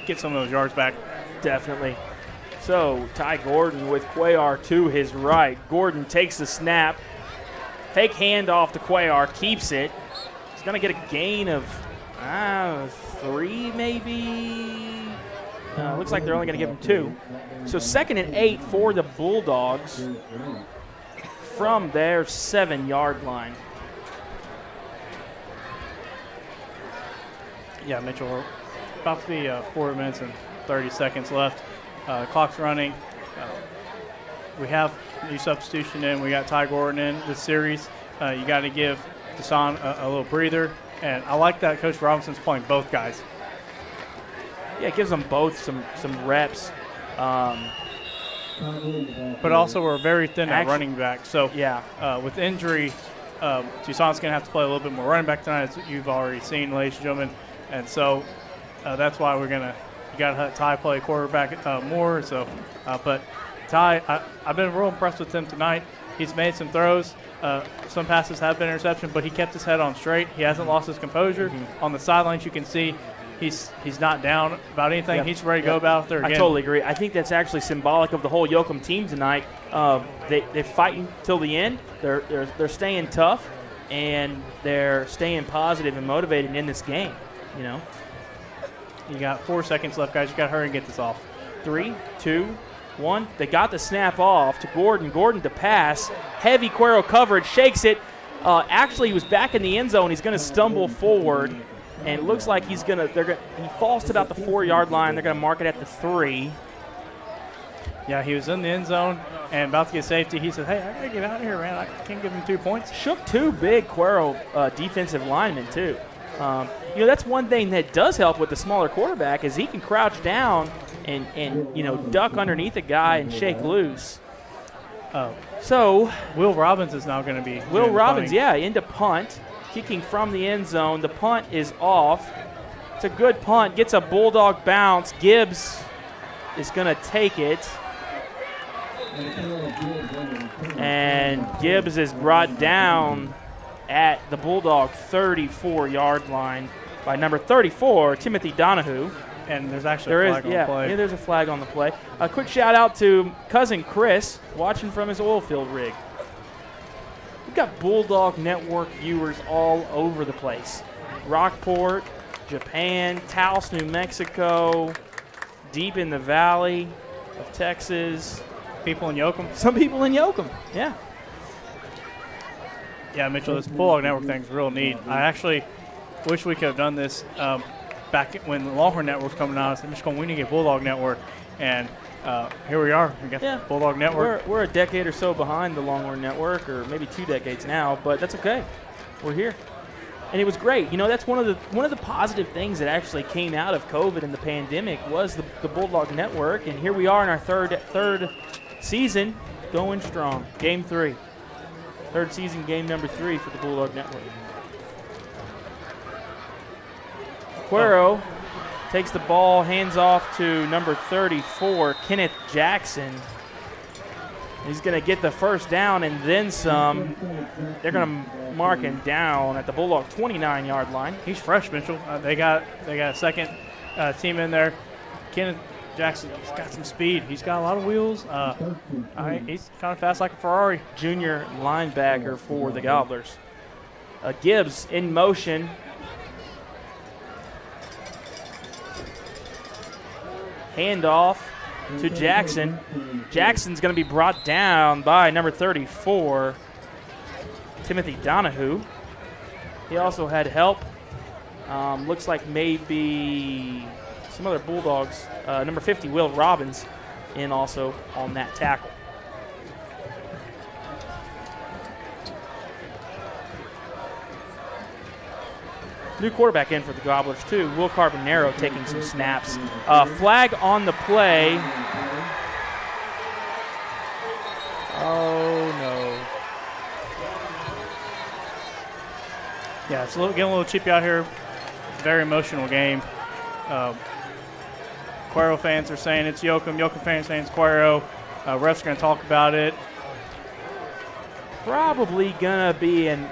get some of those yards back. Definitely. So Ty Gordon with Cuellar to his right. Gordon takes the snap. Fake handoff to Cuellar, keeps it. He's going to get a gain of 3 maybe. Looks like they're only going to give him 2. So 2nd and 8 for the Bulldogs from their 7-yard line. Yeah, Mitchell, we're about to be 4 minutes and 30 seconds left. Clock's running. We have new substitution in. We got Ty Gordon in this series. You got to give Deshaun a little breather. And I like that Coach Robinson's playing both guys. Yeah, it gives them both some reps. But also we're very thin at running back. So yeah, with injury, Tucson's going to have to play a little bit more running back tonight, as you've already seen, ladies and gentlemen. And so that's why we're going to – you got to have Ty play quarterback more. So, but Ty, I've been real impressed with him tonight. He's made some throws. Some passes have been interception, but he kept his head on straight. He hasn't lost his composure. Mm-hmm. On the sidelines, you can see he's not down about anything. Yeah. He's ready to go about there again. I totally agree. I think that's actually symbolic of the whole Yoakum team tonight. They're fighting till the end. They're staying tough, and they're staying positive and motivated in this game. You know. You got 4 seconds left, guys. You got to hurry and get this off. 3, 2, 1. They got the snap off to Gordon. Gordon to pass. Heavy Cuero coverage. Shakes it. Actually, he was back in the end zone. He's going to stumble forward, and it looks like he falls to about the 4-yard line. They're going to mark it at the 3. Yeah, he was in the end zone and about to get safety. He said, hey, I got to get out of here, man. I can't give him 2 points. Shook 2 big Cuero defensive linemen, too. That's one thing that does help with the smaller quarterback is he can crouch down and duck underneath a guy and shake loose. So Will Robbins is now going to be into punt, kicking from the end zone. The punt is off. It's a good punt. Gets a Bulldog bounce. Gibbs is going to take it. And Gibbs is brought down at the Bulldog 34-yard line by number 34, Timothy Donahue. And there's actually a flag on the play. Yeah, there's a flag on the play. A quick shout-out to cousin Chris watching from his oil field rig. We've got Bulldog Network viewers all over the place. Rockport, Japan, Taos, New Mexico, deep in the valley of Texas. People in Yoakum? Some people in Yoakum, yeah. Yeah, Mitchell, this Bulldog Network thing is real neat. I actually wish we could have done this back when the Longhorn Network was coming out. I said, Michigan, we need to get Bulldog Network. And here we are. We got Bulldog Network. We're a decade or so behind the Longhorn Network, or maybe 2 decades now, but that's okay. We're here. And it was great. You know, that's one of the positive things that actually came out of COVID and the pandemic was the Bulldog Network. And here we are in our third season, going strong. Game 3. Third season, game number 3 for the Bulldog Network. Cuero takes the ball, hands off to number 34, Kenneth Jackson. He's going to get the first down and then some. They're going to mark him down at the Bulldog 29-yard line. He's fresh, Mitchell. They got a second team in there. Kenneth Jackson, he's got some speed. He's got a lot of wheels. He's kind of fast like a Ferrari. Junior linebacker for the Gobblers. Gibbs in motion. Handoff to Jackson. Jackson's going to be brought down by number 34, Timothy Donahue. He also had help. Looks like maybe some other Bulldogs. Number 50, Will Robbins, in also on that tackle. New quarterback in for the Gobblers, too. Will Carbonaro taking some snaps. Flag on the play. Oh, no. Yeah, it's getting a little chippy out here. Very emotional game. Cuero fans are saying it's Yoakum. Yoakum fans saying it's Cuero. Refs are going to talk about it. Probably going to be an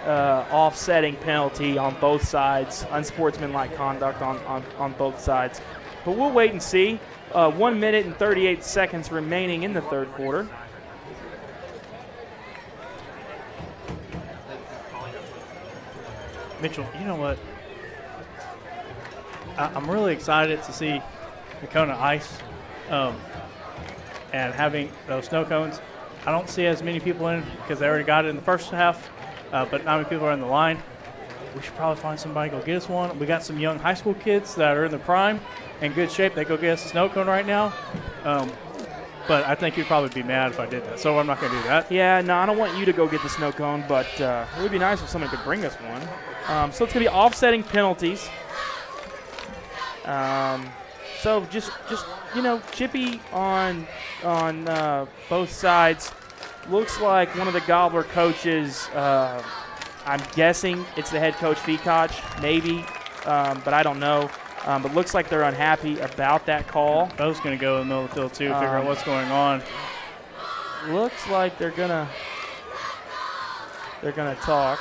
offsetting penalty on both sides, unsportsmanlike conduct on both sides. But we'll wait and see. 1 minute and 38 seconds remaining in the third quarter. Mitchell, you know what? I'm really excited to see the Kona ice and having those snow cones. I don't see as many people in because they already got it in the first half, but not many people are in the line. We should probably find somebody to go get us one. We got some young high school kids that are in their prime and good shape. They go get us a snow cone right now. But I think you'd probably be mad if I did that, so I'm not going to do that. Yeah, no, I don't want you to go get the snow cone, but it would be nice if someone could bring us one. So it's going to be offsetting penalties. So just chippy on both sides. Looks like one of the Gobbler coaches, I'm guessing it's the head coach Fekoch, maybe, but I don't know. But looks like they're unhappy about that call. Bo's going to go in the middle of the field, too, figure out what's going on. Looks like they're gonna talk.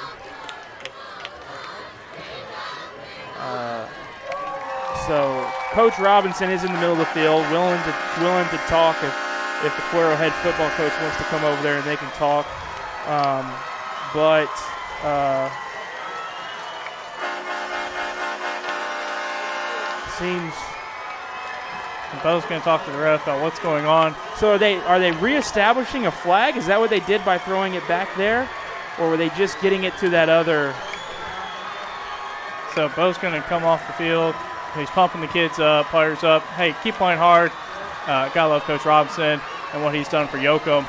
So Coach Robinson is in the middle of the field, willing to talk if the Cuero head football coach wants to come over there and they can talk. Seems Bo's going to talk to the ref about what's going on. So are they reestablishing a flag? Is that what they did by throwing it back there? Or were they just getting it to that other? So Bo's going to come off the field. He's pumping the kids up, players up. Hey, keep playing hard. Gotta love Coach Robinson and what he's done for Yoakum.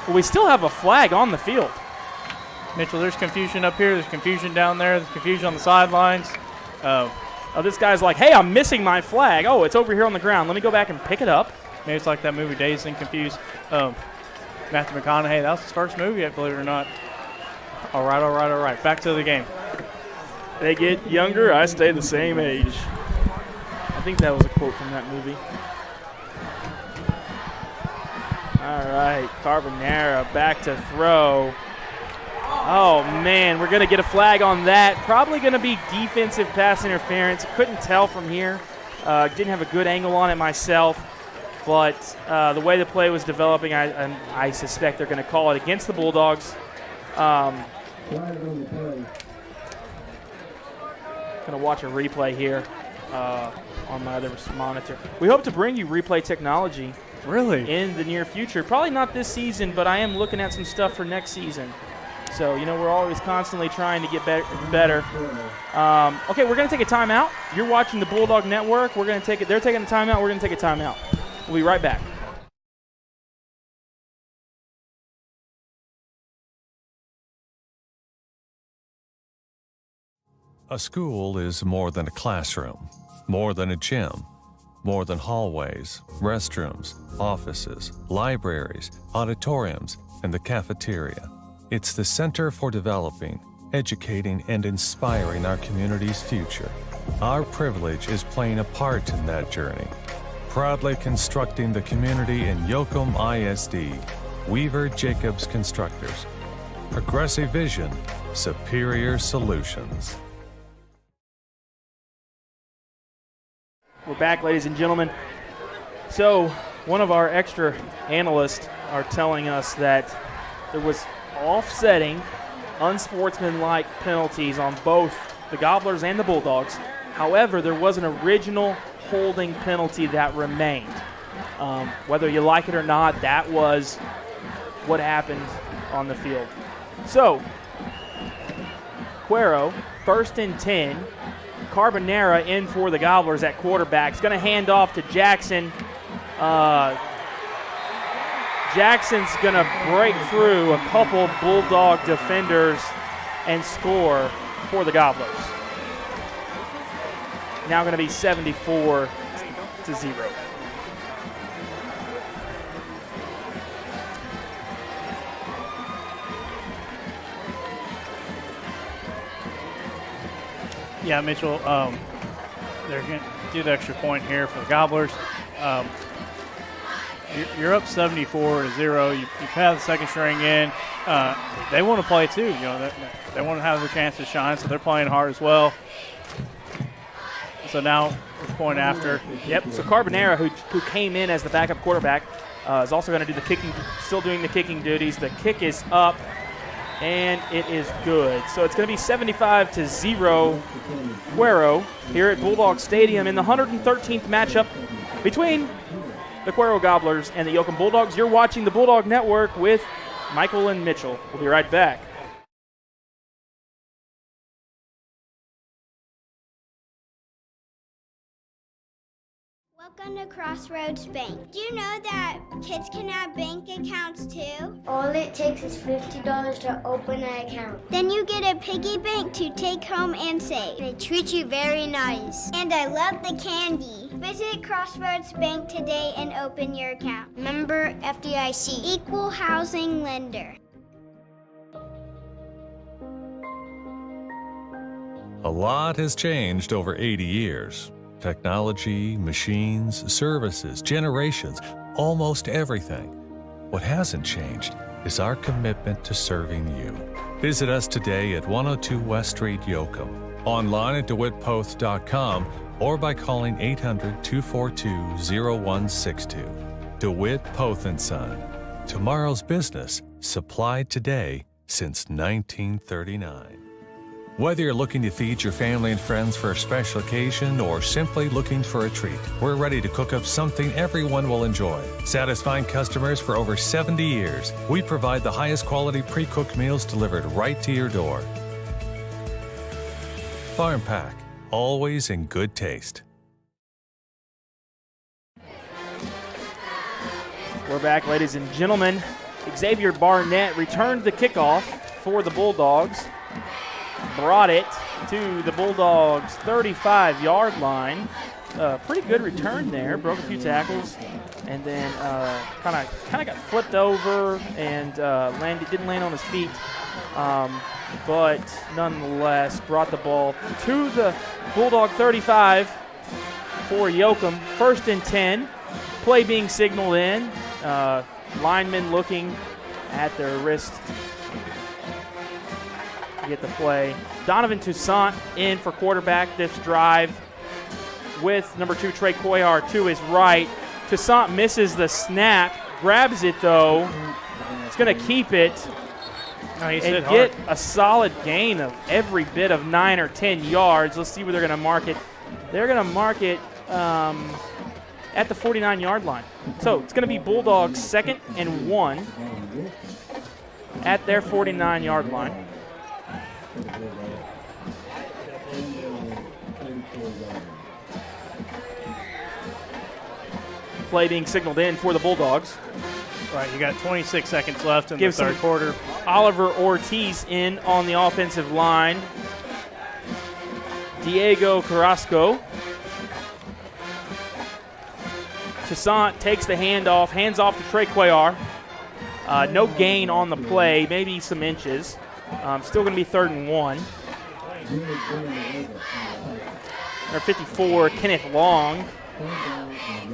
Well, we still have a flag on the field. Mitchell, there's confusion up here. There's confusion down there. There's confusion on the sidelines. This guy's like, hey, I'm missing my flag. Oh, it's over here on the ground. Let me go back and pick it up. Maybe it's like that movie Dazed and Confused. Matthew McConaughey, that was his first movie, believe it or not. All right. Back to the game. They get younger, I stay the same age. I think that was a quote from that movie. All right, Carbonara back to throw. Oh, man, we're going to get a flag on that. Probably going to be defensive pass interference. Couldn't tell from here. Didn't have a good angle on it myself. But the way the play was developing, I suspect they're going to call it against the Bulldogs. Going to watch a replay here on my other monitor. We hope to bring you replay technology really in the near future. Probably not this season, but I am looking at some stuff for next season. So, we're always constantly trying to get better. Okay, we're going to take a timeout. You're watching the Bulldog Network. We're going to take it. They're taking a timeout. We're going to take a timeout. We'll be right back. A school is more than a classroom, more than a gym, more than hallways, restrooms, offices, libraries, auditoriums, and the cafeteria. It's the center for developing, educating, and inspiring our community's future. Our privilege is playing a part in that journey. Proudly constructing the community in Yoakum ISD, Weaver Jacobs Constructors. Progressive vision, superior solutions. We're back, ladies and gentlemen. So, one of our extra analysts are telling us that there was offsetting, unsportsmanlike penalties on both the Gobblers and the Bulldogs. However, there was an original holding penalty that remained. Whether you like it or not, that was what happened on the field. So, Cuero, 1st and 10. Carbonera in for the Gobblers at quarterback. He's going to hand off to Jackson. Jackson's going to break through a couple Bulldog defenders and score for the Gobblers. Now going to be 74-0. Yeah, Mitchell, they're going to do the extra point here for the Gobblers. You're up 74-0. You've had the second string in. They want to play too. They want to have the chance to shine, so they're playing hard as well. So now the point after. Yep. So Carbonera, who came in as the backup quarterback, is also going to do the kicking. Still doing the kicking duties. The kick is up. And it is good. So it's going to be 75-0 Cuero here at Bulldog Stadium in the 113th matchup between the Cuero Gobblers and the Yoakum Bulldogs. You're watching the Bulldog Network with Michael and Mitchell. We'll be right back. Welcome to Crossroads Bank. Do you know that kids can have bank accounts too? All it takes is $50 to open an account. Then you get a piggy bank to take home and save. They treat you very nice. And I love the candy. Visit Crossroads Bank today and open your account. Member FDIC. Equal housing lender. A lot has changed over 80 years. Technology, machines, services, generations, almost everything. What hasn't changed is our commitment to serving you. Visit us today at 102 West Street, Yoakum, online at DeWittPoth.com, or by calling 800-242-0162. DeWitt Poth & Son. Tomorrow's business, supplied today since 1939. Whether you're looking to feed your family and friends for a special occasion or simply looking for a treat, we're ready to cook up something everyone will enjoy. Satisfying customers for over 70 years, we provide the highest quality pre-cooked meals delivered right to your door. Farm Pack, always in good taste. We're back, ladies and gentlemen. Xavier Barnett returned the kickoff for the Bulldogs. Brought it to the Bulldogs' 35-yard line. Pretty good return there. Broke a few tackles, and then kind of got flipped over and didn't land on his feet. But nonetheless, brought the ball to the Bulldog 35 for Yoakum. 1st and 10. Play being signaled in. Linemen looking at their wrist. Get the play. Donovan Toussaint in for quarterback this drive with number 2 Trey Coyhar to his right. Toussaint misses the snap, grabs it though. It's going to keep it and get a solid gain of every bit of 9 or 10 yards. Let's see where they're going to mark it. They're going to mark it at the 49-yard line. So it's going to be Bulldogs 2nd and 1. at their 49-yard line. Play being signaled in for the Bulldogs. Right, you got 26 seconds left in the third quarter. Oliver Ortiz in on the offensive line. Diego Carrasco. Toussaint takes the handoff, hands off to Trey Cuellar. No gain on the play, maybe some inches. Still going to be 3rd and 1. Number 54, Kenneth Long,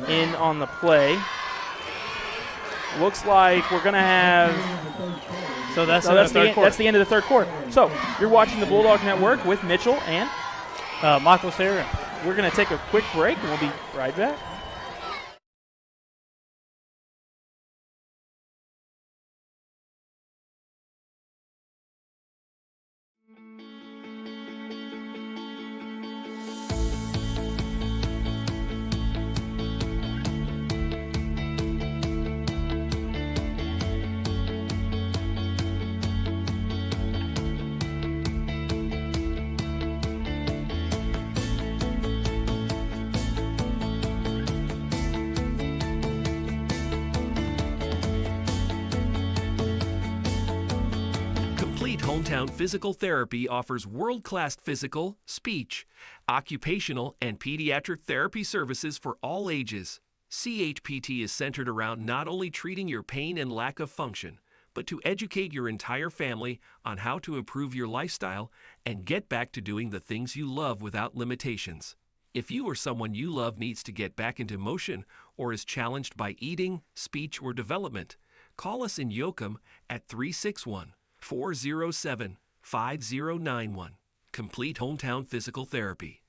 in on the play. Looks like we're going to have... So that's the end of the third quarter. So you're watching the Bulldog Network with Mitchell and Michael's here. We're going to take a quick break, and we'll be right back. Hometown Physical Therapy offers world-class physical, speech, occupational, and pediatric therapy services for all ages. CHPT is centered around not only treating your pain and lack of function, but to educate your entire family on how to improve your lifestyle and get back to doing the things you love without limitations. If you or someone you love needs to get back into motion or is challenged by eating, speech, or development, call us in Yoakum at 361-407-5091. Complete Hometown Physical Therapy.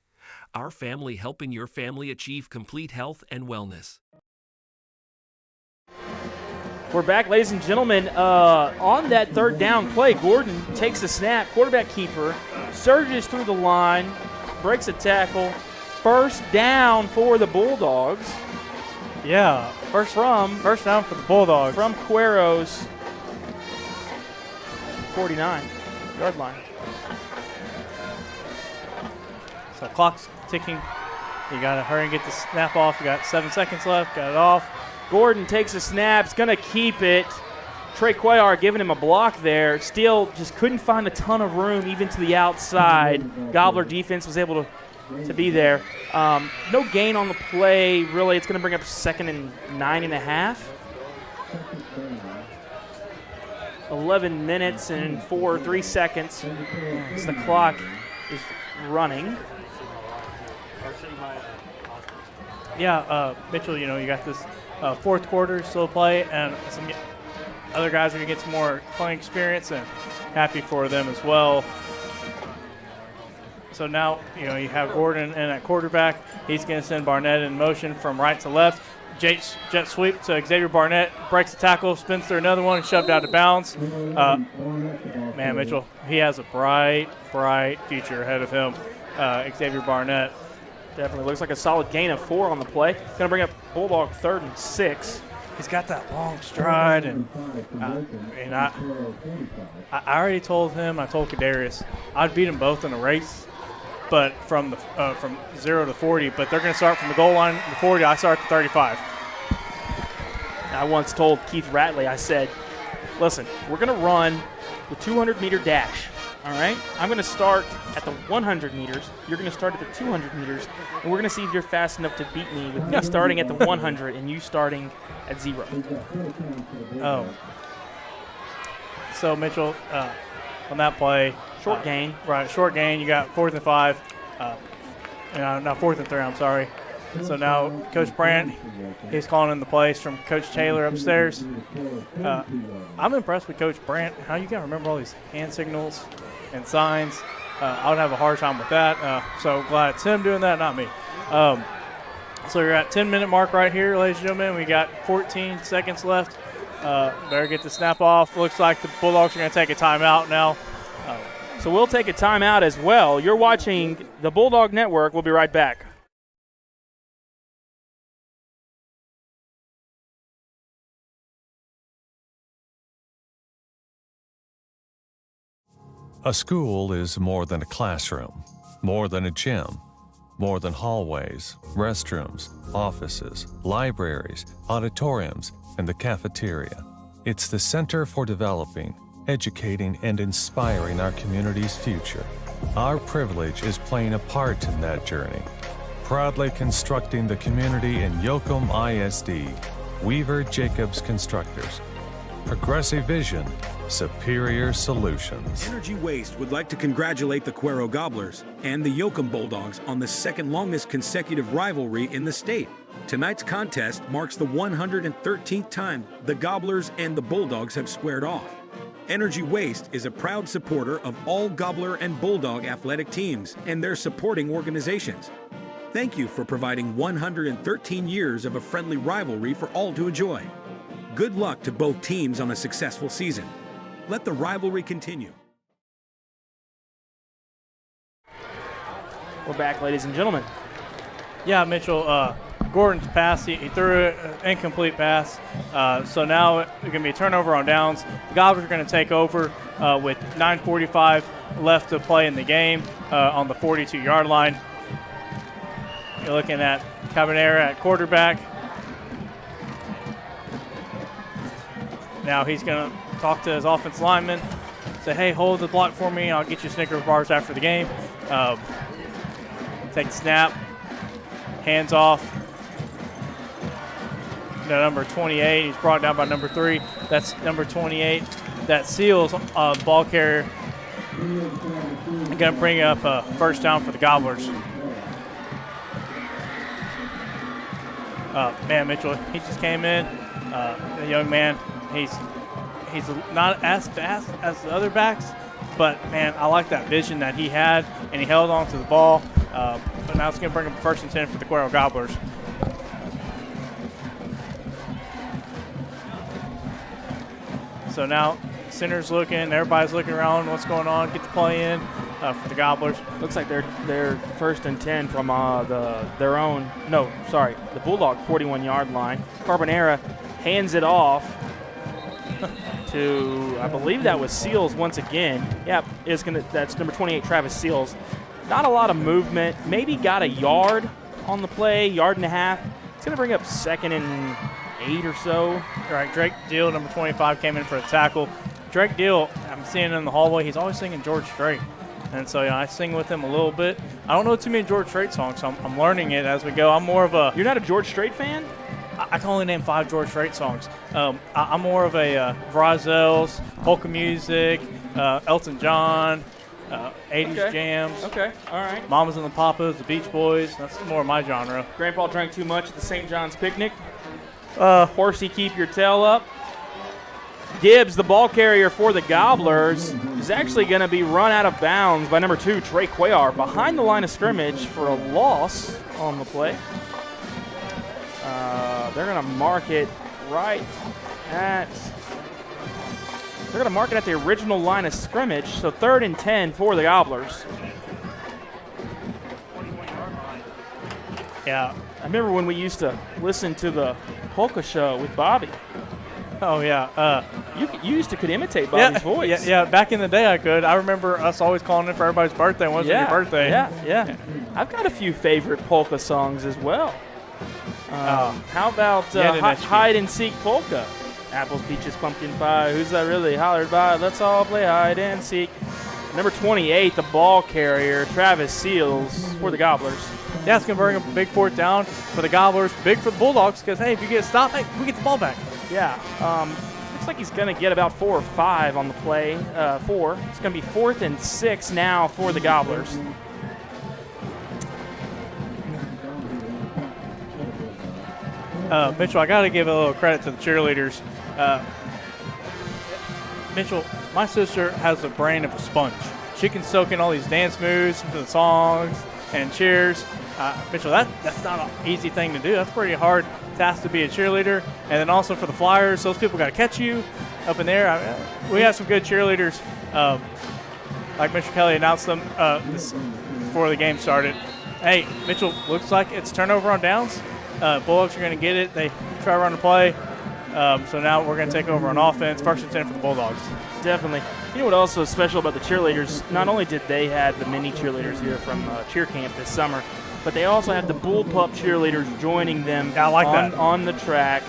Our family helping your family achieve complete health and wellness. We're back, ladies and gentlemen. On that third down play, Gordon takes a snap, quarterback keeper, surges through the line, breaks a tackle. First down for the Bulldogs. Yeah, first down for the Bulldogs. From Cuero's 49-yard line. So clock's ticking. You got to hurry and get the snap off. You got 7 seconds left. Got it off. Gordon takes a snap. He's going to keep it. Trey Cuellar giving him a block there. Still just couldn't find a ton of room even to the outside. Gobbler defense was able to be there. No gain on the play, really. It's going to bring up 2nd and 9.5. 11 minutes and 3 seconds as the clock is running. Yeah, Mitchell, you got this fourth quarter still to play, and some other guys are going to get some more playing experience, and happy for them as well. So now, you have Gordon in at quarterback. He's going to send Barnett in motion from right to left. Jet sweep to Xavier Barnett, breaks the tackle, spins through another one, shoved out of bounds. Man, Mitchell, he has a bright future ahead of him, Xavier Barnett. Definitely looks like a solid gain of 4 on the play. Going to bring up Bulldog 3rd and 6. He's got that long stride, and I already told him, I told Kadarius, I'd beat them both in a race, but from 0 to 40. But they're going to start from the goal line, the 40. I start at the 35. I once told Keith Ratley, I said, listen, we're going to run the 200-meter dash. All right? I'm going to start at the 100 meters. You're going to start at the 200 meters. And we're going to see if you're fast enough to beat me with me starting at the 100 and you starting at 0. Oh. So, Mitchell, on that play. Short gain. Right, short gain. You got 4th and 5. Not 4th and 3, I'm sorry. So now Coach Brandt, he's calling in the plays from Coach Taylor upstairs. I'm impressed with Coach Brandt. How you got to remember all these hand signals and signs. I would have a hard time with that. So glad it's him doing that, not me. So you're at 10-minute mark right here, ladies and gentlemen. We got 14 seconds left. Better get the snap off. Looks like the Bulldogs are going to take a timeout now. So we'll take a timeout as well. You're watching the Bulldog Network. We'll be right back. A school is more than a classroom, more than a gym, more than hallways, restrooms, offices, libraries, auditoriums, and the cafeteria. It's the center for developing, educating, and inspiring our community's future. Our privilege is playing a part in that journey, proudly constructing the community in Yoakum ISD, Weaver Jacobs Constructors. Progressive vision, superior solutions. Energy Waste would like to congratulate the Cuero Gobblers and the Yoakum Bulldogs on the second longest consecutive rivalry in the state. Tonight's contest marks the 113th time the Gobblers and the Bulldogs have squared off. Energy Waste is a proud supporter of all Gobbler and Bulldog athletic teams and their supporting organizations. Thank you for providing 113 years of a friendly rivalry for all to enjoy. Good luck to both teams on a successful season. Let the rivalry continue. We're back, ladies and gentlemen. Yeah, Mitchell, Gordon's pass, he threw an incomplete pass. So now it's going to be a turnover on downs. The Gobblers are going to take over with 9:45 left to play in the game on the 42-yard line. You're looking at Cabanera at quarterback. Now he's going to talk to his offensive lineman, say, hey, hold the block for me. I'll get you Snickers bars after the game. Take the snap. Hands off. Number 28. He's brought down by number 3. That's number 28. That seals ball carrier. Going to bring up a first down for the Gobblers. Man, Mitchell, he just came in. The young man, he's not as fast as the other backs, but, man, I like that vision that he had, and he held on to the ball. But now it's going to bring up first and 10 for the Cuero Gobblers. So now center's looking, everybody's looking around, what's going on, get the play in for the Gobblers. Looks like they're first and 10 from the Bulldog 41-yard line. Carbonera hands it off to, I believe that was Seals once again. Yep, that's number 28, Travis Seals. Not a lot of movement, maybe got a yard on the play, yard and a half. It's going to bring up 2nd and 8 or so. All right, Drake Deal, number 25, came in for a tackle. Drake Deal, I'm seeing him in the hallway, he's always singing George Strait. And so, I sing with him a little bit. I don't know too many George Strait songs, so I'm learning it as we go. I'm more of a... You're not a George Strait fan? I can only name 5 George Strait songs. I'm more of a Brazils, polka music, Elton John, 80s jams. Okay, all right. Mamas and the Papas, the Beach Boys. That's more of my genre. Grandpa drank too much at the St. John's picnic. Horsey, keep your tail up. Gibbs, the ball carrier for the Gobblers, is actually going to be run out of bounds by number 2, Trey Cuellar, behind the line of scrimmage for a loss on the play. They're going to mark it at the original line of scrimmage, so 3rd and 10 for the Gobblers. Yeah, I remember when we used to listen to the polka show with Bobby. Oh, yeah. You could imitate Bobby's voice. Yeah, back in the day I could. I remember us always calling in for everybody's birthday. When was your birthday? Yeah. I've got a few favorite polka songs as well. How about Hide and Seek Polka? Apples, peaches, pumpkin pie. Who's that really hollered by? Let's all play hide and seek. Number 28, the ball carrier, Travis Seals for the Gobblers. Yeah, it's going to bring up a big 4th down for the Gobblers, big for the Bulldogs, because, hey, if you get a stop, hey, we get the ball back. Yeah. Looks like he's going to get about 4 or 5 on the play. 4. It's going to be 4th and 6 now for the Gobblers. Mitchell, I got to give a little credit to the cheerleaders. Mitchell, my sister has the brain of a sponge. She can soak in all these dance moves, the songs, and cheers. Mitchell, that's not an easy thing to do. That's a pretty hard task to be a cheerleader. And then also for the Flyers, those people got to catch you up in there. We have some good cheerleaders. Like Mr. Kelly announced them before the game started. Hey, Mitchell, looks like it's turnover on downs. Bulldogs are going to get it. They try to run the play. So now we're going to take over on offense. 1st and 10 for the Bulldogs. Definitely. You know what also is special about the cheerleaders? Not only did they have the mini cheerleaders here from cheer camp this summer, but they also have the Bullpup cheerleaders joining them on the track.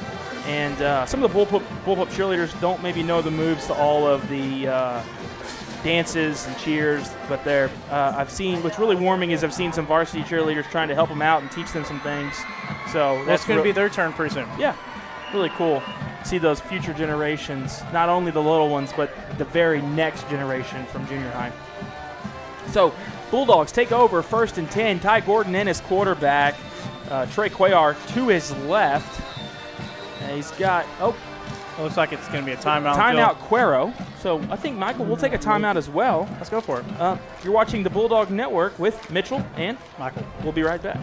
And some of the Bullpup cheerleaders don't maybe know the moves to all of the dances and cheers, but I've seen what's really warming is I've seen some varsity cheerleaders trying to help them out and teach them some things. So that's going to be their turn pretty soon. Yeah, really cool. See those future generations, not only the little ones, but the very next generation from junior high. So Bulldogs take over 1st and 10. Ty Gordon in his quarterback. Trey Cuellar to his left. And he's got, it looks like it's going to be a timeout. Timeout, Cuero. So I think, Michael, we'll take a timeout as well. Let's go for it. You're watching the Bulldog Network with Mitchell and Michael. We'll be right back.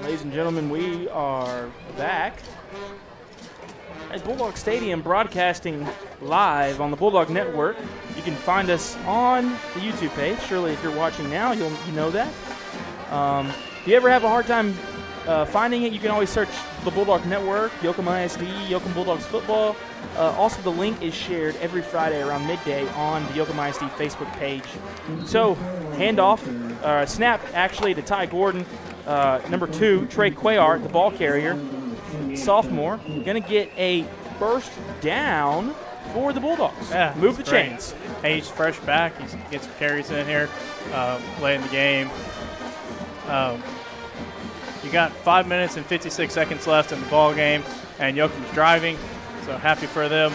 Ladies and gentlemen, we are back at Bulldog Stadium, broadcasting live on the Bulldog Network. You can find us on the YouTube page. Surely if you're watching now, you know that. If you ever have a hard time finding it, you can always search the Bulldog Network, Yoakum ISD, Yoakum Bulldogs football. Also, the link is shared every Friday around midday on the Yoakum ISD Facebook page. So, handoff, snap actually to Ty Gordon. Number 2, Trey Cuellar, the ball carrier, sophomore, going to get a first down for the Bulldogs. Yeah, move the chains. Hey, he's fresh back. He gets some carries in here late in the game. You got 5 minutes and 56 seconds left in the ball game, and Yoakum's driving, so happy for them.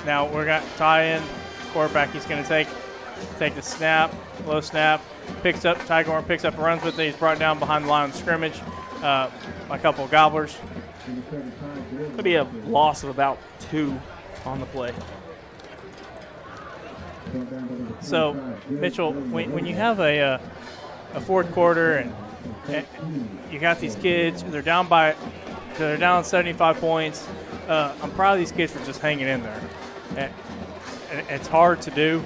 Now we're going to tie in quarterback. He's going to take the snap, low snap, picks up, Ty Gordon picks up and runs with it. He's brought down behind the line of scrimmage by a couple of Gobblers. Could be a loss of about 2 on the play. So, Mitchell, when you have a fourth quarter and you got these kids, they're down 75 points. I'm proud of these kids for just hanging in there. And it's hard to do.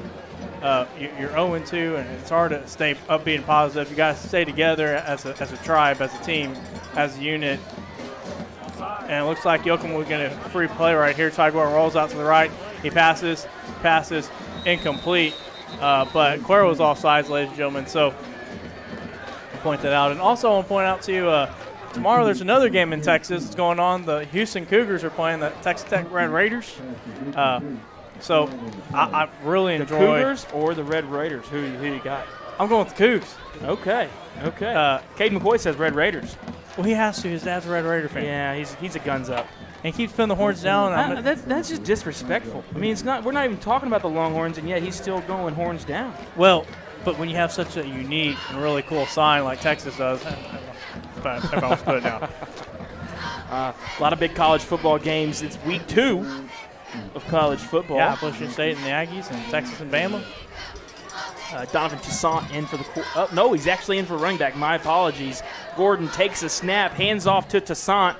You're 0-2, and it's hard to stay upbeat and positive. You got to stay together as a tribe, as a team, as a unit. And it looks like Yoakum will get a free play right here. Ty Gordon rolls out to the right. He passes, incomplete. But Cuero was offsides, ladies and gentlemen. So I'll point that out. And also I want to point out to you, tomorrow there's another game in Texas. It's going on. The Houston Cougars are playing the Texas Tech Red Raiders. So I really enjoy. The Cougars or the Red Raiders? Who you got? I'm going with the Cougs. Okay. Cade McCoy says Red Raiders. Well, he has to. His dad's a Red Raider fan. Yeah, he's a guns up. And he keeps putting the horns down. That's just disrespectful. I mean, we're not even talking about the Longhorns, and yet he's still going horns down. Well, but when you have such a unique and really cool sign like Texas does, but everyone wants to put it down. A lot of big college football games. It's week 2 of college football. Yeah, Appalachian State and the Aggies, and Texas and Bama. Donovan Toussaint in for the no, he's actually in for running back. My apologies. Gordon takes a snap, hands off to Toussaint.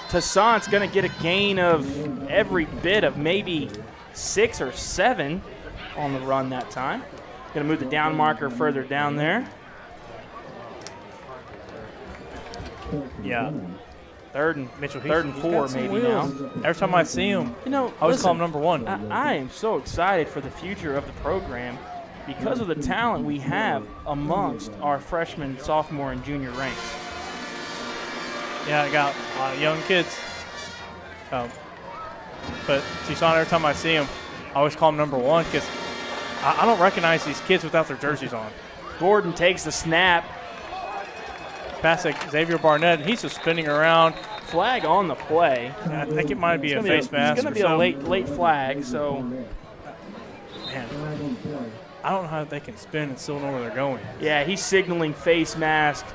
Toussaint's going to get a gain of every bit of maybe 6 or 7 on the run that time. Going to move the down marker further down there. Yeah. Third and 4 maybe now. Every time I see him, I always call him number 1. I am so excited for the future of the program because of the talent we have amongst our freshman, sophomore, and junior ranks. Yeah, I got a lot of young kids. But Toussaint, every time I see him, I always call him number 1 because I don't recognize these kids without their jerseys on. Gordon takes the snap. pass to Xavier Barnett, and he's just spinning around. Flag on the play. I think it might be a face mask. It's going to be a late flag, so. Man, I don't know how they can spin and still know where they're going. Yeah, he's signaling face mask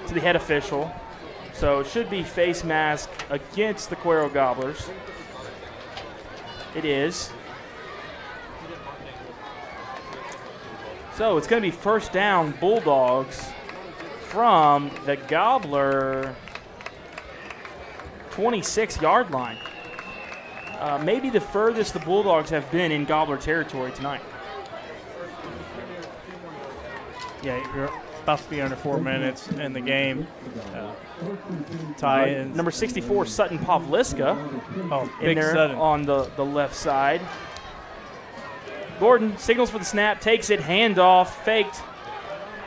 to the head official. So it should be face mask against the Cuero Gobblers. It is. So it's going to be first down Bulldogs from the Gobbler 26-yard line. Maybe the furthest the Bulldogs have been in Gobbler territory tonight. Yeah, you're about to be under 4 minutes in the game. Tie-ins. Number 64, Sutton Pavliska. Big in there Sutton. on the left side. Gordon signals for the snap, takes it, handoff, faked.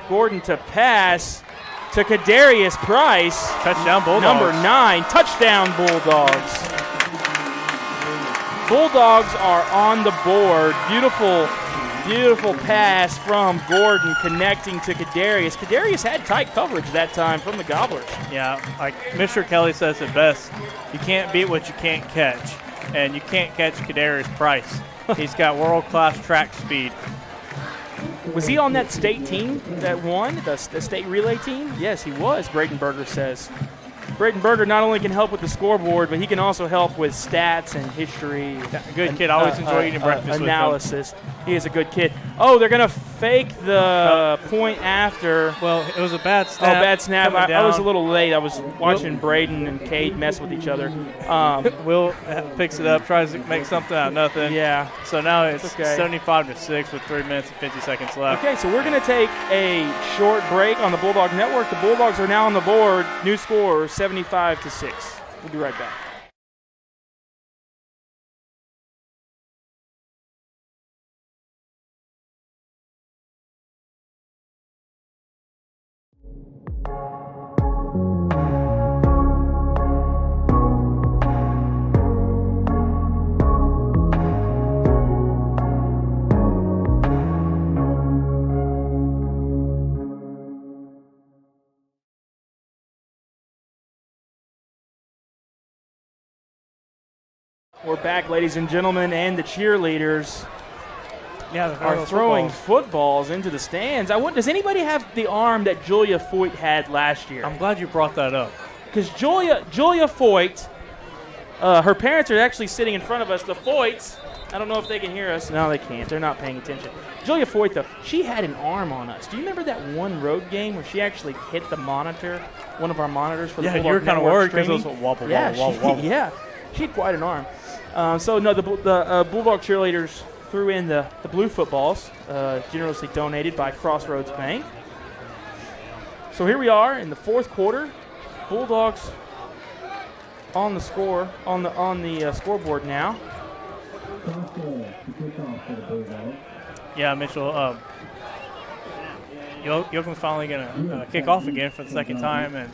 Gordon to pass to Kadarius Price. Touchdown Bulldogs. Number 9, touchdown Bulldogs. Bulldogs are on the board. Beautiful pass from Gordon connecting to Kadarius. Kadarius had tight coverage that time from the Gobblers. Yeah, like Mr. Kelly says it best, you can't beat what you can't catch. And you can't catch Kadarius Price. He's got world-class track speed. Was he on that state team that won, the state relay team? Yes, he was, Braden Berger says. Braden Berger not only can help with the scoreboard, but he can also help with stats and history. Good kid. I always enjoy eating breakfast analysis. With him. He is a good kid. Oh, they're going to fake the point after. Well, it was a bad snap. Oh, bad snap. I was a little late. I was watching Braden and Cade mess with each other. Will picks it up, tries to make something out of nothing. Yeah. So now it's 75-6 with 3 minutes and 50 seconds left. Okay, so we're going to take a short break on the Bulldog Network. The Bulldogs are now on the board. New score, 75-6. We'll be right back. We're back, ladies and gentlemen, and the cheerleaders are throwing footballs into the stands. Does anybody have the arm that Julia Foyt had last year? I'm glad you brought that up. Because Julia Foyt, her parents are actually sitting in front of us. The Foyts, I don't know if they can hear us. No, they can't. They're not paying attention. Julia Foyt, though, she had an arm on us. Do you remember that one road game where she actually hit the monitor, one of our monitors for the Bulldog you were kind of worried because it was wobble. Yeah, she had quite an arm. The Bulldog cheerleaders threw in the blue footballs, generously donated by Crossroads Bank. So here we are in the fourth quarter. Bulldogs on the score on the scoreboard now. Yeah, Mitchell. Yoakum's finally going to kick off again for the second time, and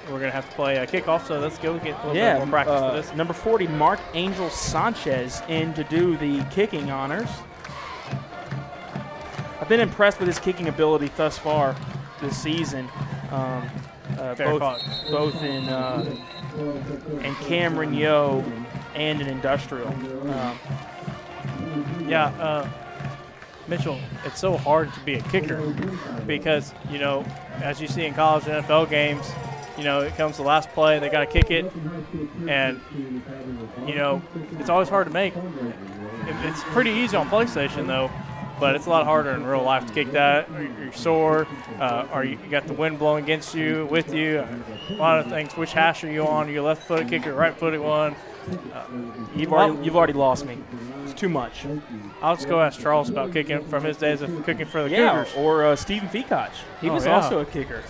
we're going to have to play a kickoff, so let's go get a little bit more practice for this. Number 40, Mark Angel Sanchez, in to do the kicking honors. I've been impressed with his kicking ability thus far this season, both in Cameron Yo and in Industrial. Mitchell, it's so hard to be a kicker because, as you see in college and NFL games, it comes to the last play, they got to kick it, and, it's always hard to make. It's pretty easy on PlayStation, though, but it's a lot harder in real life to kick that. You're sore, or you got the wind blowing against you, with you, a lot of things. Which hash are you on? Are you a left-footed kicker, right-footed one? You've already lost me. It's too much. I'll just go ask Charles about kicking from his days of kicking for the Cougars. Or Stephen Fekoch. He was also a kicker.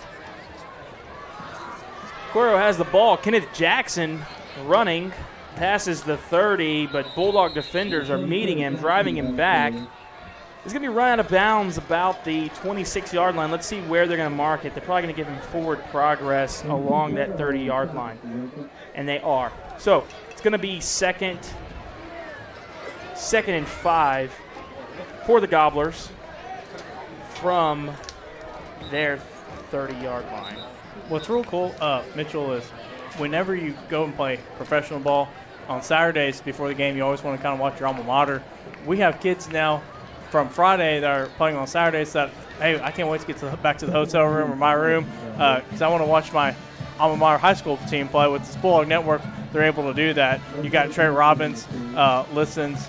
Cuero has the ball. Kenneth Jackson running, passes the 30, but Bulldog defenders are meeting him, driving him back. He's going to be run out of bounds about the 26-yard line. Let's see where they're going to mark it. They're probably going to give him forward progress along that 30-yard line, and they are. So it's going to be second and 5 for the Gobblers from their 30-yard line. What's real cool, Mitchell, is whenever you go and play professional ball on Saturdays before the game, you always want to kind of watch your alma mater. We have kids now from Friday that are playing on Saturdays that, hey, I can't wait to get back to the hotel room or my room because I want to watch my alma mater high school team play. With this Bulldog Network, they're able to do that. You got Trey Robbins listens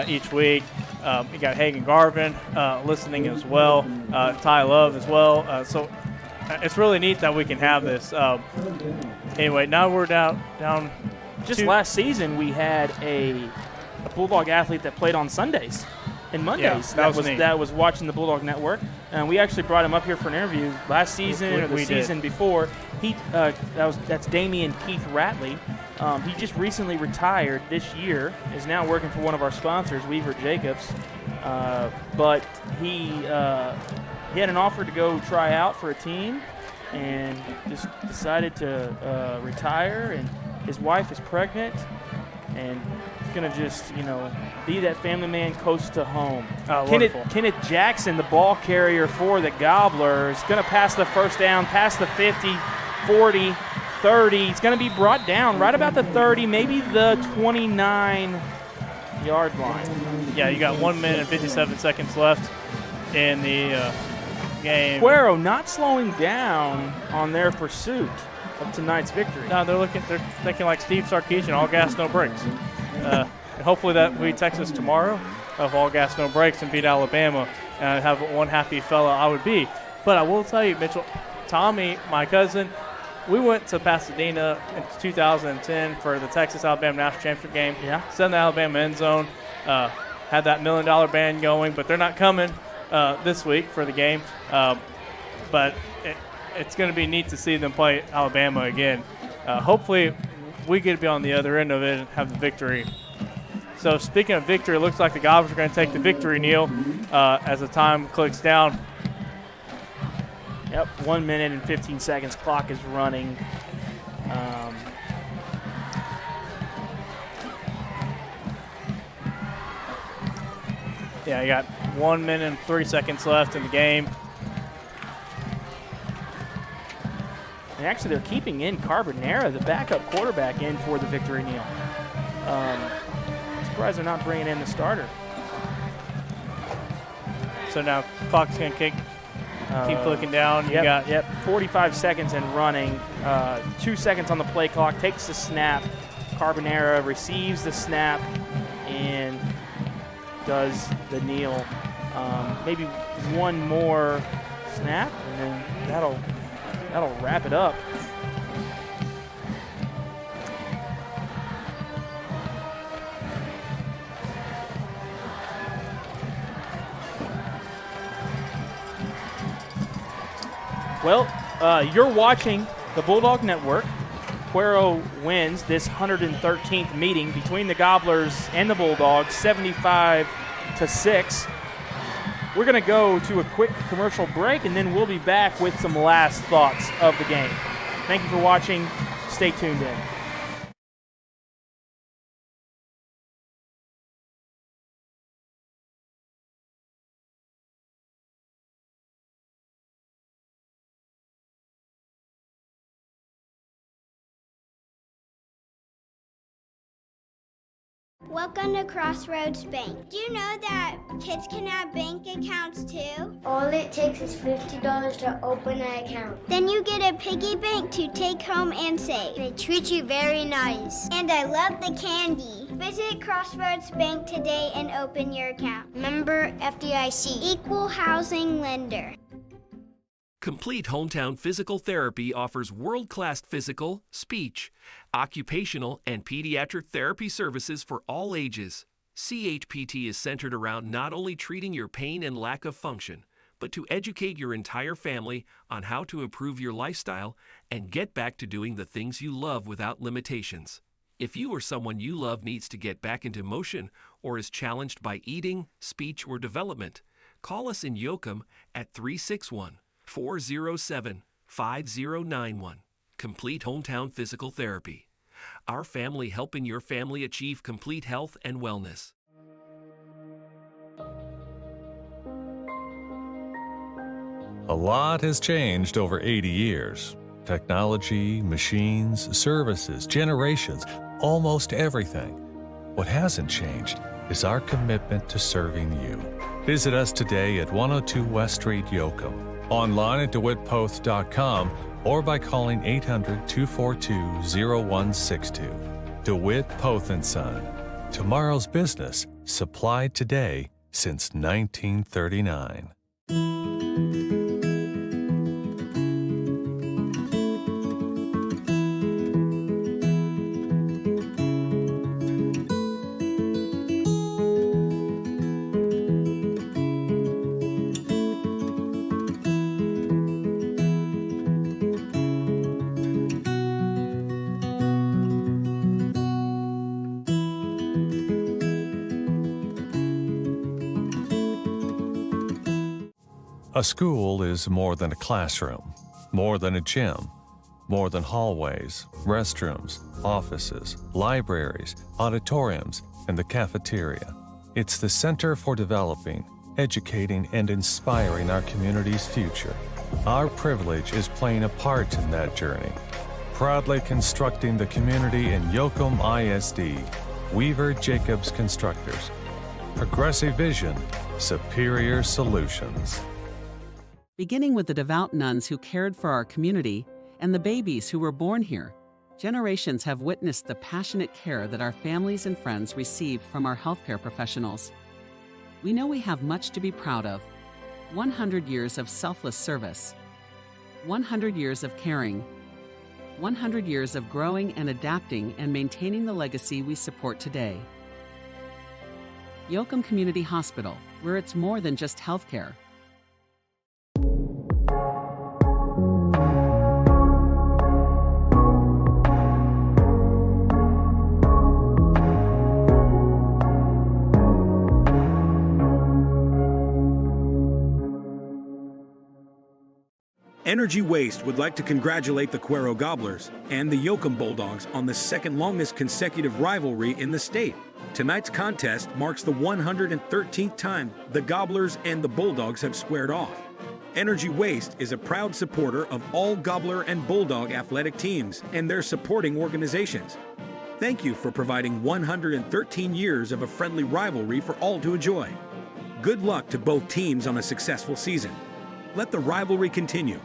each week. You got Hagen Garvin listening as well. Ty Love as well. So it's really neat that we can have this. Anyway, now we're down. Just last season, we had a Bulldog athlete that played on Sundays and Mondays. Yeah, that was watching the Bulldog Network, and we actually brought him up here for an interview last season or the season before. That's Damian Keith Ratley. He just recently retired this year. Is now working for one of our sponsors, Weaver Jacobs. But he had an offer to go try out for a team, and just decided to retire. And his wife is pregnant, and he's going to just, be that family man close to home. Kenneth Jackson, the ball carrier for the Gobblers, going to pass the first down, past the 50, 40, 30. He's going to be brought down right about the 30, maybe the 29-yard line. Yeah, you got 1 minute and 57 seconds left in the game. Cuero not slowing down on their pursuit of tonight's victory. No, they're thinking like Steve Sarkisian, all gas, no brakes. And hopefully that we Texas tomorrow of all gas, no brakes and beat Alabama and have one happy fella I would be. But I will tell you, Mitchell, Tommy, my cousin, we went to Pasadena in 2010 for the Texas-Alabama National Championship game. Yeah. Sat in the Alabama end zone. Had that $1 million band going, but they're not coming this week for the game. But it's going to be neat to see them play Alabama again. Hopefully, we get to be on the other end of it and have the victory. So, speaking of victory, it looks like the Gobblers are going to take the victory, Neil, as the time clicks down. Yep, 1 minute and 15 seconds. Clock is running. Yeah, you got 1 minute and 3 seconds left in the game. And actually, they're keeping in Carbonera, the backup quarterback, in for the victory, Neil. Surprised they're not bringing in the starter. So now clock's going to keep clicking down. You got 45 seconds and running. 2 seconds on the play clock. Takes the snap. Carbonera receives the snap and does the kneel. Maybe one more snap, and then that'll wrap it up. Well, you're watching the Bulldog Network. Cuero wins this 113th meeting between the Gobblers and the Bulldogs, 75-6. We're going to go to a quick commercial break, and then we'll be back with some last thoughts of the game. Thank you for watching. Stay tuned in. Welcome to Crossroads Bank. Do you know that kids can have bank accounts too? All it takes is $50 to open an account. Then you get a piggy bank to take home and save. They treat you very nice. And I love the candy. Visit Crossroads Bank today and open your account. Member FDIC. Equal housing lender. Complete Hometown Physical Therapy offers world-class physical, speech, occupational, and pediatric therapy services for all ages. CHPT is centered around not only treating your pain and lack of function, but to educate your entire family on how to improve your lifestyle and get back to doing the things you love without limitations. If you or someone you love needs to get back into motion or is challenged by eating, speech, or development, call us in Yoakum at 361-407-5091. Complete Hometown Physical Therapy. Our family helping your family achieve complete health and wellness. A lot has changed over 80 years. Technology, machines, services, generations, almost everything. What hasn't changed is our commitment to serving you. Visit us today at 102 West Street, Yoakum, online at DeWittPoth.com, or by calling 800-242-0162. DeWitt Poth & Son. Tomorrow's business, supplied today since 1939. A school is more than a classroom, more than a gym, more than hallways, restrooms, offices, libraries, auditoriums, and the cafeteria. It's the center for developing, educating, and inspiring our community's future. Our privilege is playing a part in that journey, proudly constructing the community in Yoakum ISD, Weaver Jacobs Constructors. Progressive vision, superior solutions. Beginning with the devout nuns who cared for our community and the babies who were born here, generations have witnessed the passionate care that our families and friends received from our healthcare professionals. We know we have much to be proud of. 100 years of selfless service, 100 years of caring, 100 years of growing and adapting and maintaining the legacy we support today. Yoakum Community Hospital, where it's more than just healthcare. Energy Waste would like to congratulate the Cuero Gobblers and the Yoakum Bulldogs on the second longest consecutive rivalry in the state. Tonight's contest marks the 113th time the Gobblers and the Bulldogs have squared off. Energy Waste is a proud supporter of all Gobbler and Bulldog athletic teams and their supporting organizations. Thank you for providing 113 years of a friendly rivalry for all to enjoy. Good luck to both teams on a successful season. Let the rivalry continue.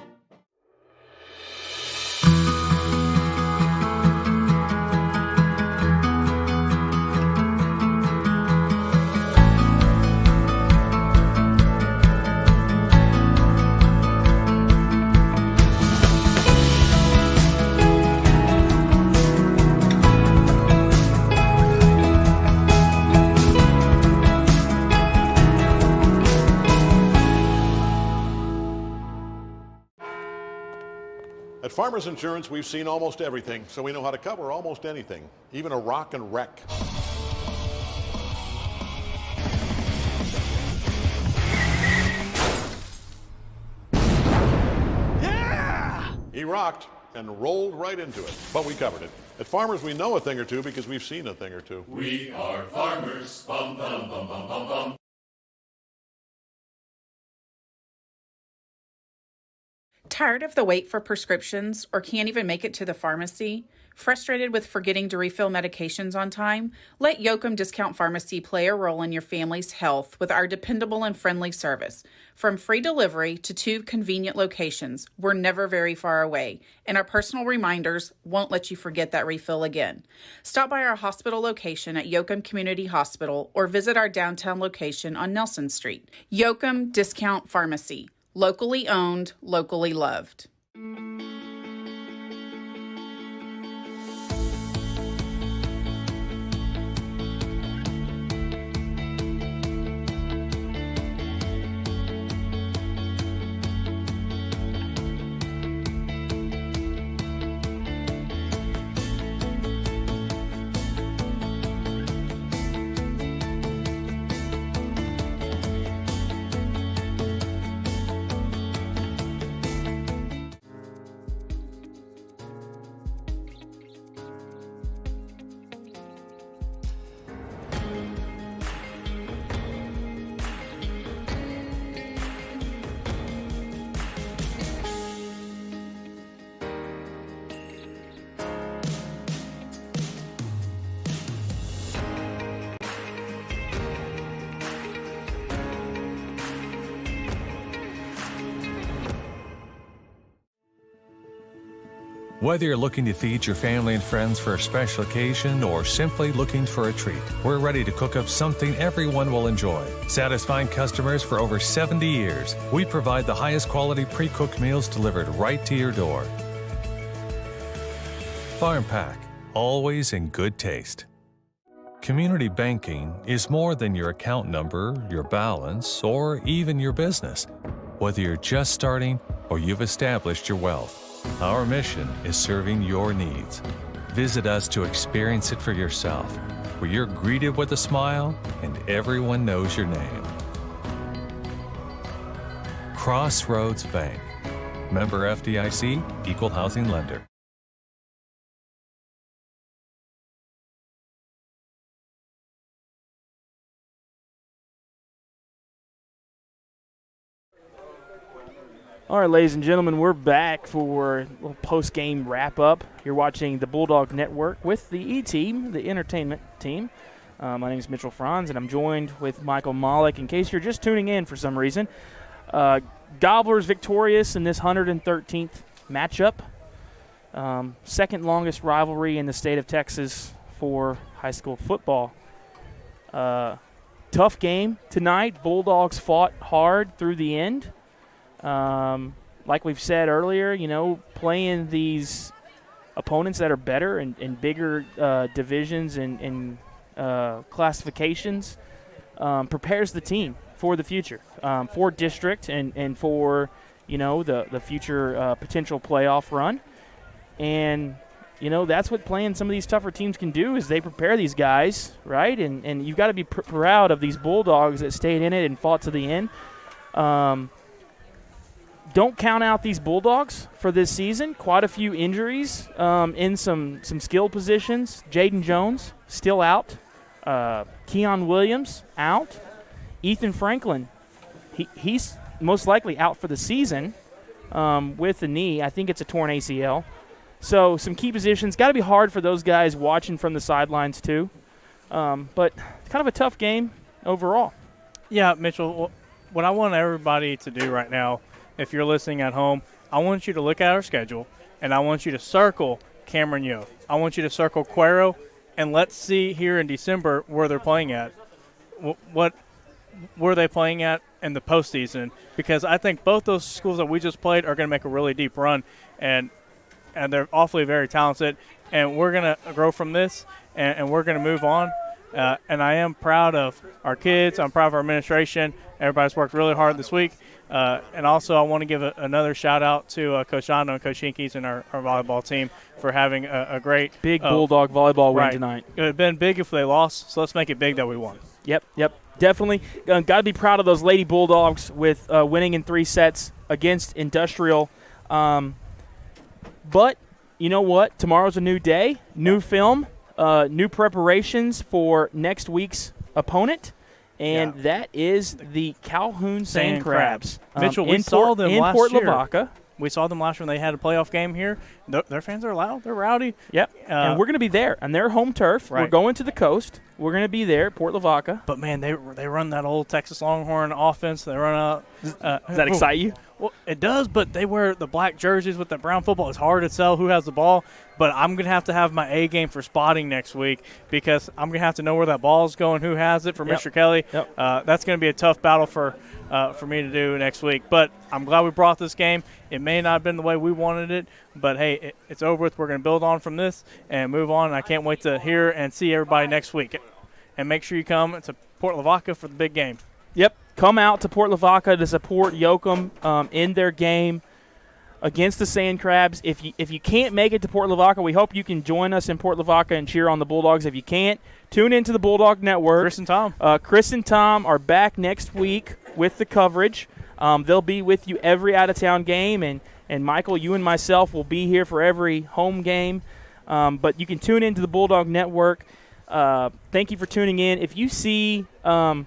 At Farmers Insurance, we've seen almost everything, so we know how to cover almost anything, even a rock and wreck. Yeah! He rocked and rolled right into it, but we covered it. At Farmers, we know a thing or two because we've seen a thing or two. We are farmers. Bum, bum, bum, bum, bum, bum. Tired of the wait for prescriptions or can't even make it to the pharmacy? Frustrated with forgetting to refill medications on time? Let Yoakum Discount Pharmacy play a role in your family's health with our dependable and friendly service. From free delivery to 2 convenient locations, we're never very far away, and our personal reminders won't let you forget that refill again. Stop by our hospital location at Yoakum Community Hospital or visit our downtown location on Nelson Street. Yoakum Discount Pharmacy. Locally owned, locally loved. Whether you're looking to feed your family and friends for a special occasion or simply looking for a treat, we're ready to cook up something everyone will enjoy. Satisfying customers for over 70 years, we provide the highest quality pre-cooked meals delivered right to your door. Farm Pack, always in good taste. Community banking is more than your account number, your balance, or even your business. Whether you're just starting or you've established your wealth, our mission is serving your needs. Visit us to experience it for yourself, where you're greeted with a smile and everyone knows your name. Crossroads Bank. Member FDIC, Equal Housing Lender. All right, ladies and gentlemen, we're back for a little post-game wrap-up. You're watching the Bulldog Network with the E-Team, the entertainment team. My name is Mitchell Franz, and I'm joined with Michael Mollick. In case you're just tuning in for some reason, Gobblers victorious in this 113th matchup. Second longest rivalry in the state of Texas for high school football. Tough game tonight. Bulldogs fought hard through the end. Like we've said earlier, playing these opponents that are better and bigger divisions and classifications prepares the team for the future, for district and for, the future potential playoff run. And, that's what playing some of these tougher teams can do is they prepare these guys, right? And you've got to be proud of these Bulldogs that stayed in it and fought to the end. Don't count out these Bulldogs for this season. Quite a few injuries in some skill positions. Jaden Jones still out. Keon Williams out. Ethan Franklin, he's most likely out for the season with the knee. I think it's a torn ACL. So some key positions. Got to be hard for those guys watching from the sidelines too. But kind of a tough game overall. Yeah, Mitchell, what I want everybody to do right now, if you're listening at home, I want you to look at our schedule, and I want you to circle Cameron Yo. I want you to circle Cuero, and let's see here in December where they're playing at. What were they playing at in the postseason? Because I think both those schools that we just played are going to make a really deep run, and they're awfully very talented, and we're going to grow from this, and we're going to move on. And I am proud of our kids. I'm proud of our administration. Everybody's worked really hard this week. And also I want to give another shout-out to Coach Ando and Coach Hinkes and our volleyball team for having a great – big Bulldog volleyball win tonight. It would have been big if they lost, so let's make it big that we won. Yep, definitely. Got to be proud of those Lady Bulldogs with winning in 3 sets against Industrial. But you know what? Tomorrow's a new day, new film. New preparations for next week's opponent, and that is the Calhoun Sand Crabs. Mitchell, we saw them last Port year. Lavaca. We saw them last year when they had a playoff game here. Their fans are loud. They're rowdy. Yep, and we're going to be there on their home turf. Right. We're going to the coast. We're going to be there at Port Lavaca. But, man, they run that old Texas Longhorn offense. They run out. Does that excite you? Well, it does, but they wear the black jerseys with the brown football. It's hard to tell who has the ball, but I'm going to have my A game for spotting next week because I'm going to have to know where that ball is going, who has it for Mr. Kelly. Yep. That's going to be a tough battle for me to do next week. But I'm glad we brought this game. It may not have been the way we wanted it, but, hey, it's over with. We're going to build on from this and move on. I can't wait to hear and see everybody next week. And make sure you come to Port Lavaca for the big game. Yep. Come out to Port Lavaca to support Yoakum in their game against the Sand Crabs. If you can't make it to Port Lavaca, we hope you can join us in Port Lavaca and cheer on the Bulldogs. If you can't, tune into the Bulldog Network. Chris and Tom. Chris and Tom are back next week with the coverage. They'll be with you every out-of-town game, and Michael, you and myself will be here for every home game. But you can tune into the Bulldog Network. Thank you for tuning in. If you see a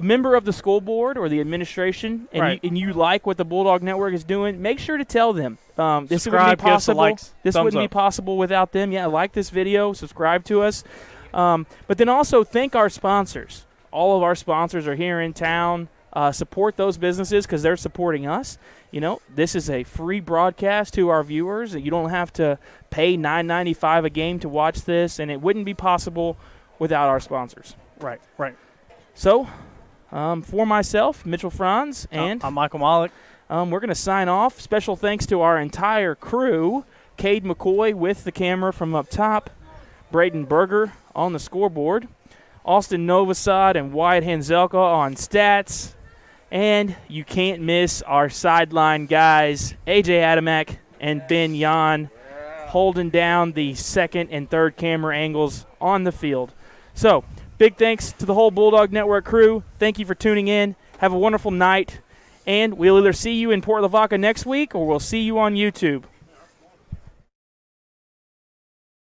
member of the school board or the administration, and you like what the Bulldog Network is doing, make sure to tell them. This wouldn't be possible. This wouldn't be possible without them. Yeah, like this video, subscribe to us. But then also thank our sponsors. All of our sponsors are here in town. support those businesses because they're supporting us. You know, this is a free broadcast to our viewers. You don't have to pay $9.95 a game to watch this, and it wouldn't be possible without our sponsors. Right. So, for myself, Mitchell Franz, and I'm Michael Malik. We're going to sign off. Special thanks to our entire crew. Cade McCoy with the camera from up top. Braden Berger on the scoreboard. Austin Novosad and Wyatt Hanzelka on stats. And you can't miss our sideline guys, AJ Adamek and Ben Yan, holding down the second and third camera angles on the field. So, big thanks to the whole Bulldog Network crew. Thank you for tuning in. Have a wonderful night. And we'll either see you in Port Lavaca next week or we'll see you on YouTube.